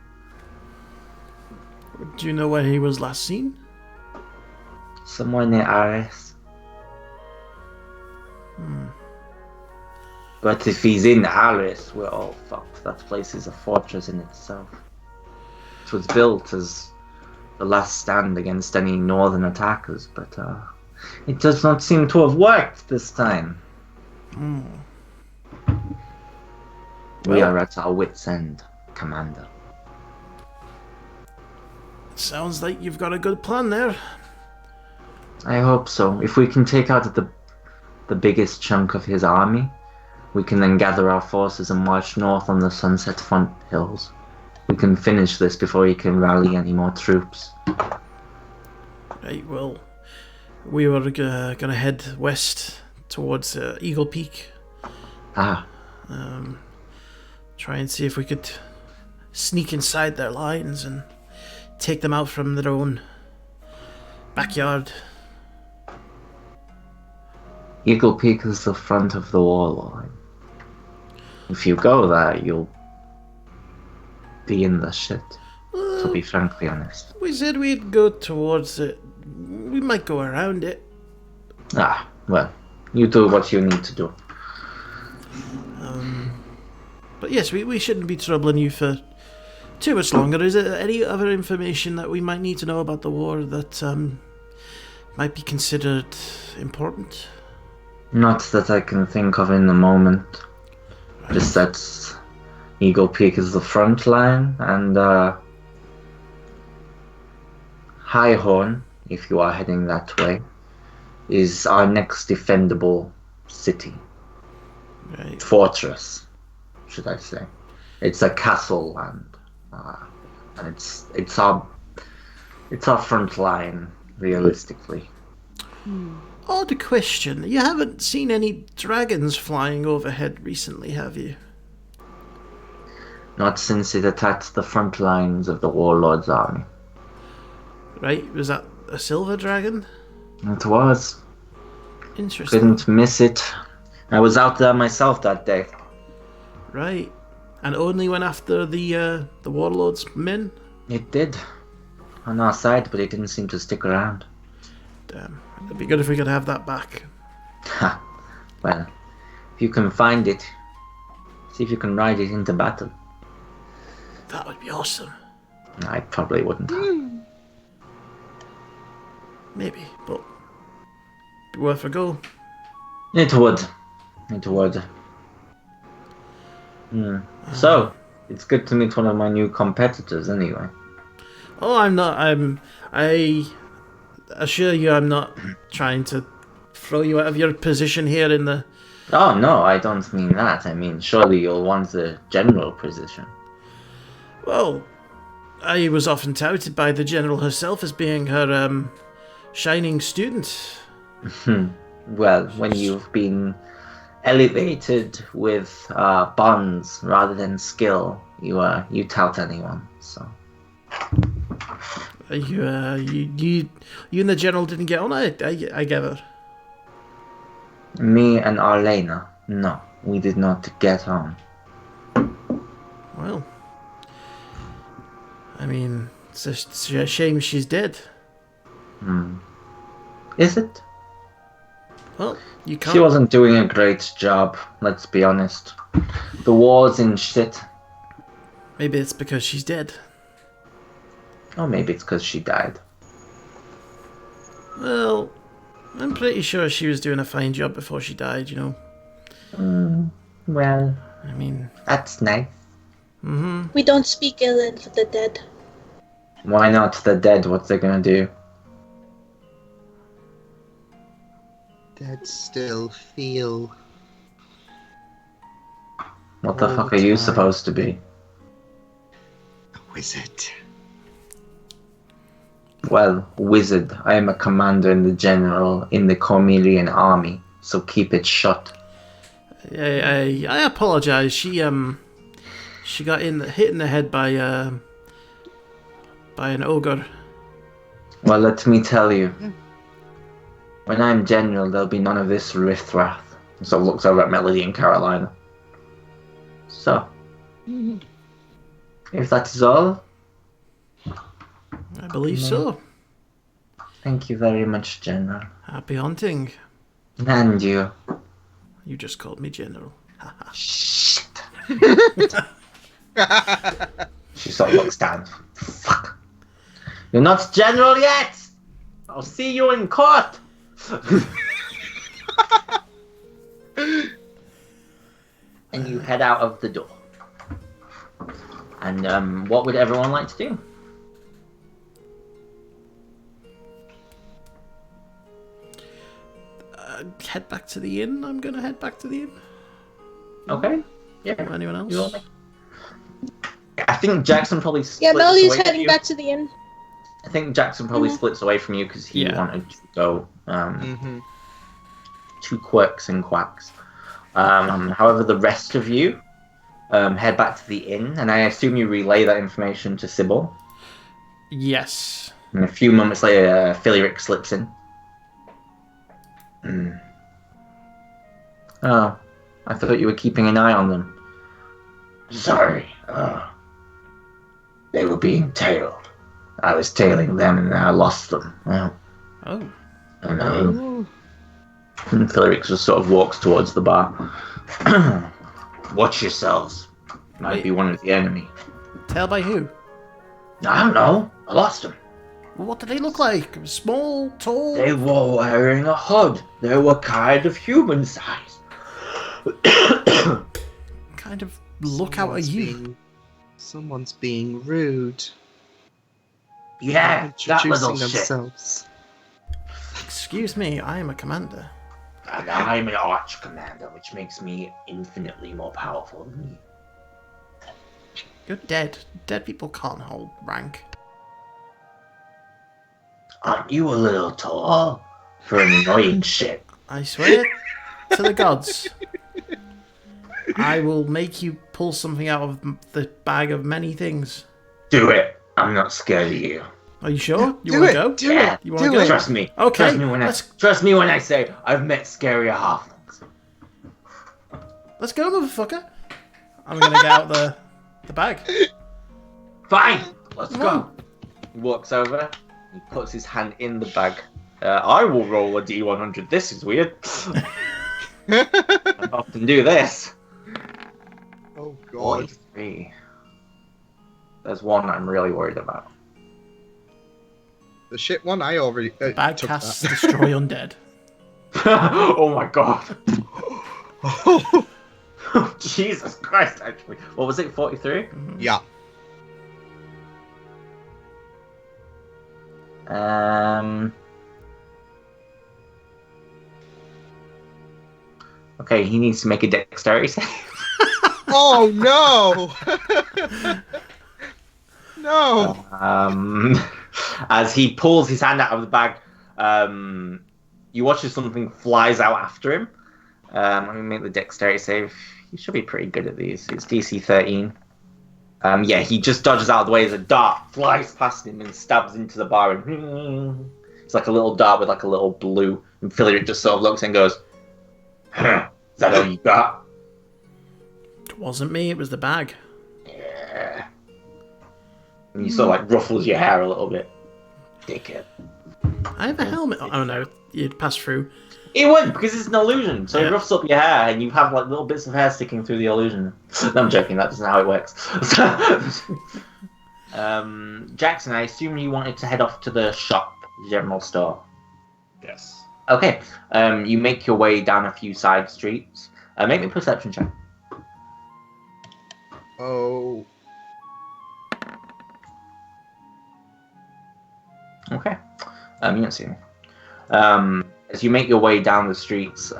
Do you know where he was last seen? Somewhere near Ares. But if he's in Ares, we're all fucked. That place is a fortress in itself. It was built as the last stand against any northern attackers, but it does not seem to have worked this time. We are at our wits' end, Commander. It sounds like you've got a good plan there. I hope so. If we can take out the biggest chunk of his army, we can then gather our forces and march north on the Sunset Front Hills. We can finish this before he can rally any more troops. Right, well, we were gonna head west towards Eagle Peak. Try and see if we could sneak inside their lines and take them out from their own backyard. Eagle Peak is the front of the wall line. If you go there, you'll be in the shit, to be frankly honest. We said we'd go towards it. We might go around it. Well, you do what you need to do. But yes, we shouldn't be troubling you for too much longer. Is there any other information that we might need to know about the war that might be considered important? Not that I can think of in the moment. Just that Eagle Peak is the front line, and Highhorn, if you are heading that way, is our next defendable city. Right. Fortress, should I say. It's a castle land, and it's our front line, realistically. Odd question. You haven't seen any dragons flying overhead recently, have you? Not since it attacked the front lines of the Warlord's army. Right, was that a silver dragon? It was. Interesting. Couldn't miss it. I was out there myself that day. Right. And only went after the Warlord's men? It did. On our side, but it didn't seem to stick around. Damn. It'd be good if we could have that back. Ha. Well, if you can find it, see if you can ride it into battle. That would be awesome. I probably wouldn't. Maybe, but be worth a go. It would. It would. So, it's good to meet one of my new competitors anyway. Oh, I'm not. I assure you I'm not trying to throw you out of your position here in the... Oh, no, I don't mean that. I mean, surely you'll want the general position. Well, I was often touted by the general herself as being her, shining student. Well, when you've been elevated with bonds rather than skill, you tout anyone, so... You and the general didn't get on, I gather. Me and Arlena, no, we did not get on. Well, I mean, it's a shame she's dead. Is it? Well, you can't... She wasn't doing a great job, let's be honest. The war's in shit. Maybe it's because she's dead. Or maybe it's because she died. Well, I'm pretty sure she was doing a fine job before she died, you know. Well, I mean... that's nice. We don't speak ill of the dead. Why not? The dead, what's they gonna do? dead still feel? What the All fuck the are you time. supposed to be? A wizard. Well, wizard, I am a commander and the general in the Cormelian army, so keep it shut. I apologize. She got hit in the head by an ogre. Well, let me tell you. When I'm general, there'll be none of this riffraff. So looks over at Melody and Carolina. So, if that is all, I believe so. thank you very much, General. Happy hunting. And you. You just called me General. Shit. She sort of looks down. Fuck. You're not general yet! I'll see you in court! And you head out of the door. And what would everyone like to do? Head back to the inn. I'm gonna head back to the inn. Okay. Yeah. Anyone else? You all make... I think Jackson probably splits Yeah, Melody's away from heading you. back to the inn. I think Jackson probably splits away from you because he wanted to go to Quirks and Quacks. However, the rest of you head back to the inn, and I assume you relay that information to Sybil. Yes. And a few moments later, Philiric slips in. Oh, I thought you were keeping an eye on them. Sorry. They were being tailed. I was tailing them and I lost them. Well, Oh. and Philiric just sort of walks towards the bar. Watch yourselves. Might be one of the enemy. Tailed by who? I don't know. I lost them. What did they look like? Small, tall? They were wearing a hood. They were kind of human size. Kind of look out at you. Someone's being rude. Yeah, that little Introducing shit. themselves. Excuse me, I am a commander. And I'm an arch commander, which makes me infinitely more powerful than you. You're dead. Dead people can't hold rank. Aren't you a little tall for an annoying shit? I swear to the gods, I will make you pull something out of the bag of many things. Do it. I'm not scared of you. Are you sure? You Do want it, to go? do it, You want to do go? it. Trust me. Okay, Trust me when I say I've met scarier halflings. Let's go, motherfucker. I'm gonna get out the bag. Fine. Let's Come go. on. He walks over. He puts his hand in the bag. I will roll a D100. This is weird. I often do this. Oh god. 43. There's one I'm really worried about. The shit one I already Bag took casts that. destroy undead. Oh my god. Jesus Christ, actually. What was it, 43? Yeah. Okay, he needs to make a dexterity save. Oh no! No! As he pulls his hand out of the bag, you watch as something flies out after him. Let me make the dexterity save. He should be pretty good at these. It's DC 13. Yeah, he just dodges out of the way as a dart flies past him and stabs into the bar. And it's like a little dart with like a little blue. And Philly just sort of looks and goes, "Huh, is that all you got?" It wasn't me, it was the bag. Yeah. And you sort of like ruffles your hair a little bit. Dickhead. I have a helmet. Oh no, you'd pass through. It wouldn't, because it's an illusion. So Yeah. it roughs up your hair, and you have like little bits of hair sticking through the illusion. No, I'm joking. That isn't how it works. Jackson, I assume you wanted to head off to the shop, the general store. Yes. Okay. You make your way down a few side streets. Make me a perception check. Oh. Okay. You don't see me. As you make your way down the streets,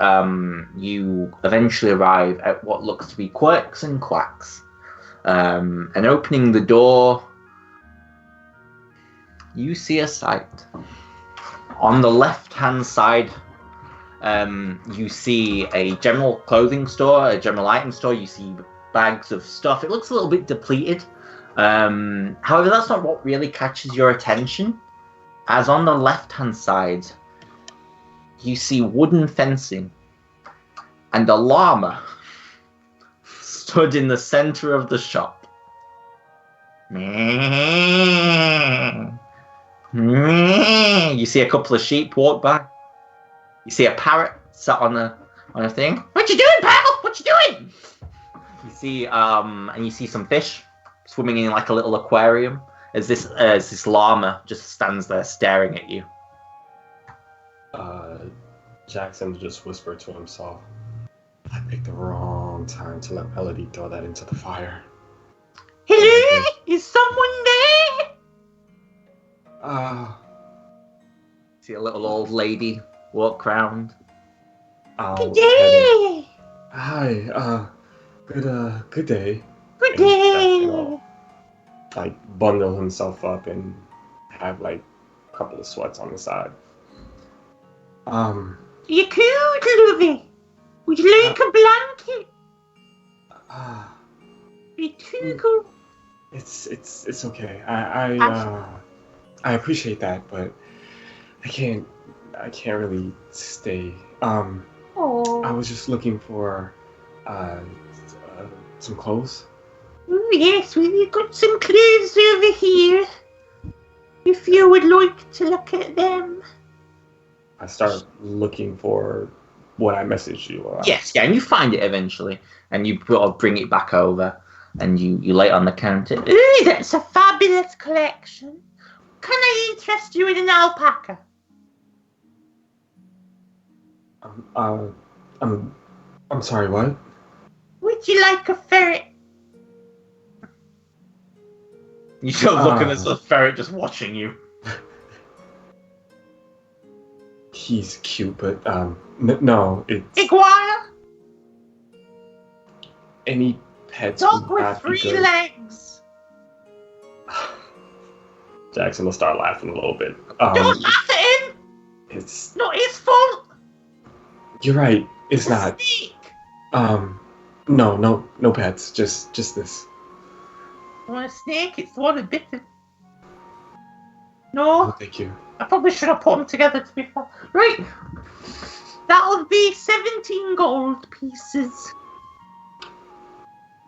you eventually arrive at what looks to be Quirks and Quacks. And opening the door, you see a sight. On the left-hand side, you see a general clothing store, a general item store. You see bags of stuff. It looks a little bit depleted. However, that's not what really catches your attention. As on the left-hand side, you see wooden fencing and a llama stood in the center of the shop. You see a couple of sheep walk by. You see a parrot sat on a thing. What you doing, pal? What you doing? You see and you see some fish swimming in like a little aquarium as this llama just stands there staring at you. Jackson just whispered to himself, I picked the wrong time to let Melody throw that into the fire. Hello? Is someone there? See a little old lady walk round. Good day! Hi, good day. Good day! Jackson, like, bundle himself up and have, like, a couple of sweats on the side. You cold, Lovey? Would you like a blanket? Be too cold. It's okay. I appreciate that, but I can't really stay. I was just looking for some clothes. Oh yes, we've got some clothes over here. If you would like to look at them. I start looking for what I messaged you about. Yes, yeah, and you find it eventually, and you bring it back over, and you lay it on the counter. Ooh, that's a fabulous collection. Can I interest you in an alpaca? I'm sorry, what? Would you like a ferret? You start looking at the ferret just watching you. He's cute, but no, it's Iguana? any pets Dog would with not be 3 good. legs. Jackson will start laughing a little bit. Don't laugh at him. It's Not his fault. you're right. It's not. Snake. No pets. Just this. You want a snake? It's the one that bit him. Oh, No, thank you. I probably should have put them together to be fair. Right. That'll be 17 gold pieces.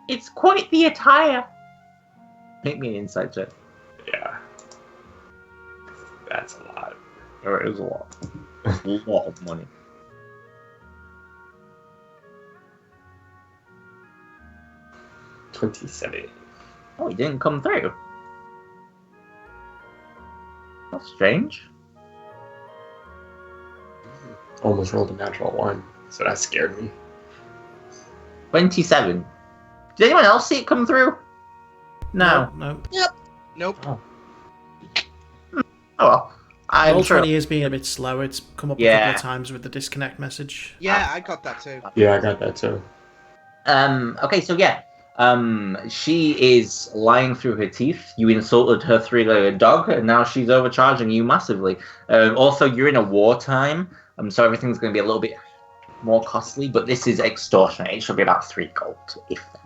It's quite the attire. Make me an insight check. Yeah, that's a lot. It is a lot. A lot of money. $27. Oh, he didn't come through. That's strange. Almost rolled a natural 1, so that scared me. 27. Did anyone else see it come through? No. No. Nope. Oh well. I'm Roll sure. 20 is being a bit slow. It's come up a Yeah. couple of times with the disconnect message. Yeah, I got that too. Yeah, I got that too. Okay, so yeah. She is lying through her teeth. You insulted her 3-legged dog, and now she's overcharging you massively. Also, you're in a wartime, so everything's going to be a little bit more costly, but this is extortionate. It should be about 3 gold, if that.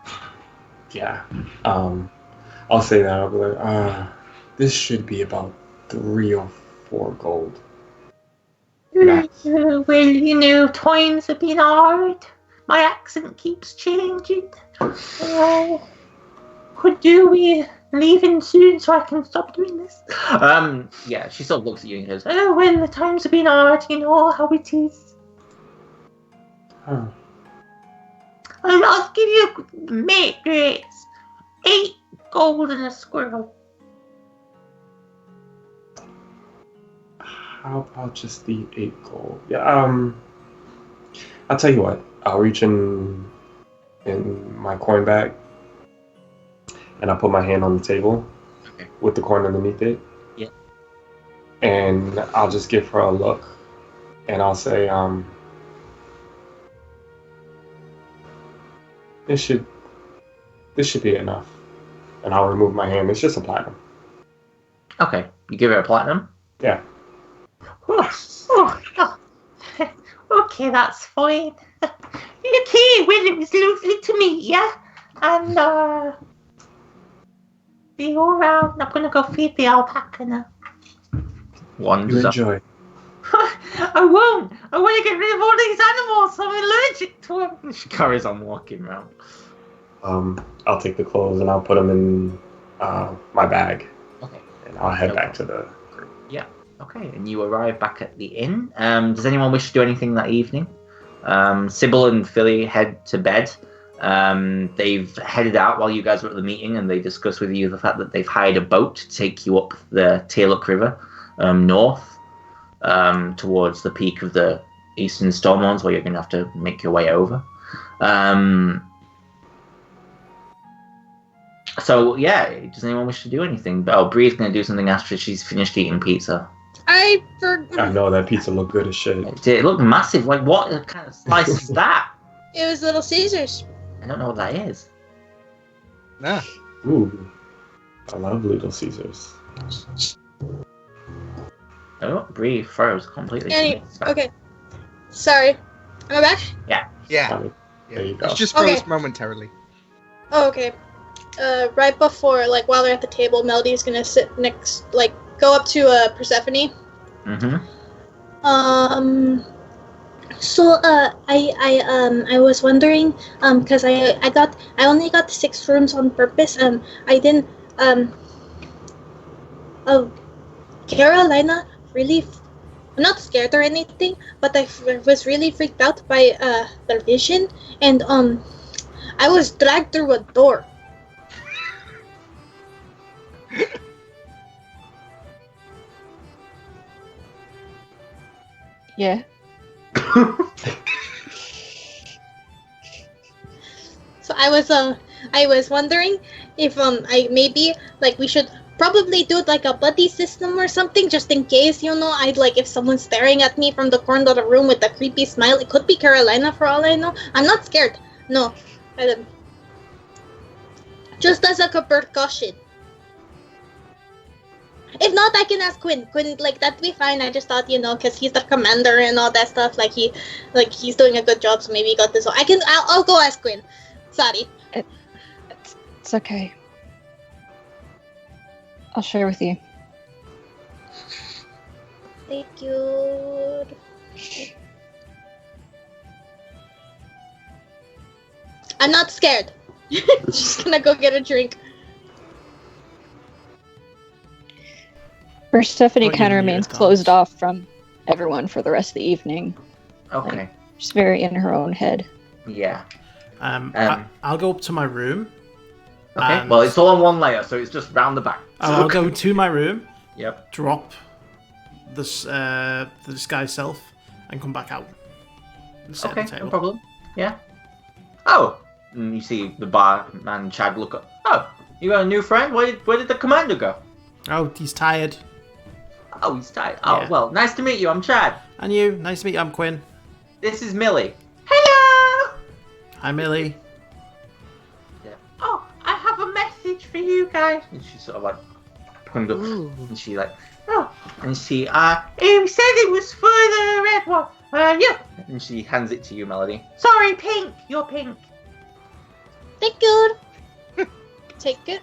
Yeah. I'll say that. I'll be like, this should be about 3 or 4 gold. Max. Well, you know, times have been hard. My accent keeps changing. Could do with leaving soon so I can stop doing this. Yeah, she sort of looks at you and goes, oh, well, the times have been hard, you know how it is. Huh. I'll give you mate rates. 8 gold and a squirrel. How about just the 8 gold? Yeah, I'll tell you what. I'll reach in my coin bag, and I'll put my hand on the table with the coin underneath it. Yeah. And I'll just give her a look, And I'll say, this should be enough. And I'll remove my hand. It's just a platinum. Okay, you give her a platinum? Yeah. Okay, that's fine. Okay, well, it was lovely to meet you. And, see you around. I'm gonna go feed the alpaca now. You enjoy. I won't. I want to get rid of all these animals. I'm allergic to them. She carries on walking around. I'll take the clothes and I'll put them in my bag. Okay. And I'll head back to the group. Yeah. Okay. And you arrive back at the inn. Does anyone wish to do anything that evening? Sybil and Philly head to bed. They've headed out while you guys were at the meeting, and they discuss with you the fact that they've hired a boat to take you up the Teallook River north towards the peak of the eastern Stormhorns, where you're going to have to make your way over. So, yeah, does anyone wish to do anything? Oh, Bree's going to do something after she's finished eating pizza. I know that pizza looked good as shit. It looked massive. Like, what kind of slice is that? It was Little Caesars. I don't know what that is. Nah. Ooh. I love Little Caesars. Oh, Bree froze completely. Okay. Sorry. Am I back? Yeah. There you go. It's just froze Okay. momentarily. Oh, okay. Right before, like, while they're at the table, Melody's gonna sit next, like, go up to Persephone. Mm-hmm. So, I was wondering, cause I only got 6 rooms on purpose. I didn't, Carolina really, I'm not scared or anything, but I was really freaked out by, the vision, and, I was dragged through a door. Yeah. So I was wondering if I maybe like we should probably do like a buddy system or something just in case, I'd like if someone's staring at me from the corner of the room with a creepy smile. It could be Carolina for all I know. I'm not scared. No. Just as a precaution. If not, I can ask Quinn. Quinn, like, that'd be fine. I just thought, because he's the commander and all that stuff. Like, he's doing a good job, so maybe he got this. I'll go ask Quinn. Sorry. It's okay. I'll share with you. Thank you. I'm not scared. Just gonna go get a drink. Persephone What kind you of need remains is guns. closed off from everyone for the rest of the evening. Okay. She's very in her own head. Yeah. I'll go up to my room. Okay. And- Well, it's all on one layer, so it's just round the back. I'll go to my room, Yep. drop this the disguise self, and come back out. And sit Okay, at the table. no problem. Yeah. Oh, and you see the barman Chad look up. Oh, you got a new friend? Where did the commander go? Oh, he's tired. Oh, he's tired. Oh, Yeah. well, nice to meet you. I'm Chad. And you? Nice to meet you. I'm Quinn. This is Millie. Hello. Hi, Millie. Yeah. Oh, I have a message for you guys. And she sort of like hung up, and she like, oh, and she he said it was for the red one. Yeah. And she hands it to you, Melody. Sorry, pink. You're pink. Thank you. Take it.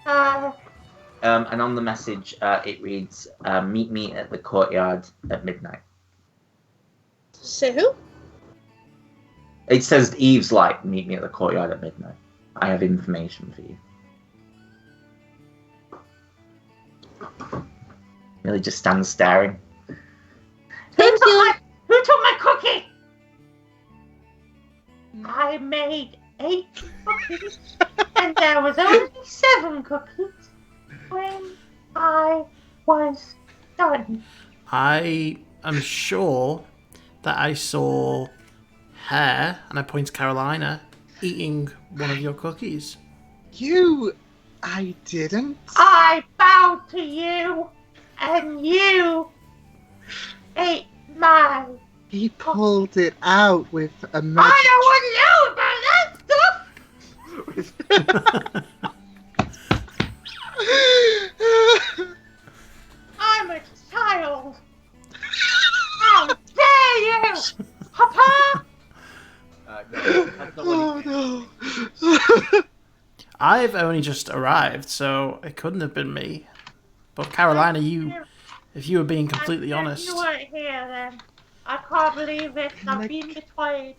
And on the message, it reads, meet me at the courtyard at midnight. Say who? It says Eve's light, meet me at the courtyard at midnight. I have information for you. Millie just stands staring. Thank you. Who took my cookie? I made 8 cookies, and there was only 7 cookies when I was done. I am sure that I saw her, and I point to Carolina, eating one of your cookies. I didn't. I bowed to you, and you ate My. He pulled it out with a I magic. don't want to know about that stuff! I'm a child! How dare you! Papa! No, that's not what he Oh meant. no! I've only just arrived, so it couldn't have been me. But Carolina, if you were being completely honest, You weren't here then. I can't believe it. I've Like- been betrayed.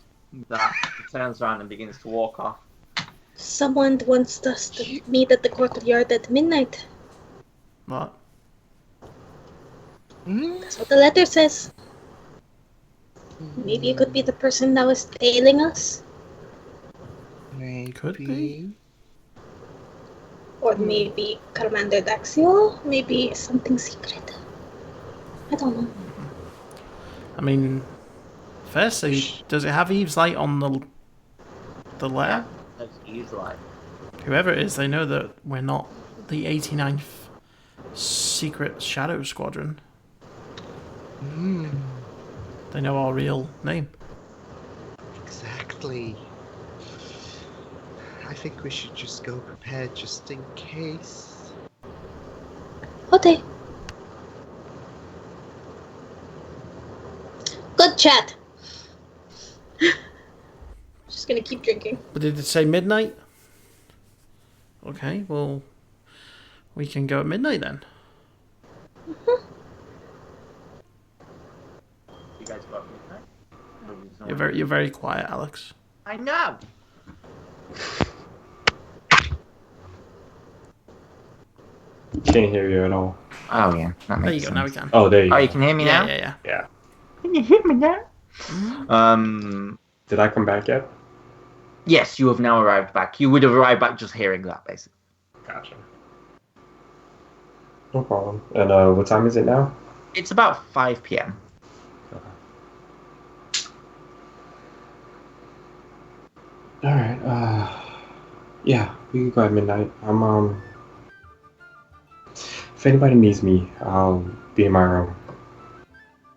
That he turns around and begins to walk off. Someone wants us to meet at the courtyard at midnight. what? Hmm? That's what the letter says. Maybe you could be the person that was tailing us. Maybe. Could be. Or maybe Commander Daxiel. Maybe something secret. I don't know. I mean, firstly, does it have Eve's light on the letter? That's easy like. Whoever it is, they know that we're not the 89th Secret Shadow Squadron. Hmm. They know our real name. Exactly. I think we should just go prepared just in case. Okay. Good chat. Just gonna keep drinking. But did it say midnight? Okay, well, we can go at midnight then. You guys got midnight? You're very quiet, Alex. I know. Can't hear you at all. Oh yeah, that makes There you go. sense. Now we can. Oh, there you Oh, go. you can hear me now. Yeah. Yeah. Can you hear me now? Did I come back yet? Yes, you have now arrived back. You would have arrived back just hearing that, basically. Gotcha. No problem. And what time is it now? It's about 5 p.m. All right. Yeah, we can go at midnight. If anybody needs me, I'll be in my room,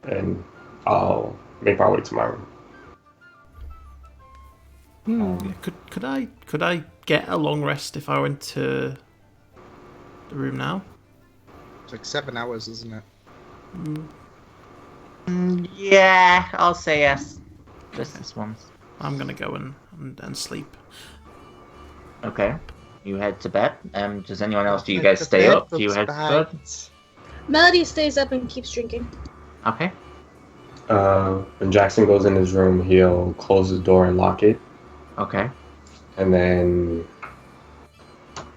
and I'll make my way to my room. Yeah, could I get a long rest if I went to the room now? It's like 7 hours, isn't it? Yeah, I'll say yes. Just this once. I'm gonna go and sleep. Okay. You head to bed. Does anyone else? Do you Like guys the stay bed up? Do you looks head to bad. bed? Melody stays up and keeps drinking. Okay. When Jackson goes in his room, he'll close the door and lock it, Okay. and then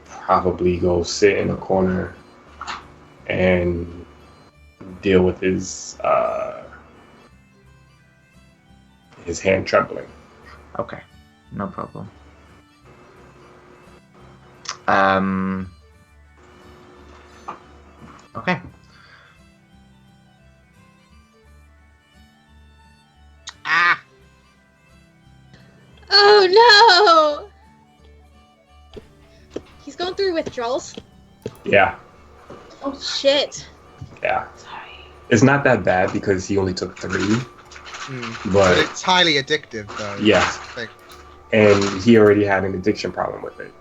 probably go sit in a corner and deal with his hand trembling. Okay. No problem. Okay. Ah! Oh no! He's going through withdrawals. Yeah, Oh shit. yeah. It's not that bad because he only took 3, But but it's highly addictive, though. Yeah. That's the thing. and he already had an addiction problem with it.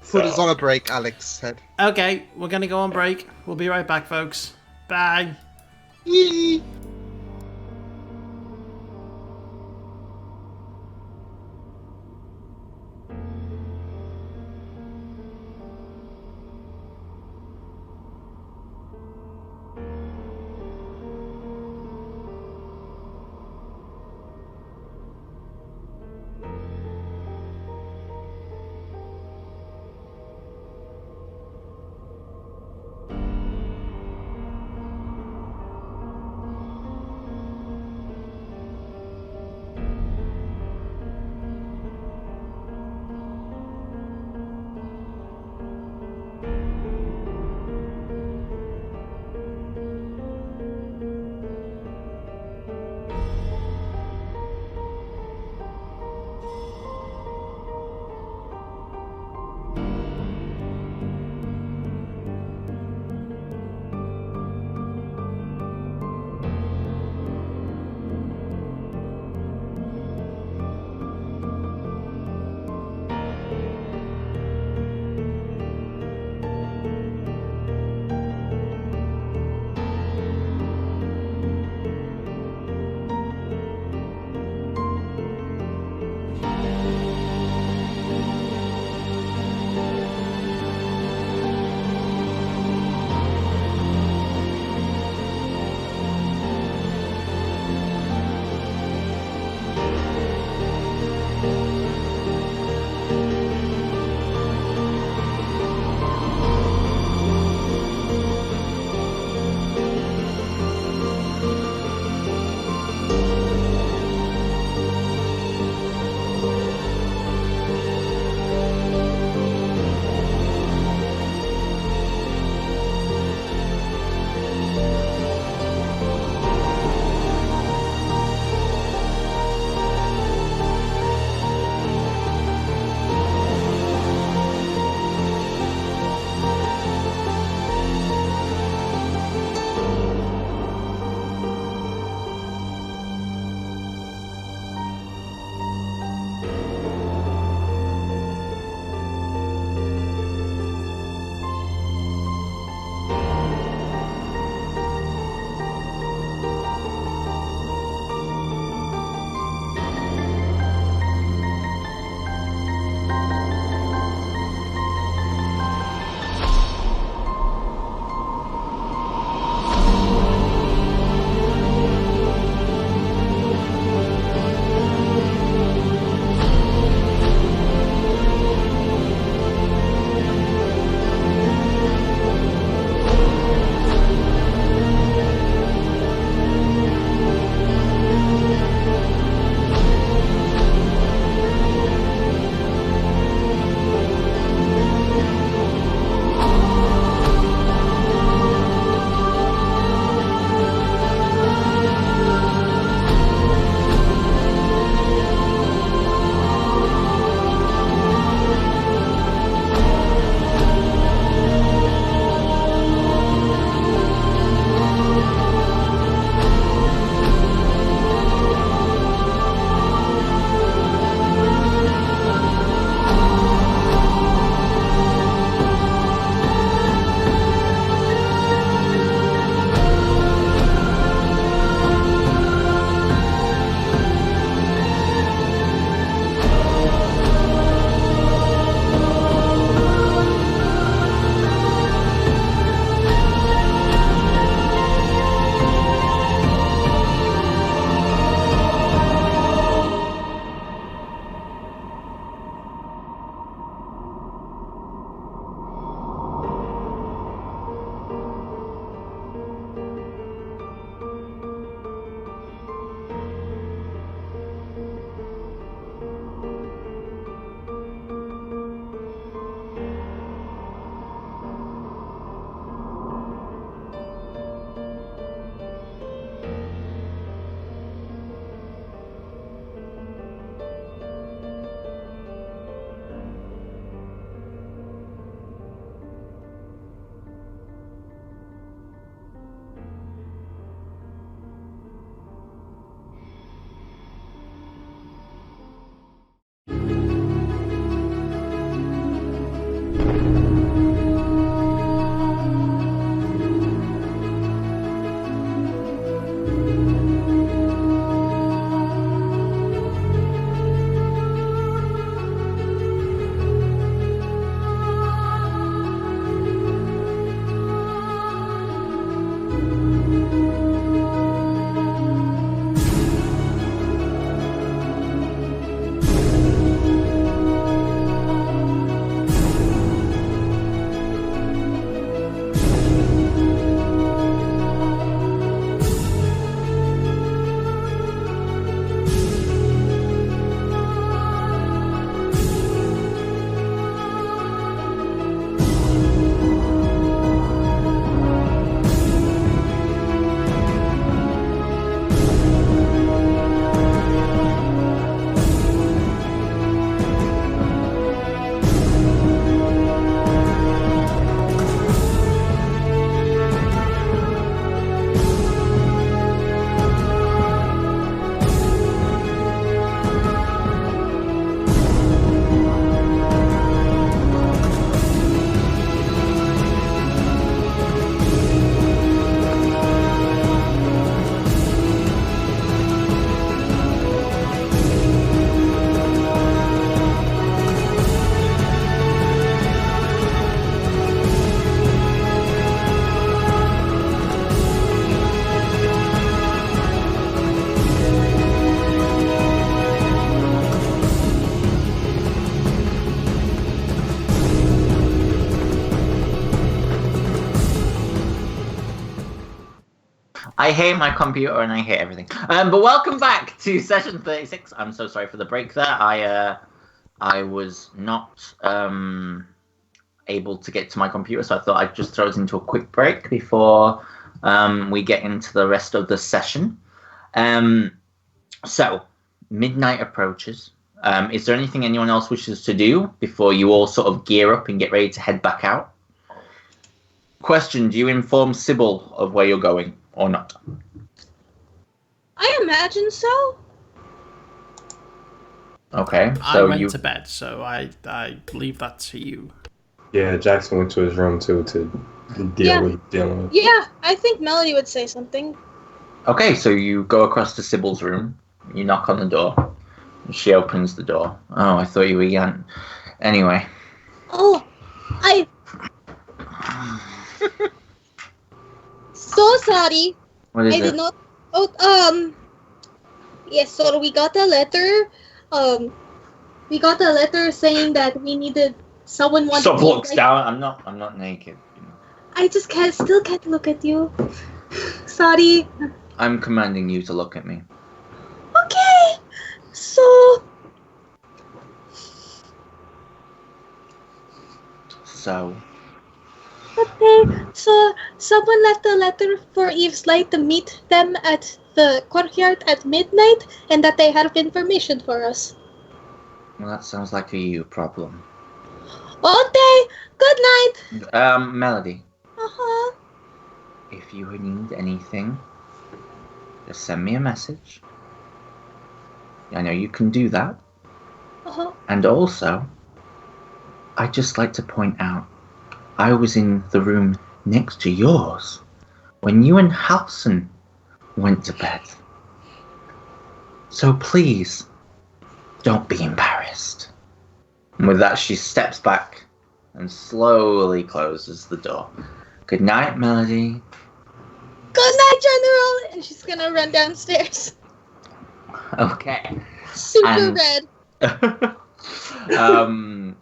Put us So- on a break, Alex said. Okay, we're gonna go on break. We'll be right back, folks. Bye. Yee. I hate my computer and I hate everything. But welcome back to session 36. I'm so sorry for the break there. I was not able to get to my computer, so I thought I'd just throw it into a quick break before we get into the rest of the session. So, midnight approaches. Is there anything anyone else wishes to do before you all sort of gear up and get ready to head back out? Question, do you inform Sybil of where you're going or not? I imagine so. Okay, I so went you... to bed, so I leave that to you. Yeah, Jackson went to his room too to deal with dealing with. Yeah, I think Melody would say something. Okay, so you go across to Sybil's room. You knock on the door. She opens the door. Oh, I thought you were young. Anyway. Oh, so sorry. What is I it? did not. Oh, yes, so we got a letter. We got a letter saying that we needed someone wanted. Stop, looks down. I'm not naked. You know. I just still can't look at you. Sorry. I'm commanding you to look at me. Okay. So. Okay, so someone left a letter for Eve's Light to meet them at the courtyard at midnight, and that they have information for us. Well, that sounds like a you problem. Okay, good night. Melody. Uh-huh. If you need anything, just send me a message. I know you can do that. Uh-huh. And also, I'd just like to point out, I was in the room next to yours when you and Halson went to bed. So please, don't be embarrassed. And with that, she steps back and slowly closes the door. Good night, Melody. Good night, General! And she's gonna run downstairs. Okay. Super red.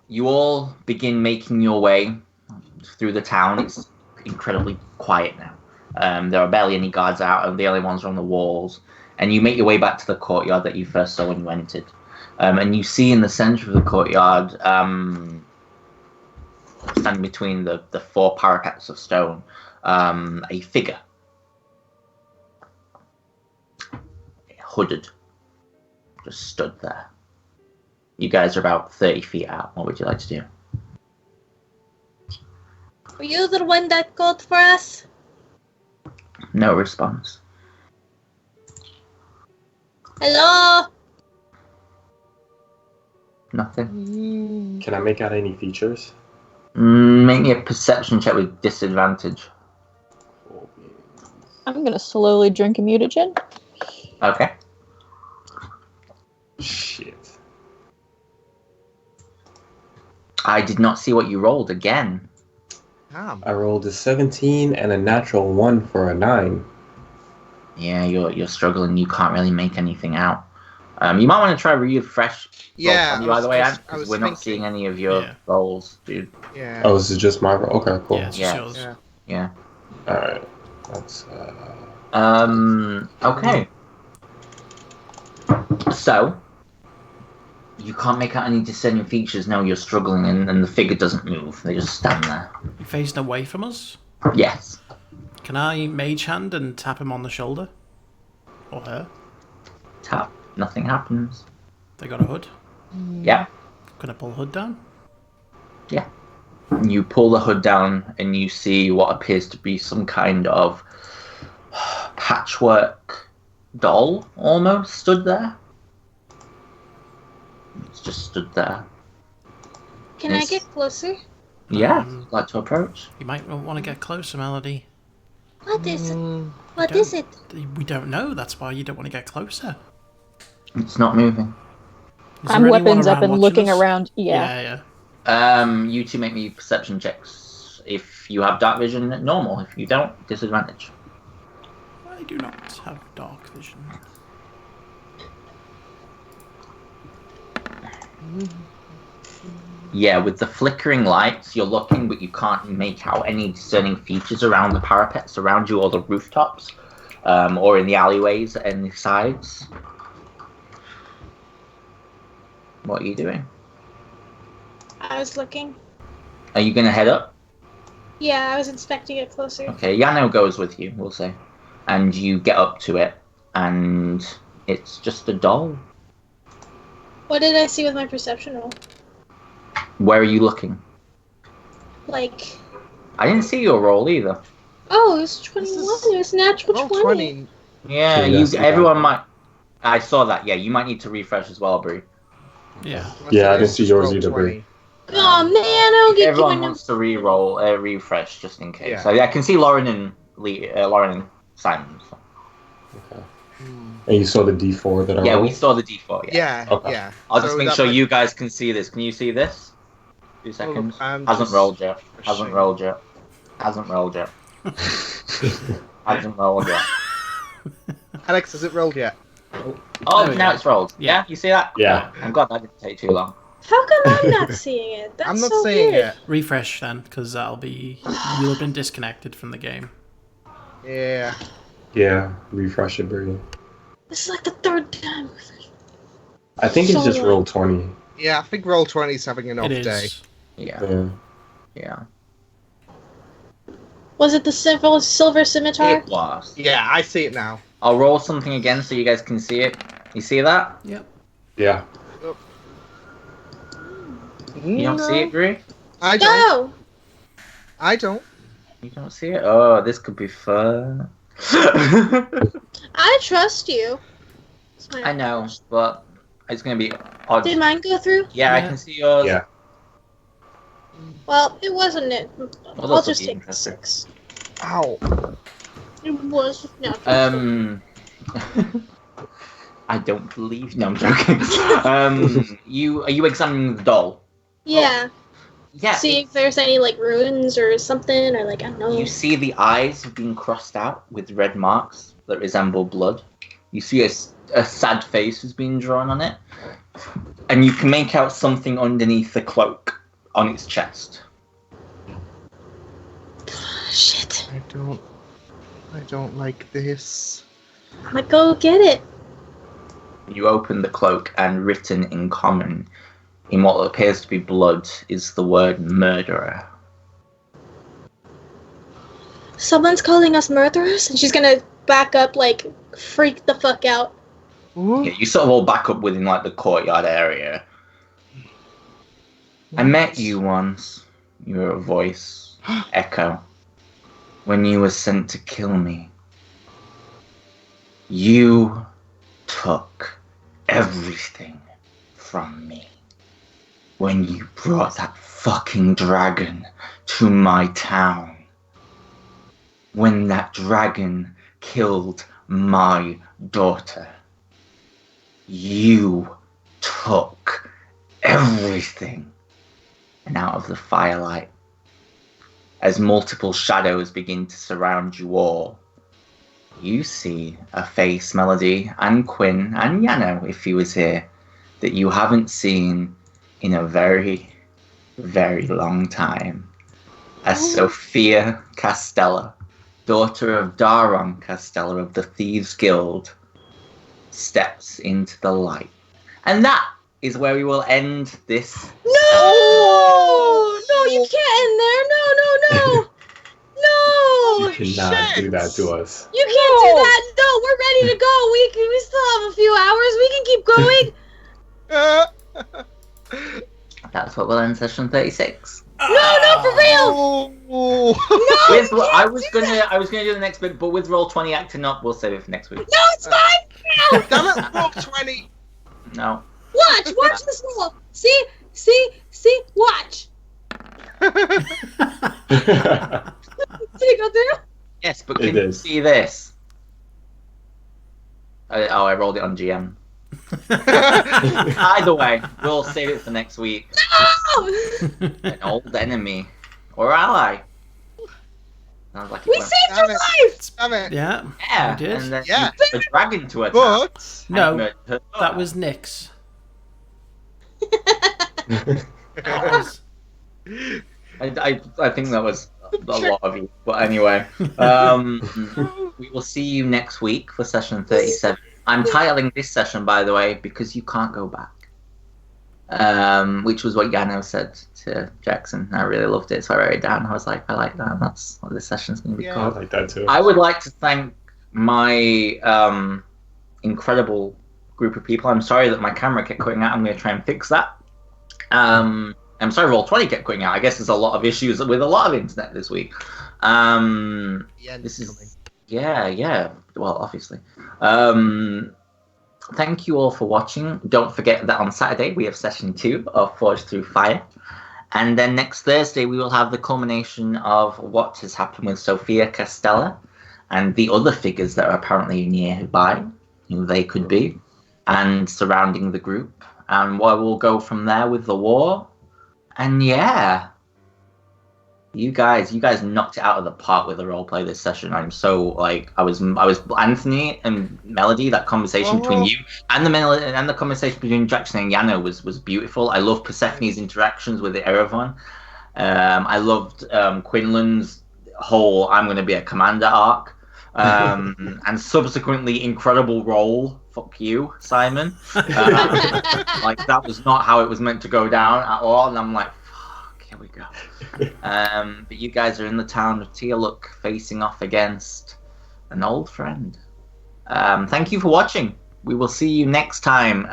You all begin making your way through the town. It's incredibly quiet now. There are barely any guards out, and the only ones are on the walls. And you make your way back to the courtyard that you first saw when you entered. And you see in the center of the courtyard, standing between the four parapets of stone, a figure. Hooded. Just stood there. You guys are about 30 feet out. What would you like to do? Were you the one that called for us? No response. Hello? Nothing. Can I make out any features? Make me a perception check with disadvantage. I'm gonna slowly drink a mutagen. Okay. Shit. I did not see what you rolled again. I rolled a 17 and a natural 1 for a 9. Yeah, you're struggling. You can't really make anything out. You might want to try refresh. Yeah, You either way, I because was we're not thinking. seeing any of your Yeah. rolls, dude. Yeah. Oh, this is just my roll. Okay, cool. Yeah, it's Yeah. just yours. Yeah. Yeah. Alright. That's Okay. So, you can't make out any discerning features. No, you're struggling, and the figure doesn't move. They just stand there. You facing away from us? Yes. Can I mage hand and tap him on the shoulder? Or her? Tap. Nothing happens. They got a hood? Yeah. Can I pull the hood down? Yeah. You pull the hood down, and you see what appears to be some kind of patchwork doll, almost, stood there. It's just stood there. Can I get closer? Yeah, like to approach. You might want to get closer, Melody. What is it? Mm, What is it? We don't know. That's why you don't want to get closer. It's not moving. Is there I'm anyone weapons up around and watching looking us? around. Yeah. Yeah. You two make me perception checks. If you have dark vision, normal. If you don't, disadvantage. I do not have dark vision. Yeah, with the flickering lights, you're looking, but you can't make out any discerning features around the parapets around you or the rooftops. or in the alleyways and the sides. What are you doing? I was looking. Are you going to head up? Yeah, I was inspecting it closer. Okay, Yano goes with you, we'll say. And you get up to it, and it's just a doll. What did I see with my perception roll? Where are you looking? Like... I didn't see your roll either. Oh, it was 21. This It was natural Roll 20. 20. Yeah, Yeah, see everyone that. might... I saw that, yeah. You might need to refresh as well, Brie. Yeah. Yeah, I didn't It's see just yours roll either, 20. Oh man, I don't get Everyone given wants to re-roll, refresh, just in case. Yeah. So, yeah, I can see Lauren and Lauren and Simon. So. Okay. And you saw the D4 that I Yeah, rolled? we saw the D4, yeah. Yeah, Okay. yeah. I'll just So make that sure might- you guys can see this. Can you see this? 2 seconds. I'm Hasn't just rolled yet. Hasn't refreshing. rolled yet. Hasn't rolled yet. Hasn't rolled yet. Alex, has it rolled yet? Oh, There we now go. it's rolled. Yeah, you see that? Yeah. I'm glad that didn't take too long. How come I'm not seeing it? That's I'm not so seeing weird. it. Refresh then, because that'll be... You'll have been disconnected from the game. Yeah. Yeah, refresh it, Brady. This is like the third time. I think it's So just long. roll 20. Yeah, I think roll 20 is having an off It day. is. Yeah, Yeah. yeah. Was it the silver scimitar? It was. Yeah, I see it now. I'll roll something again so you guys can see it. You see that? Yep. Yeah. You don't see it, Gray? I don't. No! I don't. You don't see it? Oh, this could be fun. I trust you. It's my- I know, but it's going to be odd. Did mine go through? Yeah, I Yeah. can see yours. Yeah. Well, it wasn't it. Well, I'll this will just be take the interesting. 6. Ow. It was natural. I don't believe. No, I'm joking. Are you examining the doll? Yeah. Yeah. See if there's any like ruins or something, or like I don't know. You see the eyes have been crossed out with red marks that resemble blood. You see a sad face has been drawn on it, and you can make out something underneath the cloak on its chest. Shit. I don't like this. I'm gonna go get it. You open the cloak, and written in common, in what appears to be blood, is the word murderer. Someone's calling us murderers, and she's gonna back up, like freak the fuck out. Ooh. Yeah, you sort of all back up within like the courtyard area. I met you once. You were a voice, echo, when you were sent to kill me. You took everything from me when you brought that fucking dragon to my town. When that dragon killed my daughter. You took everything. And out of the firelight, as multiple shadows begin to surround you all, you see a face, Melody, and Quinn, and Yano, if he was here, that you haven't seen in a very, very long time. As Sophia Castella, daughter of Daron Castella of the Thieves Guild, steps into the light. And that is where we will end this. No! No, you can't in there. No! No! You cannot do that to us. You can't do that. No, we're ready to go. We still have a few hours. We can keep going. That's what will end session 36. No, for real. Oh. With, I was gonna do the next bit, but with roll 20 acting up, we'll save it for next week. No, it's fine. Damn it, roll 20. No. Watch this roll. See, watch. Did it go through? Yes, but It can you is. see this? I rolled it on GM. Either way, we'll save it for next week. No! An old enemy or ally. Sounds like it We went- saved your Damn it. life. Damn it. Yeah. Yeah, we did. and then Yeah. you put a dragon to attack. But No, and her that daughter. was Nick's. That was... I think that was a lot of you, but anyway. we will see you next week for session 37. I'm titling this session, by the way, because you can't go back. Which was what Yano said to Jackson. I really loved it, so I wrote it down. I was like, I like that. That's what this session's going to be Yeah. called. I like that too. I would like to thank my incredible group of people. I'm sorry that my camera kept cutting out. I'm going to try and fix that. I'm sorry Roll20 kept cutting out. I guess there's a lot of issues with a lot of internet this week. This is yeah. Well, obviously. Thank you all for watching. Don't forget that on Saturday we have session 2 of Forged Through Fire. And then next Thursday we will have the culmination of what has happened with Sophia Castella and the other figures that are apparently nearby, who they could be, and surrounding the group. And we'll go from there with the war. And yeah. You guys knocked it out of the park with the roleplay this session. I'm so I was Anthony and Melody. That conversation between you and the conversation between Jackson and Yano was beautiful. I love Persephone's interactions with the Erevan. I loved Quinlan's whole "I'm going to be a commander" arc, and subsequently incredible role. Fuck you, Simon. That was not how it was meant to go down at all. And I'm like, fuck, here we go. But you guys are in the town of Teallook, facing off against an old friend. Thank you for watching. We will see you next time.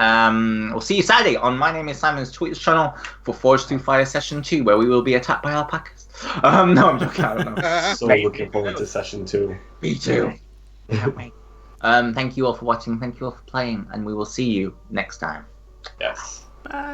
We'll see you Saturday on My Name is Simon's Twitch channel for Forged Through Fire Session 2, where we will be attacked by alpacas. No, I'm joking. I don't know. So looking forward to session 2. Me too. Can't wait. Thank you all for watching. Thank you all for playing, and we will see you next time. Yes. Bye.